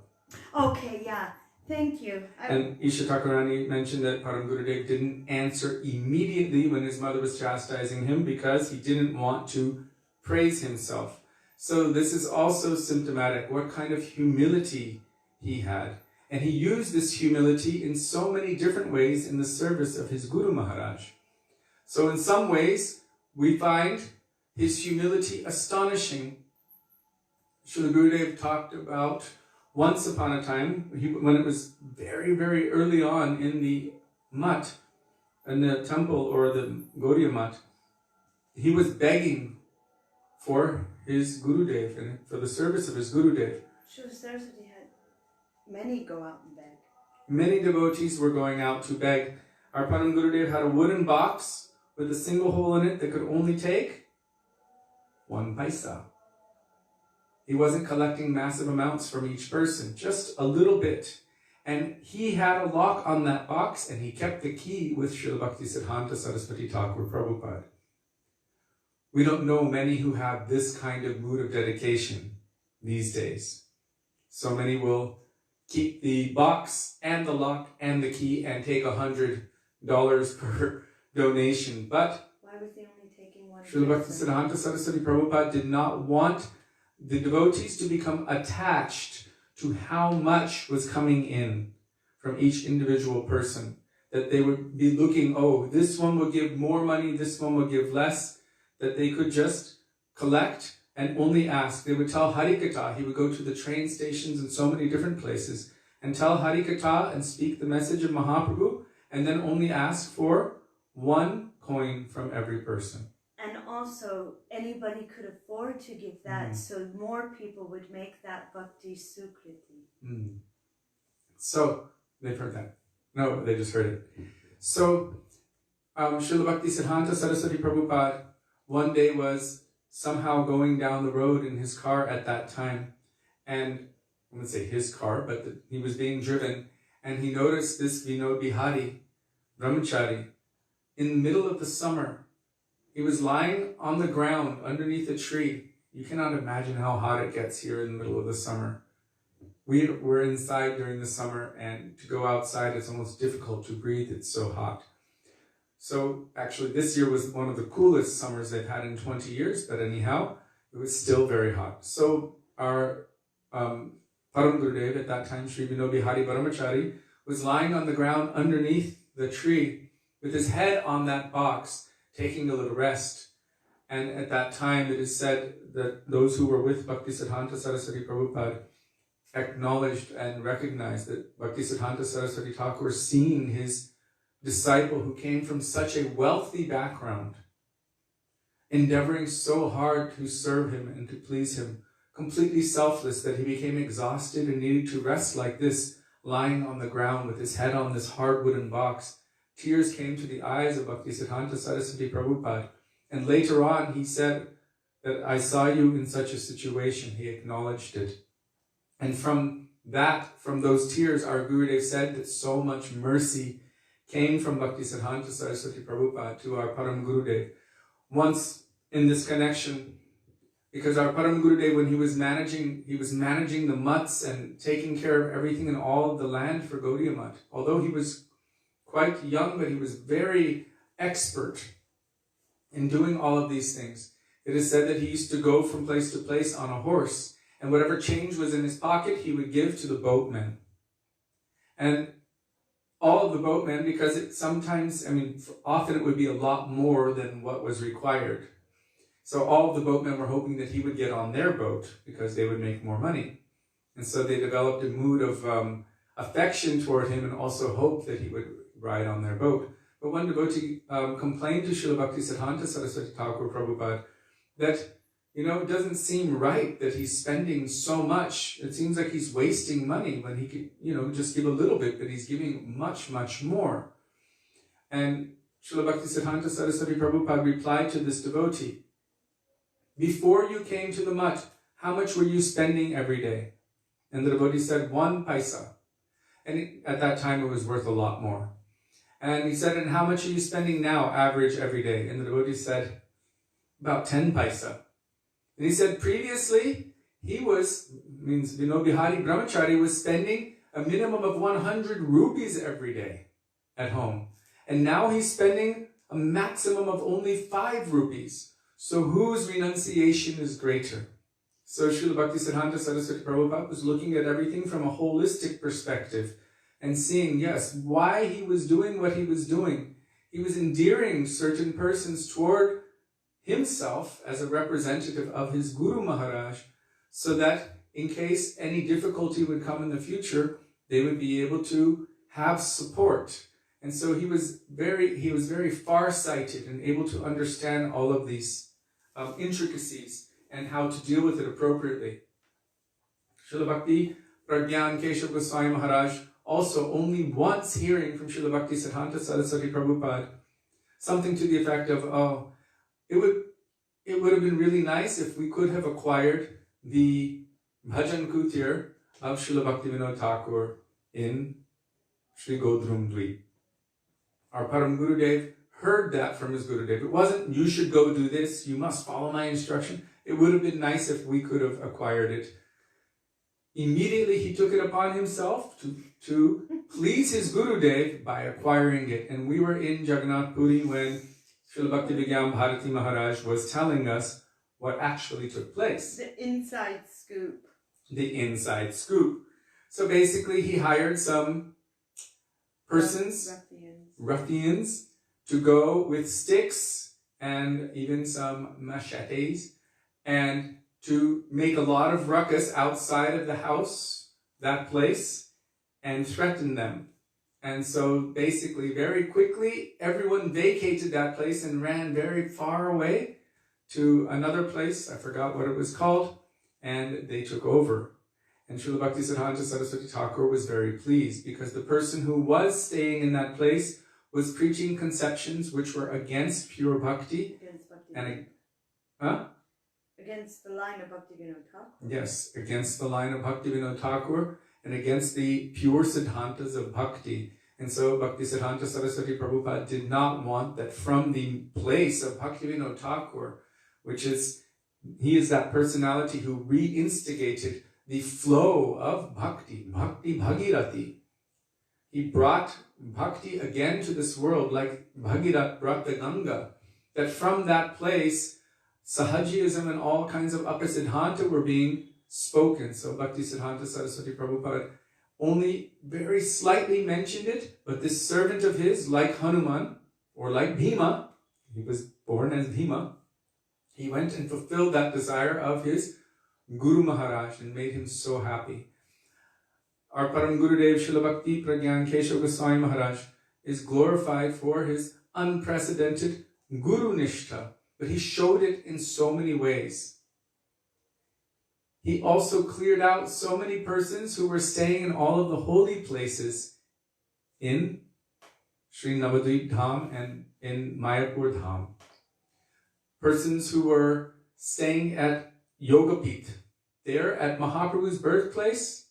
Okay, yeah, thank you. And Isha Thakurani mentioned that Param Gurudev didn't answer immediately when his mother was chastising him because he didn't want to praise himself. So this is also symptomatic, what kind of humility he had. And he used this humility in so many different ways in the service of his Guru Maharaj. So in some ways, we find his humility astonishing. Srila Gurudev talked about once upon a time, when it was very, very early on in the mutt, in the temple or the Gaudiya mutt, he was begging for his Gurudev and for the service of his Gurudev. Srila Saraswati had many go out and beg. Many devotees were going out to beg. Our Param Gurudev had a wooden box with a single hole in it that could only take 1 paisa. He wasn't collecting massive amounts from each person, just a little bit. And he had a lock on that box, and he kept the key with Srila Bhaktisiddhanta Saraswati Thakur Prabhupada. we don't know many who have this kind of mood of dedication these days. So many will keep the box and the lock and the key and take $100 per donation. But Why was he only taking one? Srila Bhaktisiddhanta Saraswati Prabhupada did not want the devotees to become attached to how much was coming in from each individual person. That they would be looking, oh, this one will give more money, this one will give less. That they could just collect and only ask. They would tell Harikatha. He would go to the train stations and so many different places and tell Harikatha and speak the message of Mahaprabhu, and then only ask for 1 coin from every person. And also, anybody could afford to give that, so more people would make that bhakti sukriti. So, they've heard that. No, they just heard it. So, Srila Bhaktisiddhanta Saraswati Prabhupada one day was somehow going down the road in his car at that time, and I wouldn't say his car, but he was being driven, and he noticed this Vinod Bihari Brahmachari in the middle of the summer. He was lying on the ground underneath a tree. You cannot imagine how hot it gets here in the middle of the summer. We were inside during the summer, and to go outside, it's almost difficult to breathe. It's so hot. So actually, this year was one of the coolest summers they've had in 20 years, but anyhow, it was still very hot. So our Param Gurudev at that time, Sri Vinod Bihari Brahmachari, was lying on the ground underneath the tree with his head on that box, taking a little rest. And at that time, it is said that those who were with Bhaktisiddhanta Saraswati Prabhupada acknowledged and recognized that Bhaktisiddhanta Saraswati Thakur, seeing his disciple who came from such a wealthy background, endeavoring so hard to serve him and to please him, completely selfless, that he became exhausted and needed to rest like this, lying on the ground with his head on this hard wooden box. Tears came to the eyes of Bhaktisiddhanta Saraswati Prabhupada. And later on, he said that I saw you in such a situation. He acknowledged it. And from those tears, our Gurudev said that so much mercy came from Bhaktisiddhanta Saraswati Prabhupada to our Param Gurudev. Once in this connection, because our Param Gurudev, when he was managing the mutts and taking care of everything and all of the land for Gaudiya Mutt. Although he was quite young, but he was very expert in doing all of these things. It is said that he used to go from place to place on a horse, and whatever change was in his pocket, he would give to the boatmen. And all of the boatmen, because often it would be a lot more than what was required. So all of the boatmen were hoping that he would get on their boat because they would make more money. And so they developed a mood of affection toward him and also hope that he would ride on their boat. But one devotee complained to Srila Bhaktisiddhanta Saraswati Thakur Prabhupada that, it doesn't seem right that he's spending so much. It seems like he's wasting money when he could, just give a little bit, but he's giving much, much more. And Srila Bhaktisiddhanta Saraswati Prabhupada replied to this devotee, before you came to the mutt, how much were you spending every day? And the devotee said, 1 paisa. And at that time, it was worth a lot more. And he said, and how much are you spending now, average, every day? And the devotee said, about 10 paisa. And he said, previously, Vinod Bihari Brahmachari was spending a minimum of 100 rupees every day at home. And now he's spending a maximum of only 5 rupees. So whose renunciation is greater? So Srila Bhaktisiddhanta Saraswati Prabhupada was looking at everything from a holistic perspective and seeing, yes, why he was doing what he was doing. He was endearing certain persons toward himself as a representative of his Guru Maharaj, so that in case any difficulty would come in the future, they would be able to have support. And so he was very far-sighted and able to understand all of these intricacies and how to deal with it appropriately. Srila Bhakti Pragyan Keshav Goswami Maharaj, also only once hearing from Srila Bhaktisiddhanta Saraswati Prabhupada something to the effect of, it would have been really nice if we could have acquired the Bhajan Kutir of Srila Bhaktivinoda Thakur in Sri Godrum Dweep. Our Param Gurudev heard that from his Gurudev. It wasn't, you should go do this, you must follow my instruction. It would have been nice if we could have acquired it. Immediately he took it upon himself to please his Gurudev by acquiring it. And we were in Jagannath Puri when Srila Bhaktivedānta Bharati Mahārāja was telling us what actually took place. The inside scoop. The inside scoop. So basically he hired some persons, ruffians, to go with sticks and even some machetes and to make a lot of ruckus outside of the house, that place, and threaten them. And so basically very quickly everyone vacated that place and ran very far away to another place, I forgot what it was called, and they took over. And Srila Bhaktisiddhanta Saraswati Thakur was very pleased because the person who was staying in that place was preaching conceptions which were against pure bhakti. Against the line of Bhaktivedānta Thakur. Yes, against the line of Bhaktivedānta Thakur and against the pure siddhantas of bhakti. And so Bhaktisiddhanta Saraswati Prabhupada did not want that from the place of Bhaktivedānta Thakur, which is, he is that personality who reinstigated the flow of bhakti, bhakti bhagirati. He brought bhakti again to this world like Bhagirath brought the Ganga. That from that place, Sahajiyism and all kinds of Apasiddhanta were being spoken. So Bhaktisiddhanta Saraswati Prabhupada only very slightly mentioned it, but this servant of his, like Hanuman, or like Bhima, he was born as Bhima, he went and fulfilled that desire of his Guru Maharaj and made him so happy. Our Param Gurudev Srila Bhakti Pragyan Keshav Goswami Maharaj is glorified for his unprecedented Guru Nishtha, but he showed it in so many ways. He also cleared out so many persons who were staying in all of the holy places in Sri Navadvip Dham and in Mayapur Dham. Persons who were staying at Yogapith, there at Mahaprabhu's birthplace,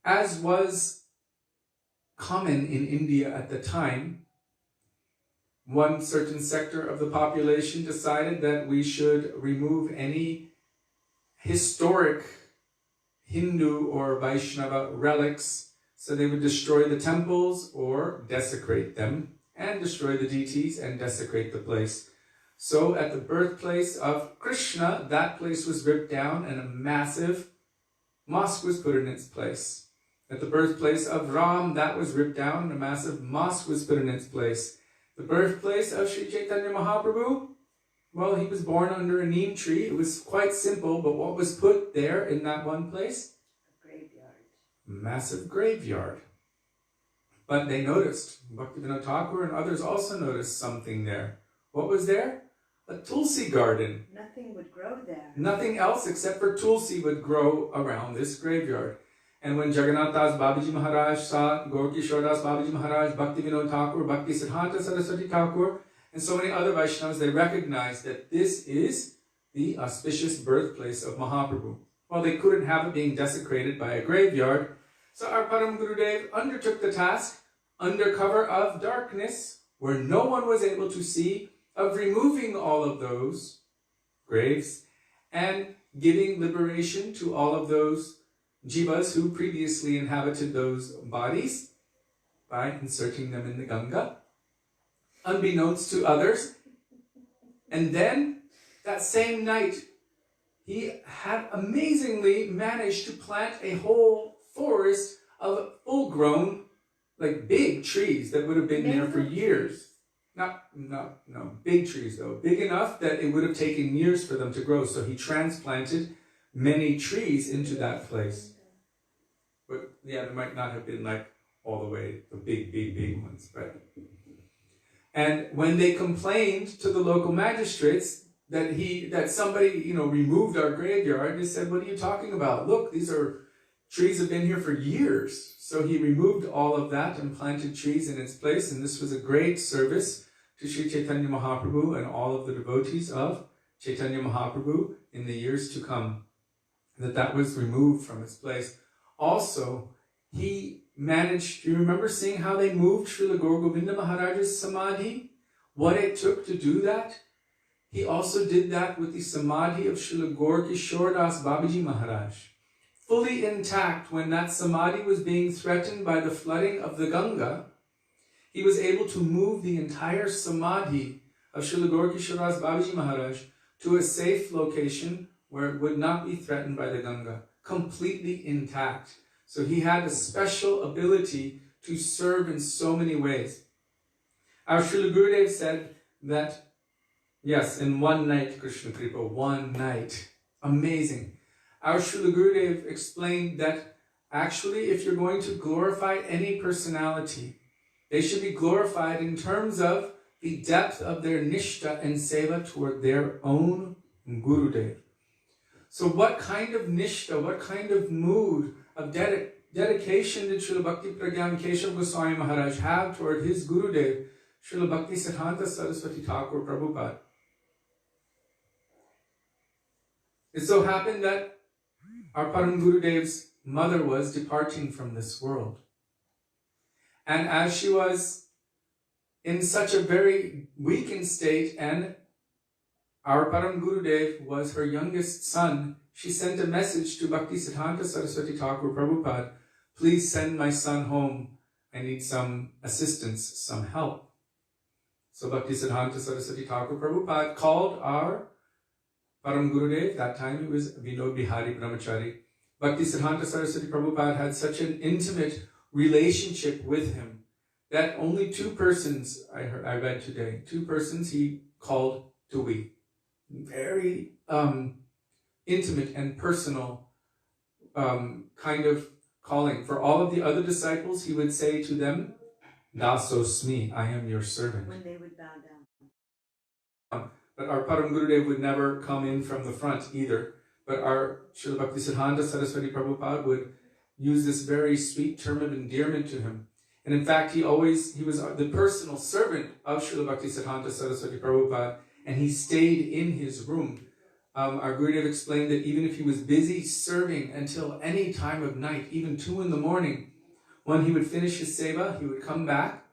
as was common in India at the time. One certain sector of the population decided that we should remove any historic Hindu or Vaishnava relics, so they would destroy the temples or desecrate them, and destroy the deities and desecrate the place. So at the birthplace of Krishna, that place was ripped down and a massive mosque was put in its place. At the birthplace of Ram, that was ripped down and a massive mosque was put in its place. The birthplace of Sri Chaitanya Mahaprabhu, well, he was born under a neem tree. It was quite simple, but what was put there in that one place? A graveyard. Massive graveyard. But they noticed, Bhaktivedānta Thakur and others also noticed something there. What was there? A tulsi garden. Nothing would grow there. Nothing else except for tulsi would grow around this graveyard. And when Jagannath Das Babaji Maharaj saw Gaur Kishore Das Babaji Maharaj, Bhaktivedānta Thakur, Bhaktisiddhanta Saraswati Thakur, and so many other Vaishnavas, they recognized that this is the auspicious birthplace of Mahaprabhu. Well, they couldn't have it being desecrated by a graveyard, so our Param Gurudev undertook the task under cover of darkness, where no one was able to see, of removing all of those graves and giving liberation to all of those jivas who previously inhabited those bodies by inserting them in the Ganga, unbeknownst to others. And then, that same night, he had amazingly managed to plant a whole forest of full-grown, like big trees that would have been there for years. No, big trees though. Big enough that it would have taken years for them to grow. So he transplanted many trees into that place. But yeah, there might not have been like all the way the big ones. But and when they complained to the local magistrates that somebody, removed our graveyard, they said, "What are you talking about? Look, these are trees have been here for years." So he removed all of that and planted trees in its place, and this was a great service to Sri Chaitanya Mahaprabhu and all of the devotees of Chaitanya Mahaprabhu in the years to come, that was removed from its place. Also, he managed, do you remember seeing how they moved Srila Gaur Govinda Maharaj's Samadhi what it took to do that, he also did that with the samadhi of Srila Kishori Babaji Maharaj. Fully intact when that samadhi was being threatened by the flooding of the Ganga, he was able to move the entire samadhi of Srila Kishori Babaji Maharaj to a safe location where it would not be threatened by the Ganga, completely intact. So he had a special ability to serve in so many ways. Our Srila Gurudev said that, yes, in one night, Krishna Kripa, one night, amazing. Our Srila Gurudev explained that actually if you're going to glorify any personality, they should be glorified in terms of the depth of their nishta and seva toward their own Gurudev. So what kind of nishta, what kind of mood of dedication did Srila Bhakti Pragyan Keshav Goswami Maharaj have toward his Gurudev, Srila Bhakti Siddhanta Saraswati Thakur Prabhupada? It so happened that our Param Gurudev's mother was departing from this world. And as she was in such a very weakened state, and our Param Gurudev was her youngest son, she sent a message to Bhakti Siddhanta Saraswati Thakur Prabhupada, please send my son home. I need some assistance, some help. So Bhakti Siddhanta Saraswati Thakur Prabhupada called our Param Gurudev. That time he was Vinod Bihari Brahmachari. Bhakti Siddhanta Saraswati Prabhupada had such an intimate relationship with him that only two persons, I read today, two persons he called Tuvi. Very intimate and personal kind of calling. For all of the other disciples, he would say to them, Dasosmi, I am your servant. When they would bow down. But our Param Gurudev would never come in from the front either. But our Srila Bhakti Siddhanta Saraswati Prabhupada would use this very sweet term of endearment to him. And in fact, he was the personal servant of Srila Bhakti Siddhanta Saraswati Prabhupada, and he stayed in his room. Our Gurudev explained that even if he was busy serving until any time of night, even 2 a.m, when he would finish his seva, he would come back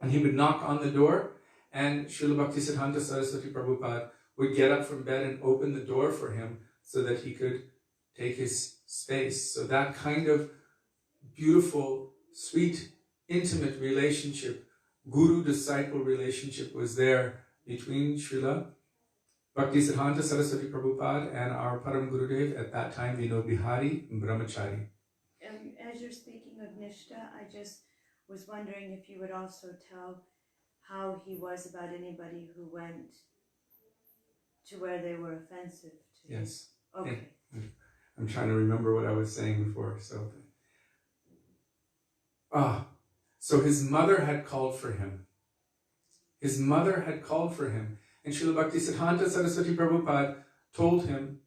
and he would knock on the door, and Srila Bhakti Siddhanta Saraswati Prabhupada would get up from bed and open the door for him so that he could take his space. So that kind of beautiful, sweet, intimate relationship, guru-disciple relationship was there between Srila Bhakti Siddhanta Saraswati Prabhupada and our Param Gurudev at that time, Vinod Bihari Brahmachari. As you're speaking of Nishta, I just was wondering if you would also tell how he was about anybody who went to where they were offensive to. Yes. Okay. I'm trying to remember what I was saying before. So his mother had called for him. His mother had called for him. And Srila Bhakti Siddhanta Saraswati Prabhupada told him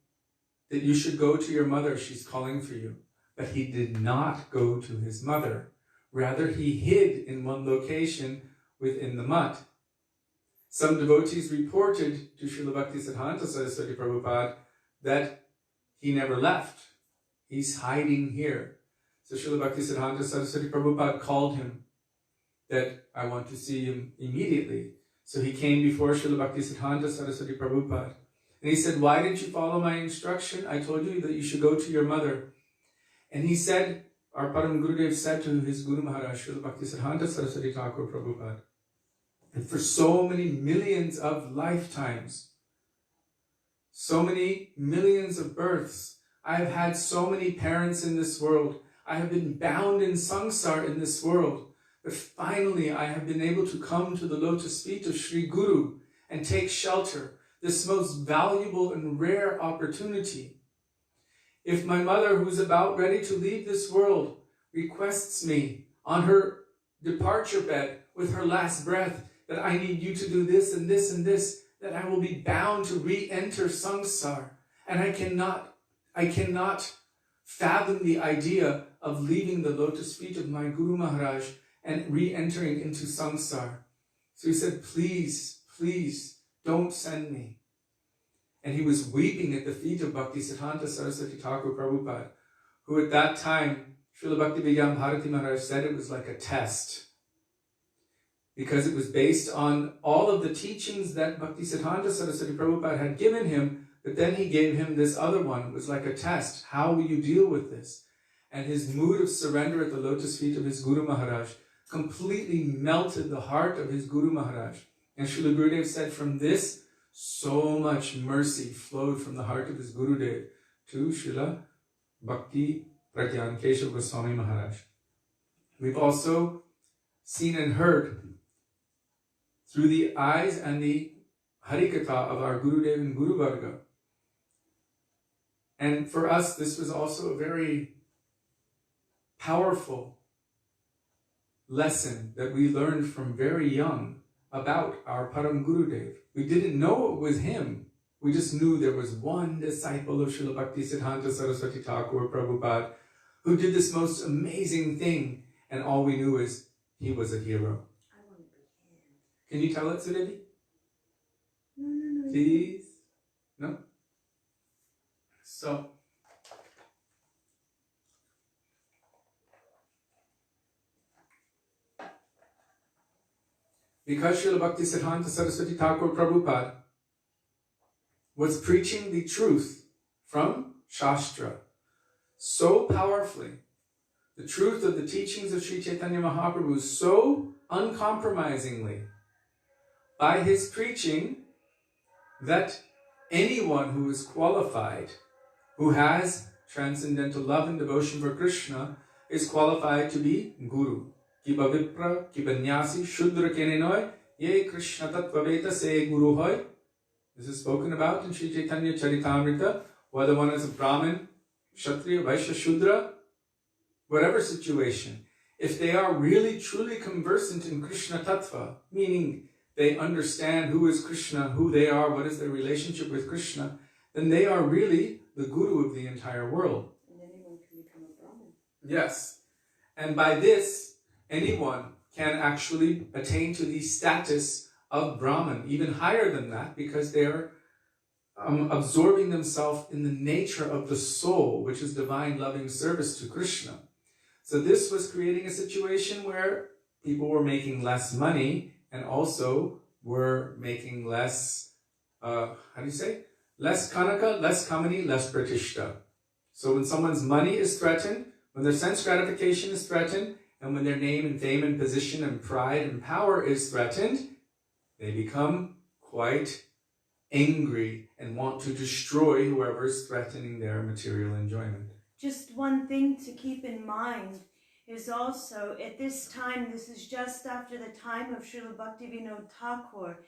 that you should go to your mother, she's calling for you. But he did not go to his mother. Rather, he hid in one location within the mutt. Some devotees reported to Srila Bhakti Siddhanta Saraswati Prabhupada that he never left. He's hiding here. So Srila Bhakti Siddhanta Saraswati Prabhupada called him that I want to see him immediately. So he came before Srila Bhakti Siddhanta Saraswati Prabhupada. And he said, why didn't you follow my instruction? I told you that you should go to your mother. And he said, our Param Gurudev said to his Guru Maharaj, Srila Bhakti Siddhanta Saraswati Thakur Prabhupada, and for so many millions of lifetimes, so many millions of births, I have had so many parents in this world. I have been bound in samsara in this world. But finally, I have been able to come to the lotus feet of Sri Guru and take shelter, this most valuable and rare opportunity. If my mother, who's about ready to leave this world, requests me on her departure bed with her last breath that I need you to do this and this and this, that I will be bound to re-enter samsara. And I cannot fathom the idea of leaving the lotus feet of my Guru Maharaj and re-entering into samsara. So he said, please, please, don't send me. And he was weeping at the feet of Bhakti Siddhanta Saraswati Thakur Prabhupada, who at that time, Srila Bhaktivedānta Bharati Maharaj said it was like a test. because it was based on all of the teachings that Bhaktisiddhanta Saraswati Prabhupada had given him, but then he gave him this other one. It was like a test. How will you deal with this? And his mood of surrender at the lotus feet of his Guru Maharaj completely melted the heart of his Guru Maharaj. And Srila Gurudev said from this, so much mercy flowed from the heart of his Gurudev to Srila Bhakti Pragyan Keshav Goswami Maharaj. We've also seen and heard through the eyes and the Harikatha of our Gurudev and Guru Varga. And for us, this was also a very powerful lesson that we learned from very young about our Param Gurudev. We didn't know it was him. We just knew there was one disciple of Srila Bhaktisiddhanta Saraswati Thakur Prabhupada who did this most amazing thing, and all we knew is he was a hero. I want to be him. Can you tell it, Sudevi? No. Please? No? So, because Srila Bhaktisiddhanta Saraswati Thakur Prabhupada was preaching the truth from Shastra so powerfully, the truth of the teachings of Sri Chaitanya Mahaprabhu so uncompromisingly, by his preaching, that anyone who is qualified, who has transcendental love and devotion for Krishna, is qualified to be Guru. Kiba Vipra, Kiba Nyasi, Shudra Kenenoy, Ye Krishna Tattvaveta Se Guru Hoy. This is spoken about in Sri Chaitanya Charitamrita, whether one is a Brahmin, Kshatriya, Vaishya, Shudra, whatever situation. If they are really truly conversant in Krishna Tattva, meaning they understand who is Krishna, who they are, what is their relationship with Krishna, then they are really the Guru of the entire world. And anyone can become a Brahmin. Yes. And by this, anyone can actually attain to the status of Brahman, even higher than that, because they are absorbing themselves in the nature of the soul, which is divine loving service to Krishna. So this was creating a situation where people were making less money and also were making less, less kanaka, less kamani, less pratishta. So when someone's money is threatened, when their sense gratification is threatened, and when their name and fame and position and pride and power is threatened, they become quite angry and want to destroy whoever is threatening their material enjoyment. Just one thing to keep in mind is also, at this time, this is just after the time of Srila Bhaktivedānta Thakur,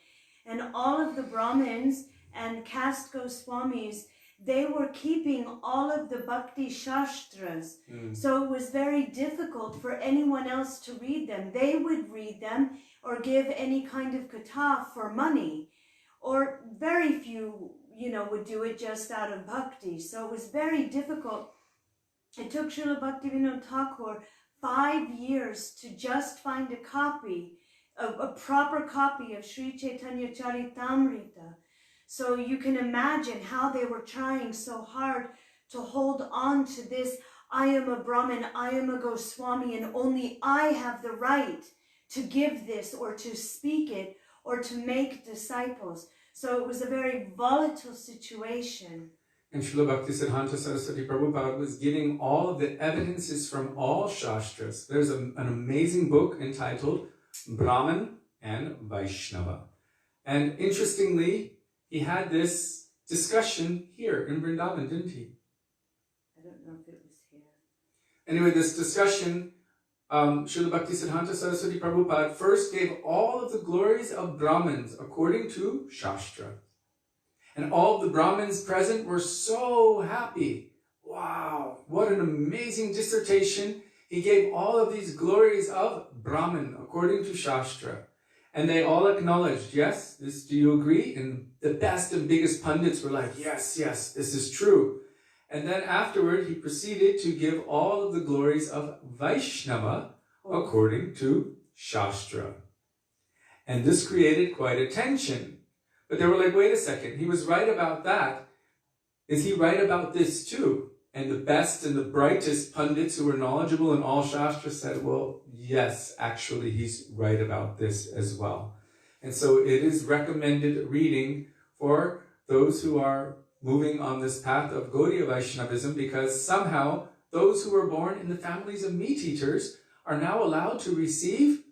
and all of the Brahmins and caste Goswamis, they were keeping all of the Bhakti Shastras. So it was very difficult for anyone else to read them. They would read them or give any kind of katha for money. Or very few, would do it just out of bhakti. So it was very difficult. It took Srila Bhaktivedānta Thakur 5 years to just find a copy, a proper copy of Sri Chaitanya Charitamrita. So you can imagine how they were trying so hard to hold on to this, I am a Brahmin, I am a Goswami, and only I have the right to give this or to speak it or to make disciples. So it was a very volatile situation. And Srila Bhaktisiddhanta Saraswati Prabhupada was giving all of the evidences from all Shastras. There's an amazing book entitled Brahman and Vaishnava. And interestingly, he had this discussion here in Vrindavan, didn't he? I don't know if it was here. Anyway, this discussion, Srila Bhaktisiddhanta Saraswati Prabhupada first gave all of the glories of Brahmins according to Shastra. And all of the Brahmins present were so happy. Wow, what an amazing dissertation. He gave all of these glories of Brahman according to Shastra. And they all acknowledged, yes, this, do you agree? And the best and biggest pundits were like, yes, this is true. And then afterward, he proceeded to give all of the glories of Vaishnava according to Shastra. And this created quite a tension. But they were like, wait a second, he was right about that. Is he right about this too? And the best and the brightest pundits who were knowledgeable in all Shastras said, well, yes, actually, he's right about this as well. And so it is recommended reading for those who are moving on this path of Gaudiya Vaishnavism, because somehow those who were born in the families of meat-eaters are now allowed to receive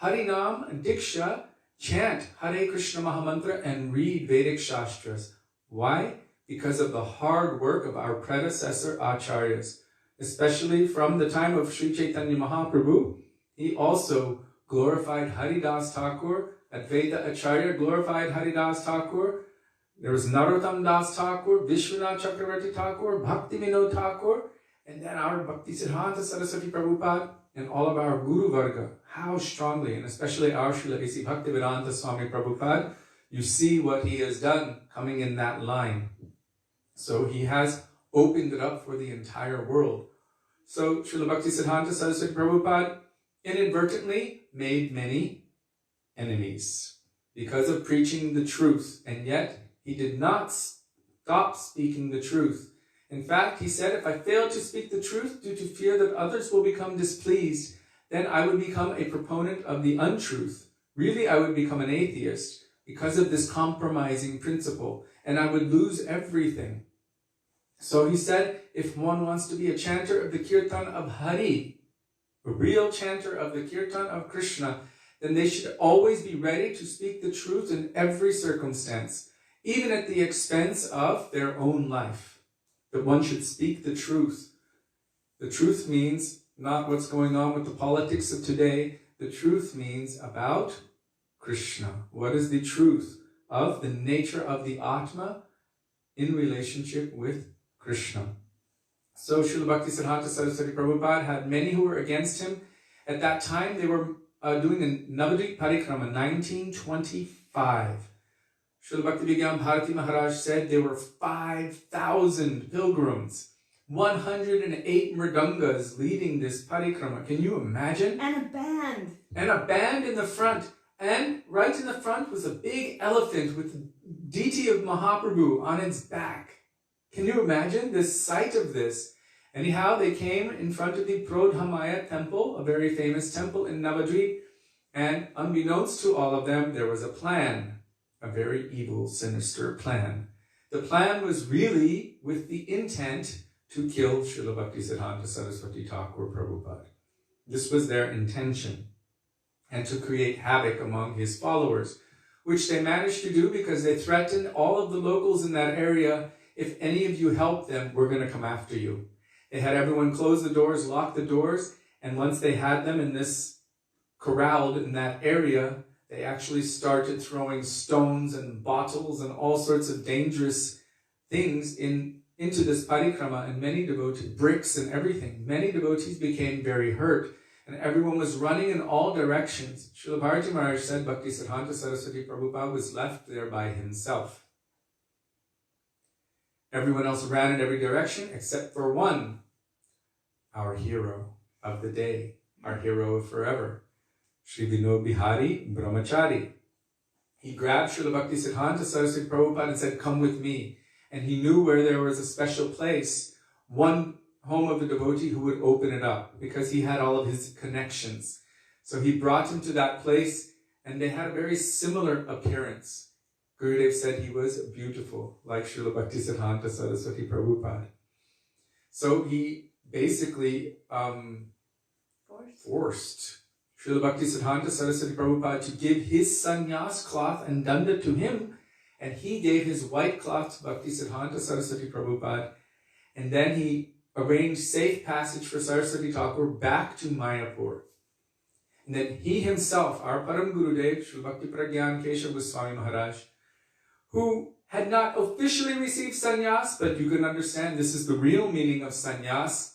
Harinam and Diksha, chant Hare Krishna Mahamantra, and read Vedic Shastras. Why? Because of the hard work of our predecessor Acharyas, especially from the time of Sri Chaitanya Mahaprabhu. He also glorified Haridas Thakur. Advaita Acharya glorified Haridas Thakur. There was Narottam Das Thakur, Vishwanath Chakravarti Thakur, Bhakti Vinod Thakur, and then our Bhaktisiddhanta Saraswati Prabhupada and all of our Guru Varga. How strongly, and especially our Srila A.C. Bhaktivedānta Swami Prabhupada, you see what he has done coming in that line. So he has opened it up for the entire world. So Srila Bhaktisiddhanta Saraswati Prabhupada inadvertently made many enemies because of preaching the truth, and yet he did not stop speaking the truth. In fact, he said, if I fail to speak the truth due to fear that others will become displeased, then I would become a proponent of the untruth. Really, I would become an atheist because of this compromising principle, and I would lose everything. So he said, if one wants to be a chanter of the kirtan of Hari, a real chanter of the kirtan of Krishna, then they should always be ready to speak the truth in every circumstance, even at the expense of their own life. That one should speak the truth. The truth means not what's going on with the politics of today. The truth means about Krishna. What is the truth of the nature of the Atma in relationship with Krishna? So Srila Bhaktisiddhanta Saraswati Prabhupada had many who were against him. At that time, they were doing a Navadvip Parikrama, 1925. Srila Bhaktivedānta Bharati Mahārāja said there were 5,000 pilgrims, 108 mridangas leading this parikrama. Can you imagine? And a band. And a band in the front. And right in the front was a big elephant with the deity of Mahaprabhu on its back. Can you imagine the sight of this? Anyhow, they came in front of the Prodhamaya temple, a very famous temple in Navadvip, and unbeknownst to all of them, there was a plan. A very evil, sinister plan. The plan was really with the intent to kill Srila Bhaktisiddhanta Saraswati Thakur Prabhupada. This was their intention, and to create havoc among his followers, which they managed to do because they threatened all of the locals in that area, if any of you help them, we're going to come after you. They had everyone close the doors, lock the doors, and once they had them in this corralled in that area, they actually started throwing stones and bottles and all sorts of dangerous things into this parikrama, and many devotees, bricks and everything. Many devotees became very hurt, and everyone was running in all directions. Srila Bharati Maharaj said Bhaktisiddhanta Saraswati Prabhupada was left there by himself. Everyone else ran in every direction except for one, our hero of the day, our hero of forever. Shri Vinod Bihari Brahmachari. He grabbed Srila Bhaktisiddhanta Saraswati Prabhupada and said, come with me. And he knew where there was a special place, one home of a devotee who would open it up, because he had all of his connections. So he brought him to that place, and they had a very similar appearance. Gurudev said he was beautiful, like Srila Bhaktisiddhanta Saraswati Prabhupada. So he basically forced Srila Bhaktisiddhanta Saraswati Prabhupada to give his sannyas cloth and danda to him, and he gave his white cloth to Bhaktisiddhanta Saraswati Prabhupada, and then he arranged safe passage for Saraswati Thakur back to Mayapur. And then he himself, our Param Gurudev, Sri Bhakti Pragyan Keshav Gosvāmī Maharaj, who had not officially received sannyas, but you can understand this is the real meaning of sannyas,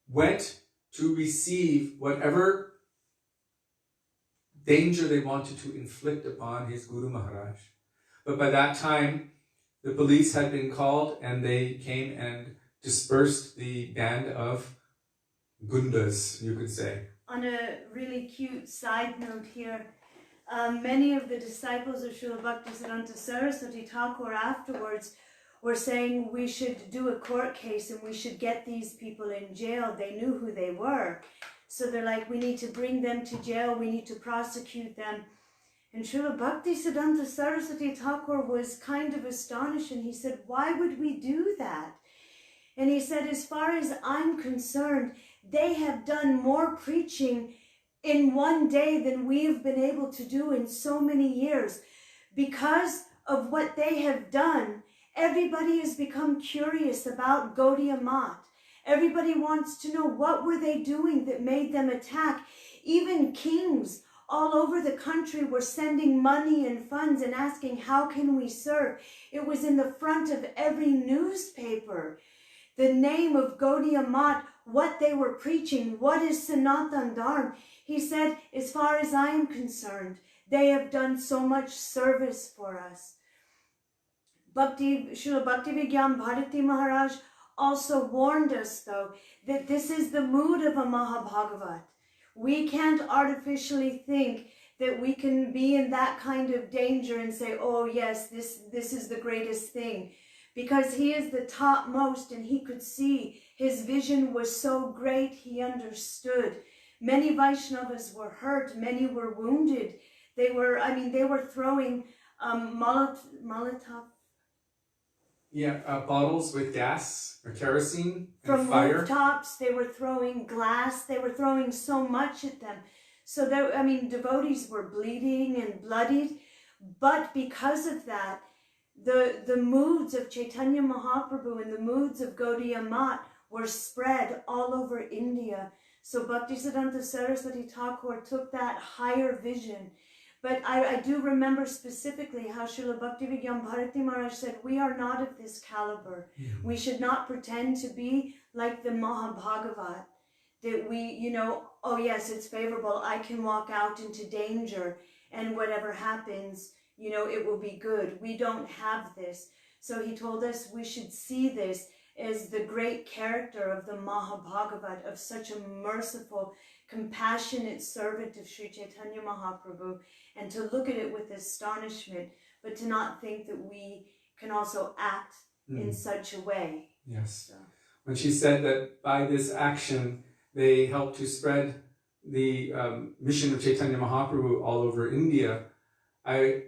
went to receive whatever danger they wanted to inflict upon his Guru Maharaj. But by that time, the police had been called, and they came and dispersed the band of gundas, you could say. On a really cute side note here, many of the disciples of Srila Bhaktisiddhanta Saraswati Thakur afterwards were saying we should do a court case and we should get these people in jail. They knew who they were. So they're like, we need to bring them to jail, we need to prosecute them. And Srila Bhaktisiddhanta Saraswati Thakur was kind of astonished, and he said, why would we do that? And he said, as far as I'm concerned, they have done more preaching in one day than we have been able to do in so many years. Because of what they have done, everybody has become curious about Gaudiya Math. Everybody wants to know, what were they doing that made them attack? Even kings all over the country were sending money and funds and asking, how can we serve? It was in the front of every newspaper. The name of Gaudiya Math, what they were preaching, what is Sanatan Dharma. He said, as far as I am concerned, they have done so much service for us. Srila Bhaktivedānta Bharati Maharaj also warned us, though, that this is the mood of a Mahabhagavat. We can't artificially think that we can be in that kind of danger and say, oh yes, this is the greatest thing. Because he is the topmost and he could see. His vision was so great, he understood. Many Vaishnavas were hurt, many were wounded. They were throwing Molotov. Yeah, bottles with gas or kerosene and from fire. Rooftops. They were throwing glass. They were throwing so much at them. So devotees were bleeding and bloodied. But because of that, the moods of Chaitanya Mahaprabhu and the moods of Gaudiya Math were spread all over India. So Bhaktisiddhanta Saraswati Thakur took that higher vision. But I do remember specifically how Srila Bhaktivedānta Bharati Maharaj said, we are not of this caliber. Mm-hmm. We should not pretend to be like the Mahabhagavat. That we, oh yes, it's favorable. I can walk out into danger and whatever happens, it will be good. We don't have this. So he told us we should see this as the great character of the Mahabhagavat, of such a merciful, compassionate servant of Sri Chaitanya Mahaprabhu, and to look at it with astonishment, but to not think that we can also act in such a way. Yes. So. When she said that by this action, they helped to spread the mission of Chaitanya Mahaprabhu all over India, I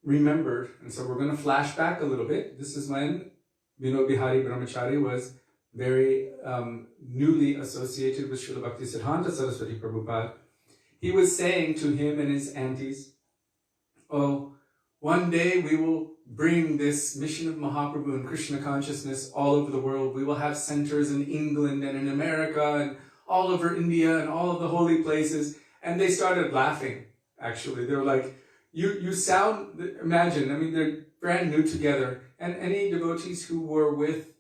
remembered, and so we're going to flash back a little bit. This is when Vinod Bihari Brahmachari was very newly associated with Srila Bhaktisiddhanta Saraswati Prabhupada. He was saying to him and his aunties, oh, one day we will bring this mission of Mahaprabhu and Krishna consciousness all over the world. We will have centers in England and in America and all over India and all of the holy places. And they started laughing, actually. They were like, you sound, imagine, they're brand new together. And any devotees who were with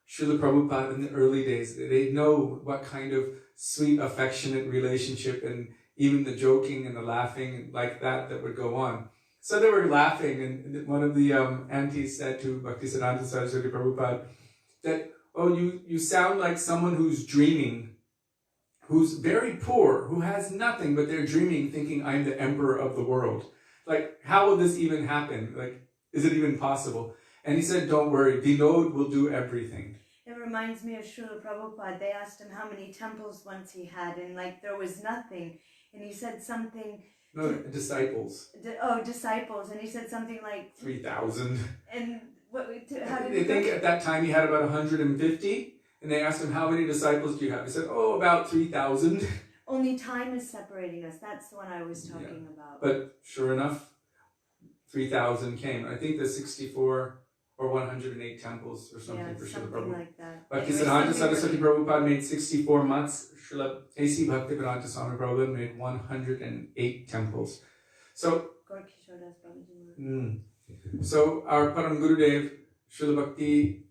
Srila Prabhupada in the early days, they know what kind of sweet, affectionate relationship and even the joking and the laughing like that would go on. So they were laughing, and one of the aunties said to Bhaktisiddhanta Saraswati Prabhupada that, oh, you sound like someone who's dreaming, who's very poor, who has nothing, but they're dreaming, thinking, I'm the emperor of the world. Like, how will this even happen? Like, is it even possible? And he said, don't worry, Vinod will do everything. It reminds me of Srila Prabhupada. They asked him how many temples once he had, and there was nothing. And he said something... No, disciples. Disciples. And he said something like... 3,000. And they think at that time he had about 150. And they asked him, how many disciples do you have? He said, oh, about 3,000. Only time is separating us. That's the one I was talking about. But sure enough, 3,000 came. I think there's 64 or 108 temples or something for Srila Prabhupada. Like that. Bhaktisiddhanta Saraswati Prabhupada made 64 mutts. Srila A.C. Bhaktivedānta Swami Prabhupada made 108 temples. So, so our Param Gurudev, Srila Bhakti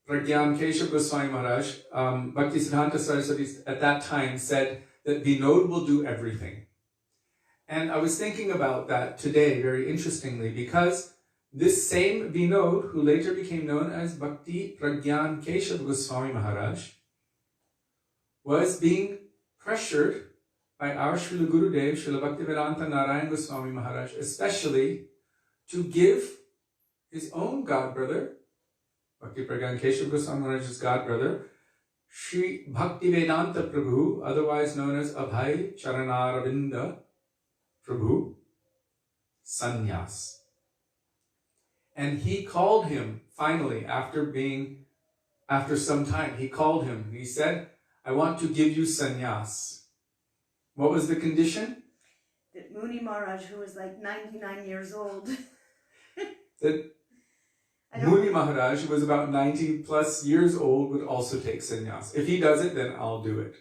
Pragyan Keshav Gosvāmī Maharaj, Bhaktisiddhanta Saraswati at that time said that Vinod will do everything. And I was thinking about that today, very interestingly, because this same Vinod, who later became known as Bhakti Pragyan Keshav Gosvāmī Maharaj, was being pressured by our Srila Gurudev, Srila Bhaktivedānta Nārāyaṇa Gosvāmī Maharaj, especially to give his own godbrother, Bhakti Pragyan Keshav Goswami Maharaj's godbrother, Śrī Bhaktivedānta Prabhu, otherwise known as Abhay Charanaravinda Prabhu, sannyas. And he called him, finally, after some time, he called him. He said, I want to give you sannyas. What was the condition? That Muni Maharaj, who was like 99 years old. That Muni Maharaj, who was about 90 plus years old, would also take sannyas. If he does it, then I'll do it.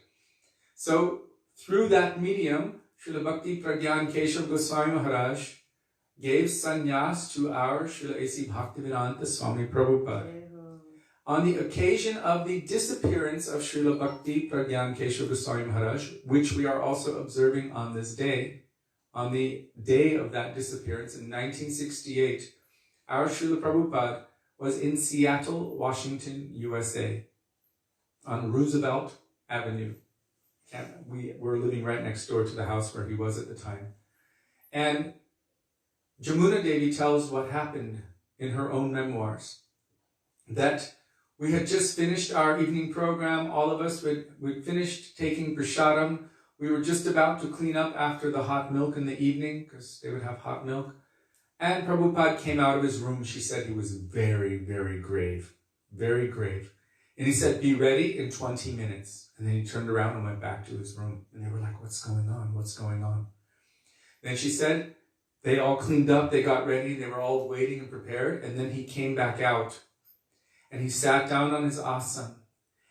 So, through that medium, Srila Bhakti Pragyan Keshav Goswami Maharaj gave sannyas to our Srila A.C. Bhaktivedānta Swami Prabhupada. On the occasion of the disappearance of Srila Bhakti Pragyan Keshav Goswami Maharaj, which we are also observing on this day, on the day of that disappearance in 1968, our Srila Prabhupada was in Seattle, Washington, USA, on Roosevelt Avenue. We were living right next door to the house where he was at the time. And Jamuna Devi tells what happened in her own memoirs, that we had just finished our evening program. All of us, we'd finished taking prasadam. We were just about to clean up after the hot milk in the evening, because they would have hot milk. And Prabhupada came out of his room. She said he was very, very grave, very grave. And he said, be ready in 20 minutes. And then he turned around and went back to his room. And they were like, what's going on? What's going on? Then she said, they all cleaned up, they got ready, they were all waiting and prepared. And then he came back out. And he sat down on his asana.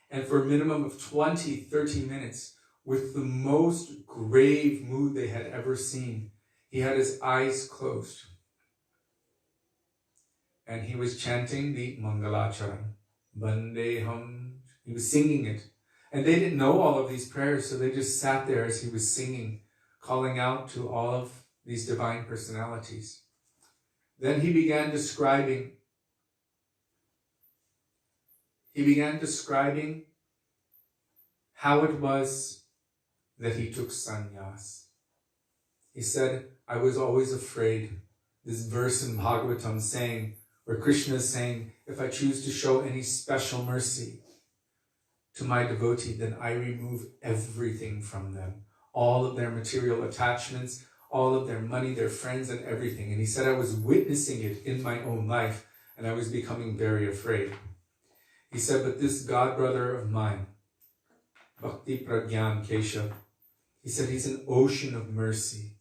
And for a minimum of 20, 30 minutes, with the most grave mood they had ever seen, he had his eyes closed. And he was chanting the Mangalacharan. Bandeham. He was singing it. And they didn't know all of these prayers, so they just sat there as he was singing, calling out to all of these divine personalities. Then he began describing how it was that he took sannyas. He said, I was always afraid. This verse in Bhagavatam saying, where Krishna is saying, if I choose to show any special mercy to my devotee, then I remove everything from them. All of their material attachments, all of their money, their friends, and everything. And he said, I was witnessing it in my own life, and I was becoming very afraid. He said, but this godbrother of mine, Bhakti Pragyan Keshav, he said he's an ocean of mercy.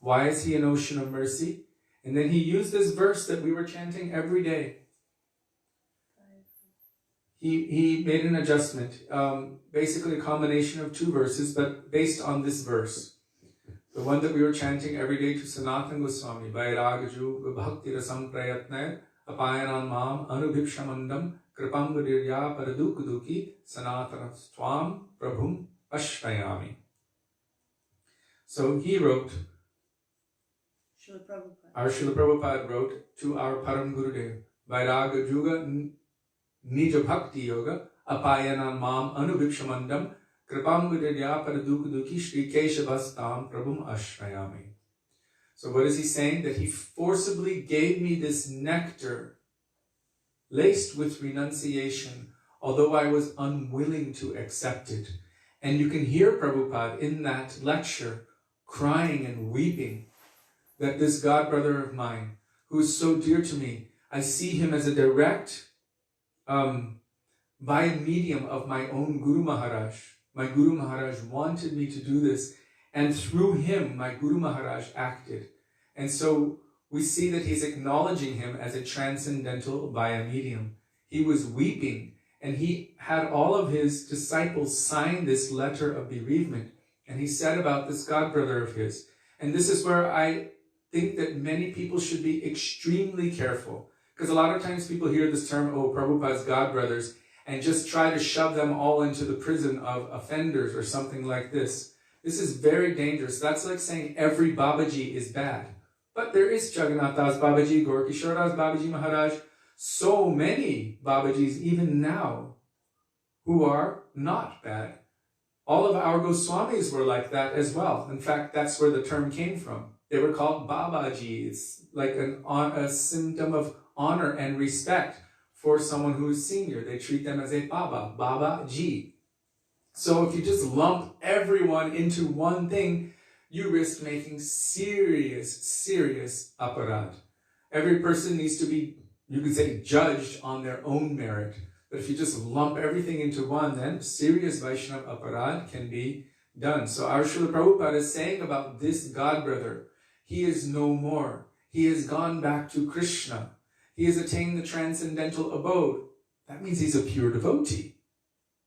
Why is he an ocean of mercy? And then he used this verse that we were chanting every day. He made an adjustment, basically a combination of two verses, but based on this verse. The one that we were chanting every day to Sanātana Gosvāmī, Vairāgaju Bhakti Rasam Prayatnaya Apayanam Mam Anubhipshamandam Kripam Gudirya Paradukuduki Sanātana Swam Prabhum Ashvayami. So he wrote, our Srila Prabhupada wrote to our Param Gurudev, Vairāga Juga Nija Bhakti Yoga Apayanam Mam Anubhipshamandam Kripam Gudirya Paradukuduki Shri Keshavastam Prabhum Ashvayami. So what is he saying? That he forcibly gave me this nectar laced with renunciation, although I was unwilling to accept it. And you can hear Prabhupada in that lecture crying and weeping that this godbrother of mine, who is so dear to me, I see him as a direct, by medium of my own Guru Maharaj. My Guru Maharaj wanted me to do this, and through him, my Guru Maharaj acted. And so we see that he's acknowledging him as a transcendental via medium. He was weeping, and he had all of his disciples sign this letter of bereavement. And he said about this godbrother of his, and this is where I think that many people should be extremely careful, because a lot of times people hear this term, oh, Prabhupada's godbrothers, and just try to shove them all into the prison of offenders or something like this. This is very dangerous. That's like saying every Babaji is bad. But there is Jagannath Das Babaji, Gaur Kishore Das Babaji Maharaj, so many Babajis even now who are not bad. All of our Goswamis were like that as well. In fact, that's where the term came from. They were called Babaji. It's like a symptom of honor and respect for someone who is senior. They treat them as a Baba, Baba Ji. So if you just lump everyone into one thing, you risk making serious aparad. Every person needs to be, you could say, judged on their own merit. But if you just lump everything into one, then serious Vaishnava aparad can be done. So our Srila Prabhupada is saying about this God brother, he is no more. He has gone back to Krishna. He has attained the transcendental abode. That means he's a pure devotee.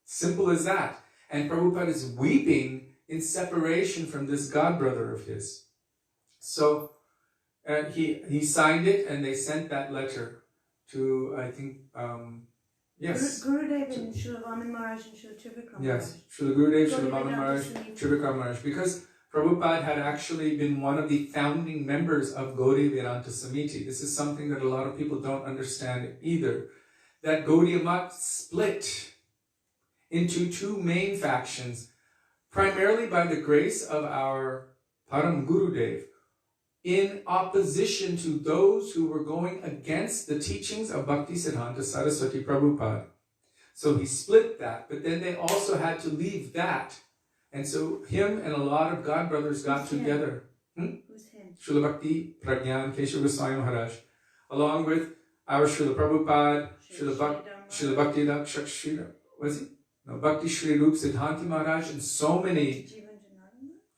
Simple as that. And Prabhupada is weeping in separation from this God brother of his. So he signed it, and they sent that letter to, I think, yes. Gurudev and Śrīla Maharaj and Śrīla Trivikram Maharaj. Yes, Śrīla Gurudev, Śrīla Maharaj, Trivikram Maharaj. Because Prabhupada had actually been one of the founding members of Bhaktivedānta Samiti. This is something that a lot of people don't understand either. That Gaudiya Math split into two main factions, primarily by the grace of our Param Gurudev, in opposition to those who were going against the teachings of Bhaktisiddhanta Saraswati Prabhupada. So he split that, but then they also had to leave that. And so him and a lot of God brothers got together. Who's him? Srila Bhakti Pragyan Keshava Gosvāmī Mahārāja, along with our Srila Prabhupada, Srila Bhakti Bhakti Shri Rup Siddhanti Maharaj, and so many,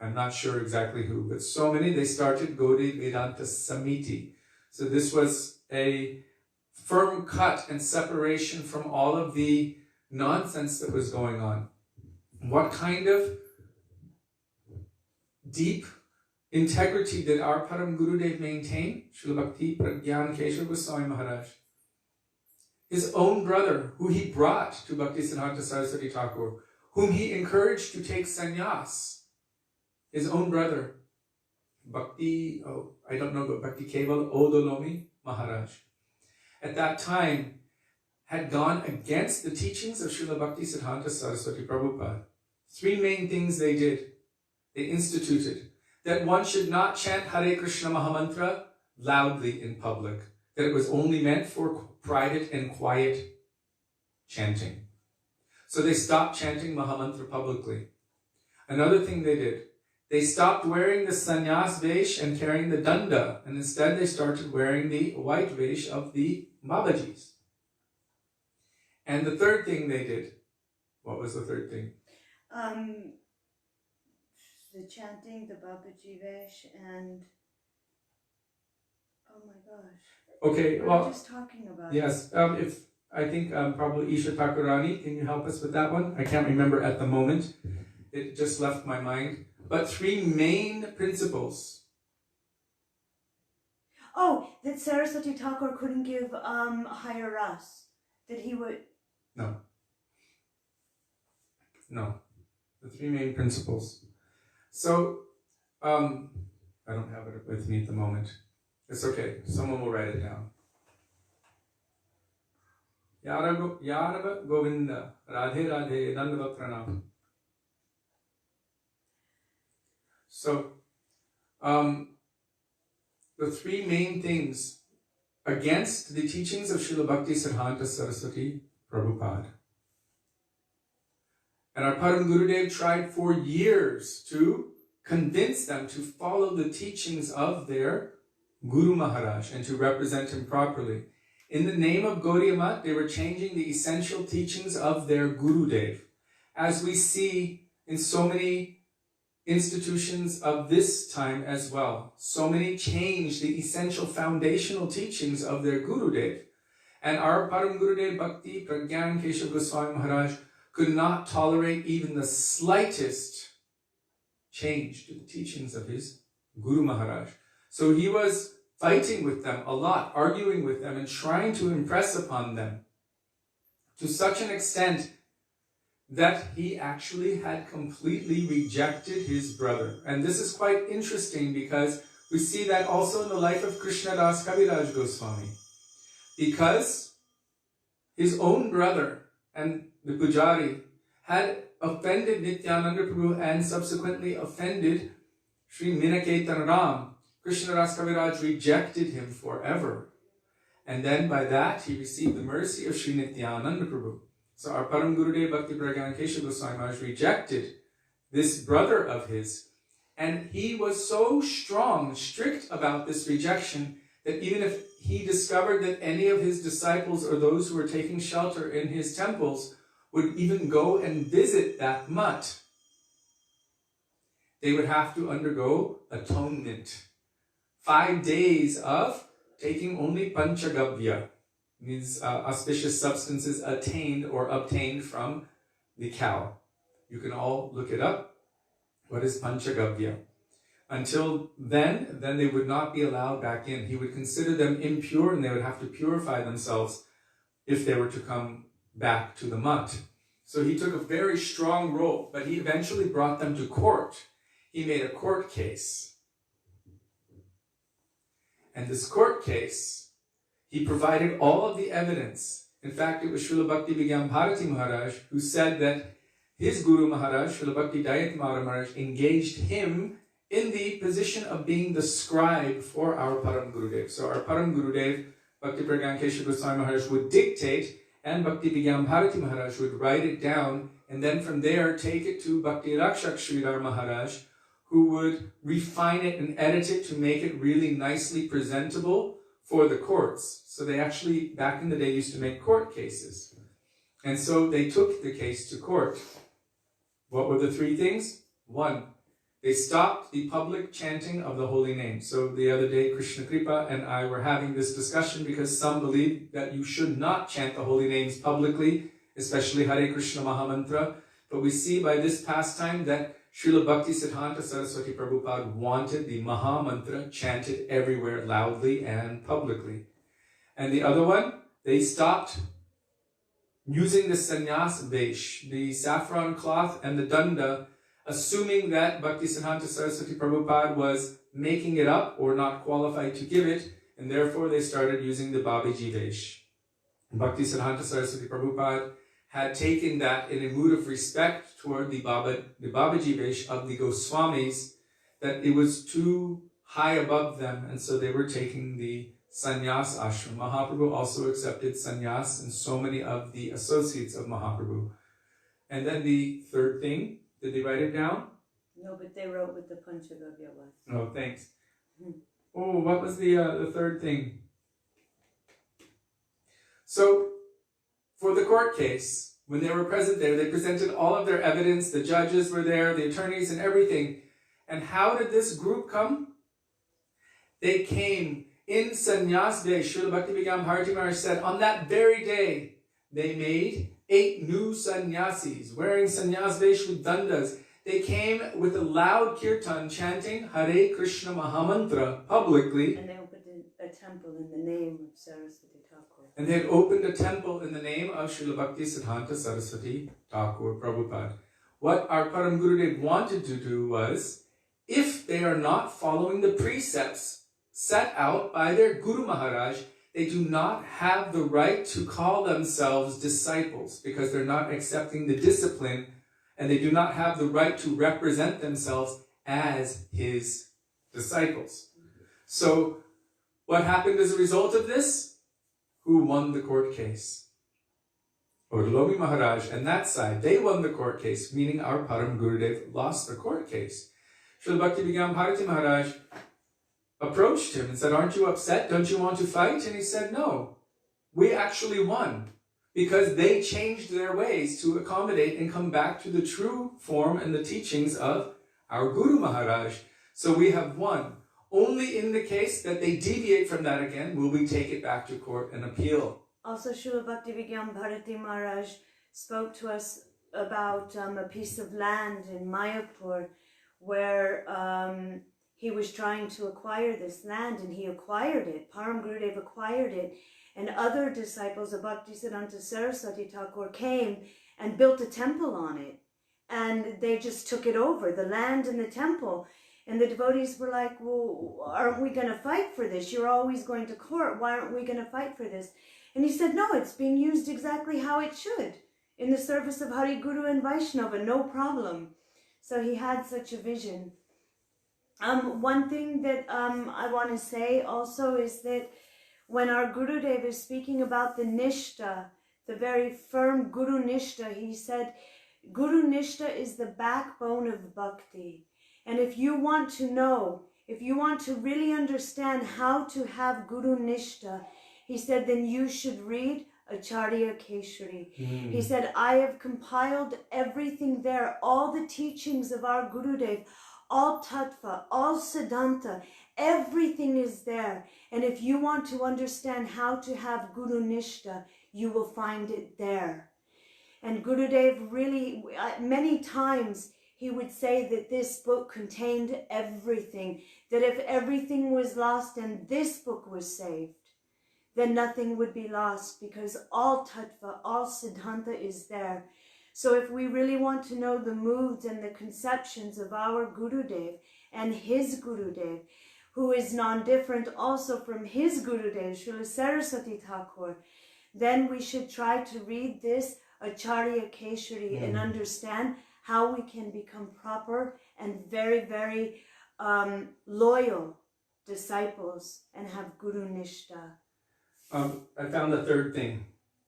I'm not sure exactly who, but so many, they started Bhaktivedānta Samiti. So this was a firm cut and separation from all of the nonsense that was going on. What kind of deep integrity did our Param Gurudev maintain? Srila Bhakti Pragyan Keshava Gosvāmī Maharaj. His own brother, who he brought to Bhaktisiddhanta Saraswati Thakur, whom he encouraged to take sannyas. His own brother, Bhakti Keval Odolomi Maharaj, at that time had gone against the teachings of Srila Bhaktisiddhanta Saraswati Prabhupada. Three main things they did. They instituted that one should not chant Hare Krishna Mahamantra loudly in public, that it was only meant for private and quiet chanting. So they stopped chanting Mahamantra publicly. Another thing they did, they stopped wearing the sannyas vesh and carrying the danda, and instead they started wearing the white vesh of the Babajis. And the third thing they did, what was the third thing? The chanting, the Babaji Vesh, and oh my gosh. Okay, we well, were just talking about yes. I think probably Isha Thakurani, can you help us with that one? I can't remember at the moment. It just left my mind. But three main principles. Oh, that Saraswati Thakur couldn't give higher ras. That he would... No. The three main principles. So, I don't have it with me at the moment. It's okay. Someone will write it down. Yarava Govinda, Radhe Radhe, Dandava Pranam. So, the three main things against the teachings of Srila Bhaktisiddhanta Saraswati Prabhupada. And our Param Gurudev tried for years to convince them to follow the teachings of their Guru Maharaj and to represent him properly. In the name of Gaudiya Math, they were changing the essential teachings of their Gurudev. As we see in so many institutions of this time as well. So many changed the essential foundational teachings of their Gurudev. And our Param Gurudev Bhakti Pragyan Keshava Gosvāmī Maharaj could not tolerate even the slightest change to the teachings of his Guru Maharaj. So he was fighting with them a lot, arguing with them and trying to impress upon them to such an extent that he actually had completely rejected his brother. And this is quite interesting because we see that also in the life of Krishna Das Kaviraj Goswami. Because his own brother and the Pujari had offended Nityananda Prabhu and subsequently offended Sri Minaketan Ram, Krishna Das Kaviraj rejected him forever. And then by that, he received the mercy of Śrī Nityananda Prabhu. So our Param Gurudev Bhaktivedānta Kishori Gosvāmī Maharaj rejected this brother of his. And he was so strong, strict about this rejection, that even if he discovered that any of his disciples or those who were taking shelter in his temples would even go and visit that mutt, they would have to undergo atonement. 5 days of taking only panchagavya, these auspicious substances attained or obtained from the cow. You can all look it up. What is panchagavya? Until then they would not be allowed back in. He would consider them impure and they would have to purify themselves if they were to come back to the mutt. So he took a very strong role, but he eventually brought them to court. He made a court case. And this court case, he provided all of the evidence. In fact, it was Śrīla Bhaktivedānta Maharaj who said that his Guru Maharaj, Śrīla Bhaktivedānta Maharaj, engaged him in the position of being the scribe for our Param Gurudev. So our Param Gurudev, Bhaktivedānta Kishori Gosvāmī Maharaj, would dictate, and Bhaktivedānta Maharaj would write it down, and then from there take it to Bhakti Rakshak Sridhar Maharaj, who would refine it and edit it to make it really nicely presentable for the courts. So they actually, back in the day, used to make court cases. And so they took the case to court. What were the 3 things? 1, they stopped the public chanting of the holy name. So the other day, Krishna Kripa and I were having this discussion because some believe that you should not chant the holy names publicly, especially Hare Krishna Mahamantra. But we see by this pastime that Srila Bhaktisiddhanta Saraswati Prabhupada wanted the Mahamantra chanted everywhere loudly and publicly. And the other one, they stopped using the sannyas vesh, the saffron cloth and the danda, assuming that Bhaktisiddhanta Saraswati Prabhupada was making it up or not qualified to give it, and therefore they started using the Babaji vesh. Bhaktisiddhanta Saraswati Prabhupada had taken that in a mood of respect toward the Babaji vesh of the Goswamis, that it was too high above them, and so they were taking the sannyas ashram. Mahaprabhu also accepted sannyas and so many of the associates of Mahaprabhu. And then the 3rd thing, did they write it down? No, but they wrote what the Panchagavya was. Oh, thanks. Oh, what was the 3rd thing? So, for the court case, when they were present there, they presented all of their evidence, the judges were there, the attorneys and everything. And how did this group come? They came in sannyas day. Śrīla Bhaktivedānta Maharaj said, on that very day, they made 8 new sannyasis, wearing sannyas vesh with dandas. They came with a loud kirtan chanting Hare Krishna Mahamantra publicly. And they opened a temple in the name of Saraswati Thakur. And they had opened a temple in the name of Srila Bhaktisiddhanta Saraswati Thakur Prabhupada. What our Param Gurudev wanted to do was, if they are not following the precepts set out by their Guru Maharaj, they do not have the right to call themselves disciples because they're not accepting the discipline, and they do not have the right to represent themselves as his disciples. So, what happened as a result of this? Who won the court case? Odalomi Maharaj and that side, they won the court case, meaning our Param Gurudev lost the court case. Srila Bhaktivedānta Maharaj approached him and said, aren't you upset? Don't you want to fight? And he said, no, we actually won because they changed their ways to accommodate and come back to the true form and the teachings of our Guru Maharaj. So we have won. Only in the case that they deviate from that again will we take it back to court and appeal. Also, Srila Bhaktivedānta Maharaj spoke to us about a piece of land in Mayapur where he was trying to acquire this land, and he acquired it. Param Gurudev acquired it, and other disciples of Bhaktisiddhanta Saraswati Thakur came and built a temple on it. And they just took it over, the land and the temple. And the devotees were like, well, aren't we going to fight for this? You're always going to court. Why aren't we going to fight for this? And he said, no, it's being used exactly how it should, in the service of Hari Guru and Vaishnava, no problem. So he had such a vision. One thing that I want to say also is that when our Gurudev is speaking about the Nishta, the very firm Guru Nishta, he said, Guru Nishta is the backbone of bhakti. And if you want to know, if you want to really understand how to have Guru Nishta, he said, then you should read Acharya Keshari. He said, I have compiled everything there, all the teachings of our Gurudev, all tattva, all siddhanta, everything is there. And if you want to understand how to have Guru Nishta, you will find it there. And Gurudev really, many times, he would say that this book contained everything, that if everything was lost and this book was saved, then nothing would be lost, because all tattva, all siddhanta is there. So if we really want to know the moods and the conceptions of our Gurudev and his Gurudev, who is non-different also from his Gurudev, Śrīla Saraswati Thakur, then we should try to read this Acharya Keshari and understand how we can become proper and very, very loyal disciples and have Guru Nishta. I found the third thing.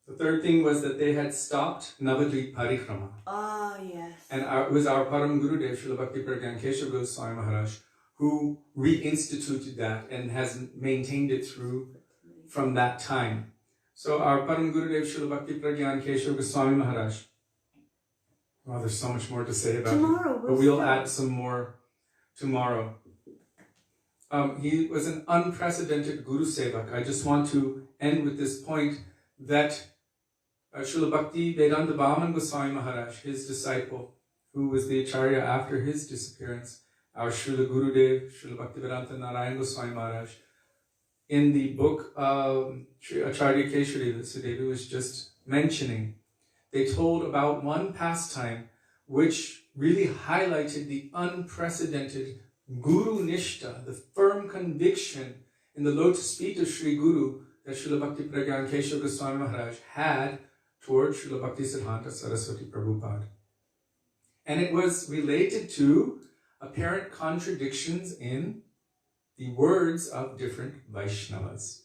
The third thing was that they had stopped Navadvip Parikrama. Ah, yes. And it was our Param Gurudev, Śrīla Bhakti Pragyan Keshav Gosvāmī Mahārāja, who reinstituted that and has maintained it through from that time. So our Param Gurudev, Śrīla Bhakti Pragyan Keshav Gosvāmī Mahārāja. Well, there's so much more to say about Tomorrow, it, but we'll add some more tomorrow. He was an unprecedented Guru Sevak. I just want to end with this point that Śrīla Bhaktivedānta Gosvāmī Mahārāja, his disciple, who was the Acharya after his disappearance, our Śrīla Gurudev, Śrīla Bhaktivedānta Nārāyaṇa Gosvāmī Mahārāja, in the book Acharya Keshari that Sudevi was just mentioning, they told about one pastime which really highlighted the unprecedented Guru Nishta, the firm conviction in the lotus feet of Sri Guru that Śrīla Bhakti Pragyan Keshav Gosvāmī Mahārāja had towards Śrīla Bhakti Siddhanta Saraswati Prabhupada. And it was related to apparent contradictions in the words of different Vaishnavas,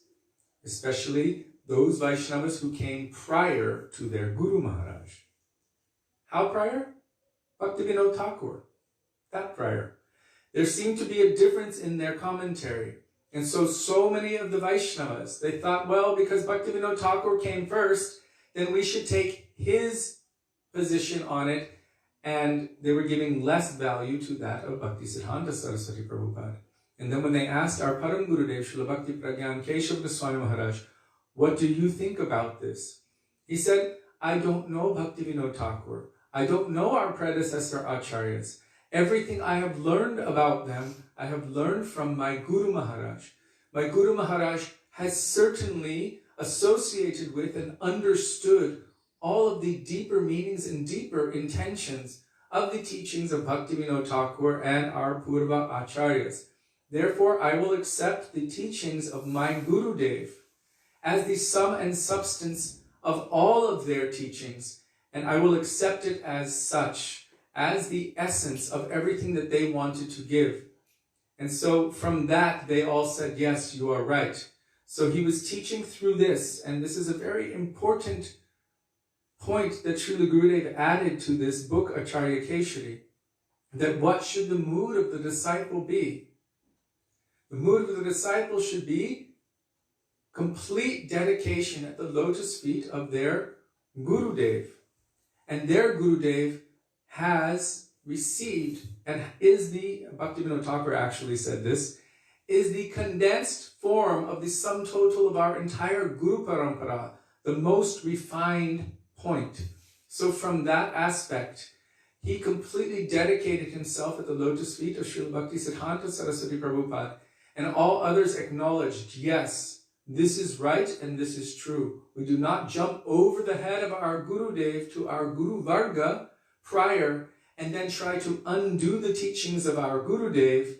especially those Vaishnavas who came prior to their Guru Maharaj. How prior? Bhaktivedānta Thakur, that prior. There seemed to be a difference in their commentary. And so many of the Vaishnavas, they thought, well, because Bhaktivedānta Thakur came first, then we should take his position on it, and they were giving less value to that of Bhakti Siddhanta Saraswati Prabhupada. And then when they asked our Param Gurudev, Śrīla Bhakti Pragyan Keshav Gosvāmī Mahārāja, what do you think about this? He said, I don't know Bhaktivedānta Thakur. I don't know our predecessor acharyas. Everything I have learned about them, I have learned from my Guru Maharaj. My Guru Maharaj has certainly associated with and understood all of the deeper meanings and deeper intentions of the teachings of Bhaktivedānta Thakur and our Purva Acharyas. Therefore, I will accept the teachings of my Gurudev as the sum and substance of all of their teachings, and I will accept it as such, as the essence of everything that they wanted to give. And so from that, they all said, yes, you are right. So he was teaching through this, and this is a very important point that Srila Gurudev added to this book, Acharya Keshari, that what should the mood of the disciple be? The mood of the disciple should be complete dedication at the lotus feet of their Gurudev. And their Gurudev has received, and is the, Bhaktivedānta Thakur actually said this, is the condensed form of the sum total of our entire Guru Parampara, the most refined point. So from that aspect, he completely dedicated himself at the lotus feet of Śrīla Bhakti Siddhanta Saraswati Prabhupada, and all others acknowledged, yes, this is right and this is true. We do not jump over the head of our Gurudev to our Guru Varga prior and then try to undo the teachings of our Gurudev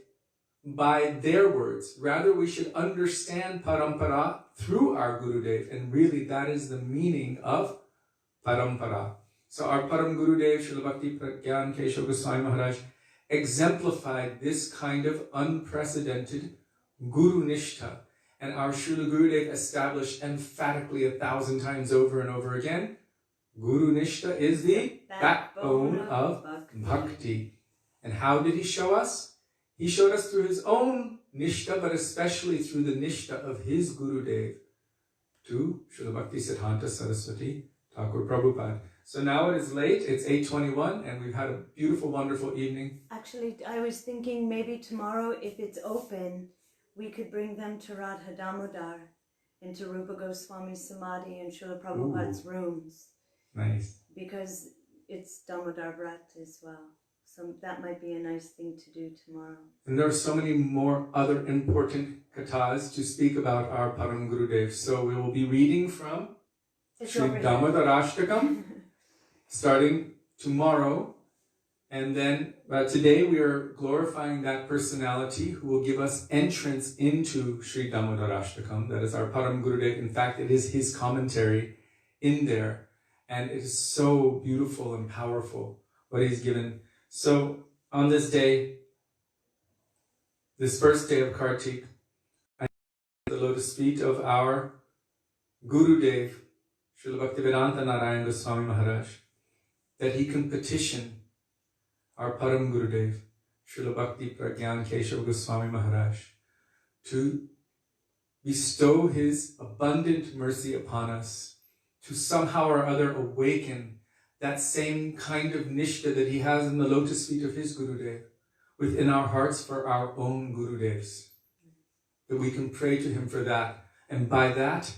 by their words. Rather, we should understand parampara through our Gurudev, and really that is the meaning of parampara. So our Param Gurudev, Śrīla Bhakti Pragyan Keshav Gosvāmī Mahārāja, exemplified this kind of unprecedented Guru Nishtha. And our Srila Gurudev established emphatically 1,000 times over and over again, Guru Nishta is the backbone of bhakti. And how did he show us? He showed us through his own Nishta, but especially through the Nishta of his Gurudev, to Srila Bhaktisiddhanta Saraswati Thakur Prabhupada. So now it is late, it's 8:21, and we've had a beautiful, wonderful evening. Actually, I was thinking maybe tomorrow, if it's open, we could bring them to Radha Damodar, into Rupa Goswami's Samadhi and Srila Prabhupada's rooms. Nice. Because it's Damodar Vrat as well. So that might be a nice thing to do tomorrow. And there are so many more other important kathas to speak about our Param Gurudev. So we will be reading from Śrī Dāmodarāṣṭakam, starting tomorrow. And then today we are glorifying that personality who will give us entrance into Śrī Dāmodarāṣṭakam. That is our Param Gurudev. In fact, it is his commentary in there. And it is so beautiful and powerful what he's given. So on this day, this first day of Kartik, I the lotus feet of our Gurudev, Srila Bhaktivedānta Nārāyaṇa Gosvāmī Mahārāja, that he can petition our Param Gurudev, Srila Bhakti Pragyan Keshava Gosvāmī Mahārāja, to bestow his abundant mercy upon us, to somehow or other awaken that same kind of nishta that he has in the lotus feet of his Gurudev within our hearts for our own Gurudevs. That we can pray to him for that. And by that,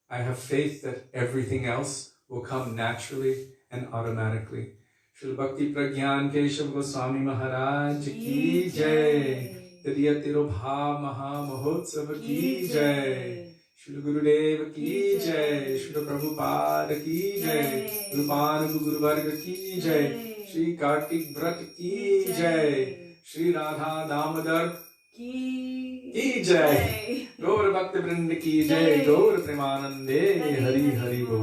I have faith that everything else will come naturally and automatically. Srila Bhakti Pragyan Keshava Gosvāmī Mahārāja ki jai. Tadiya Tirobha Maha Mahotsava ki jai. Srila Gurudeva ki jai, Srila Prabhupada ki jai, Rupanuga Guru Varga ki jai, Shri Kartik Vrat ki jai, Shri Radha Damodar ki jai, Gaur Bhakti Vrinda ki jai, Gaur Premanande Hari Hari Bo.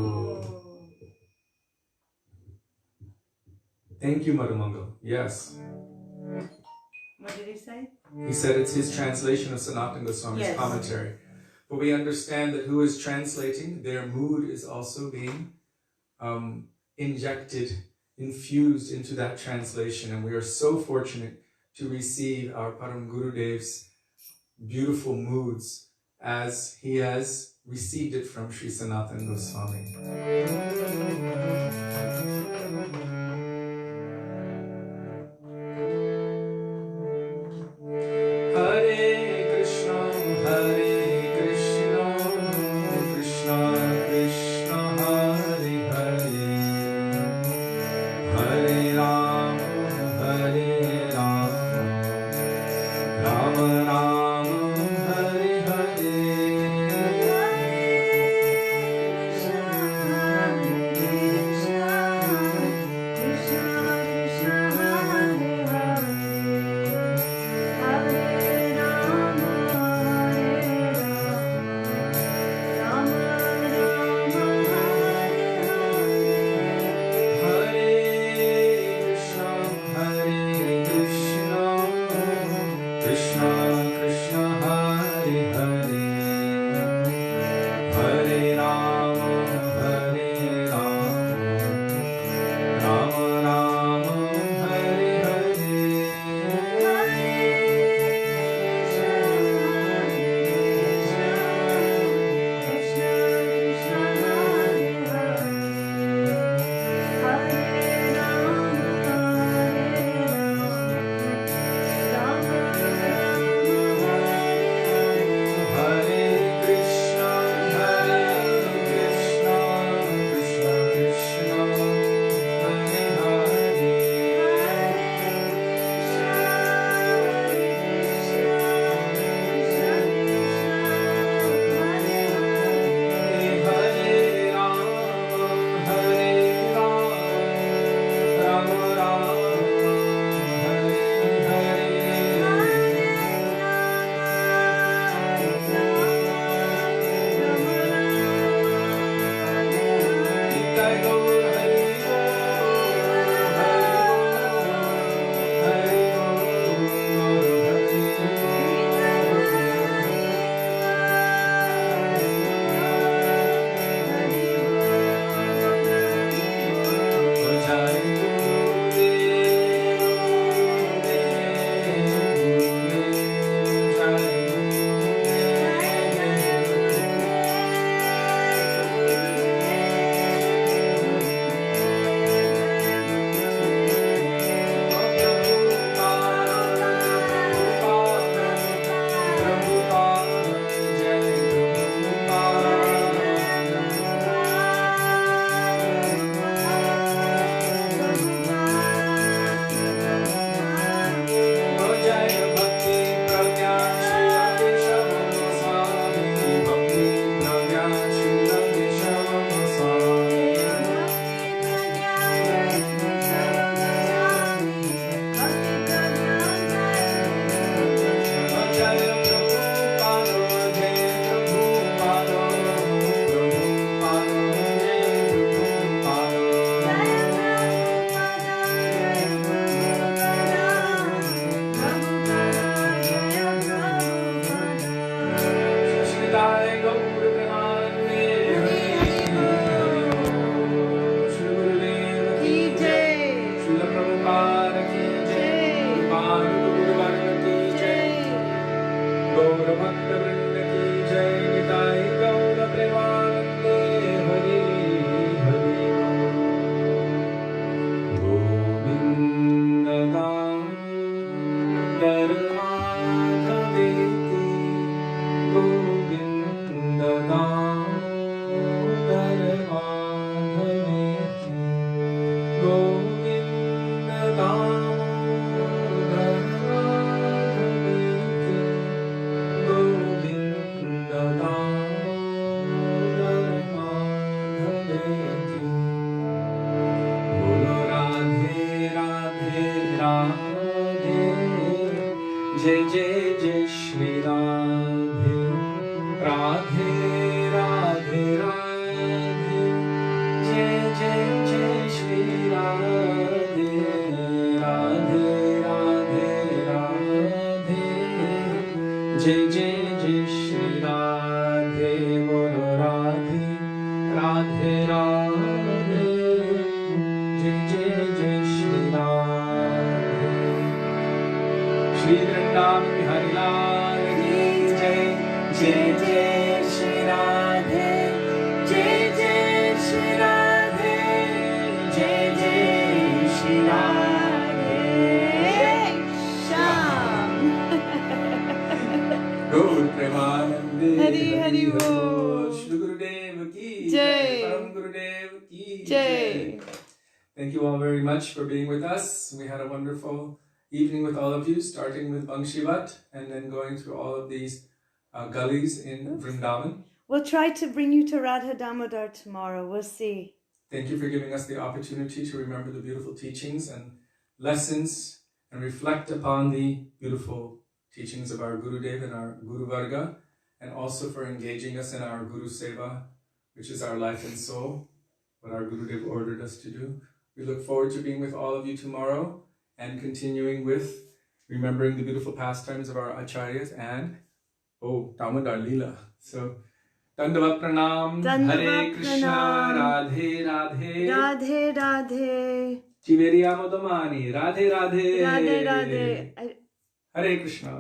Thank you, Madhumangal. Yes. What did he say? He said it's his translation of Sanatana Goswami's commentary. But we understand that who is translating, their mood is also being injected, infused into that translation. And we are so fortunate to receive our Param Gurudev's beautiful moods as he has received it from Śrī Sanātana Gosvāmī. Gaura Bhakta Vrinda ki jai, Nitai Gaura Premanande, Hari Hari Govinda Damodara Madhaveti, Govinda Damodara Madhaveti, Govinda Damodara Madhaveti, Govinda Damodara Madhaveti. Bolo Radhe Radhe Radhe, Jai Jai Jai Shri Radhe, Radhe Radhe Radhe, Jai Jai Jai Shri Radhe, Radhe Radhe Radhe, Jai Jai Jai Shri Radhe. Bolo Radhe Radhe Radhe, Jai Jai Jai Shri Radhe. Shri Vrindavan Bihari Lal ki jai, Jai Jai Shri Radhe, Jai Jai Shri Radhe, Jai Jai Shri Radhe. Sham. Gaur Premanande, Hari Hari Bol. Bol. Shri Gurudev ki Jai. Param Gurudev ki Jai. Thank you all very much for being with us. We had a wonderful evening with all of you, starting with Vangshivat and then going through all of these gullies in Vrindavan. We'll try to bring you to Radha Damodar tomorrow. We'll see. Thank you for giving us the opportunity to remember the beautiful teachings and lessons and reflect upon the beautiful teachings of our Gurudev and our Guru Varga, and also for engaging us in our Guru Seva, which is our life and soul, what our Gurudev ordered us to do. We look forward to being with all of you tomorrow and continuing with remembering the beautiful pastimes of our Acharyas and, Damodar Leela. So, Dandavat Pranam, Dandavat Hare Krishna, Pranam. Radhe Radhe, Radhe Radhe. Chiveriya Modamani, Radhe Radhe, Radhe Radhe. Hare Krishna.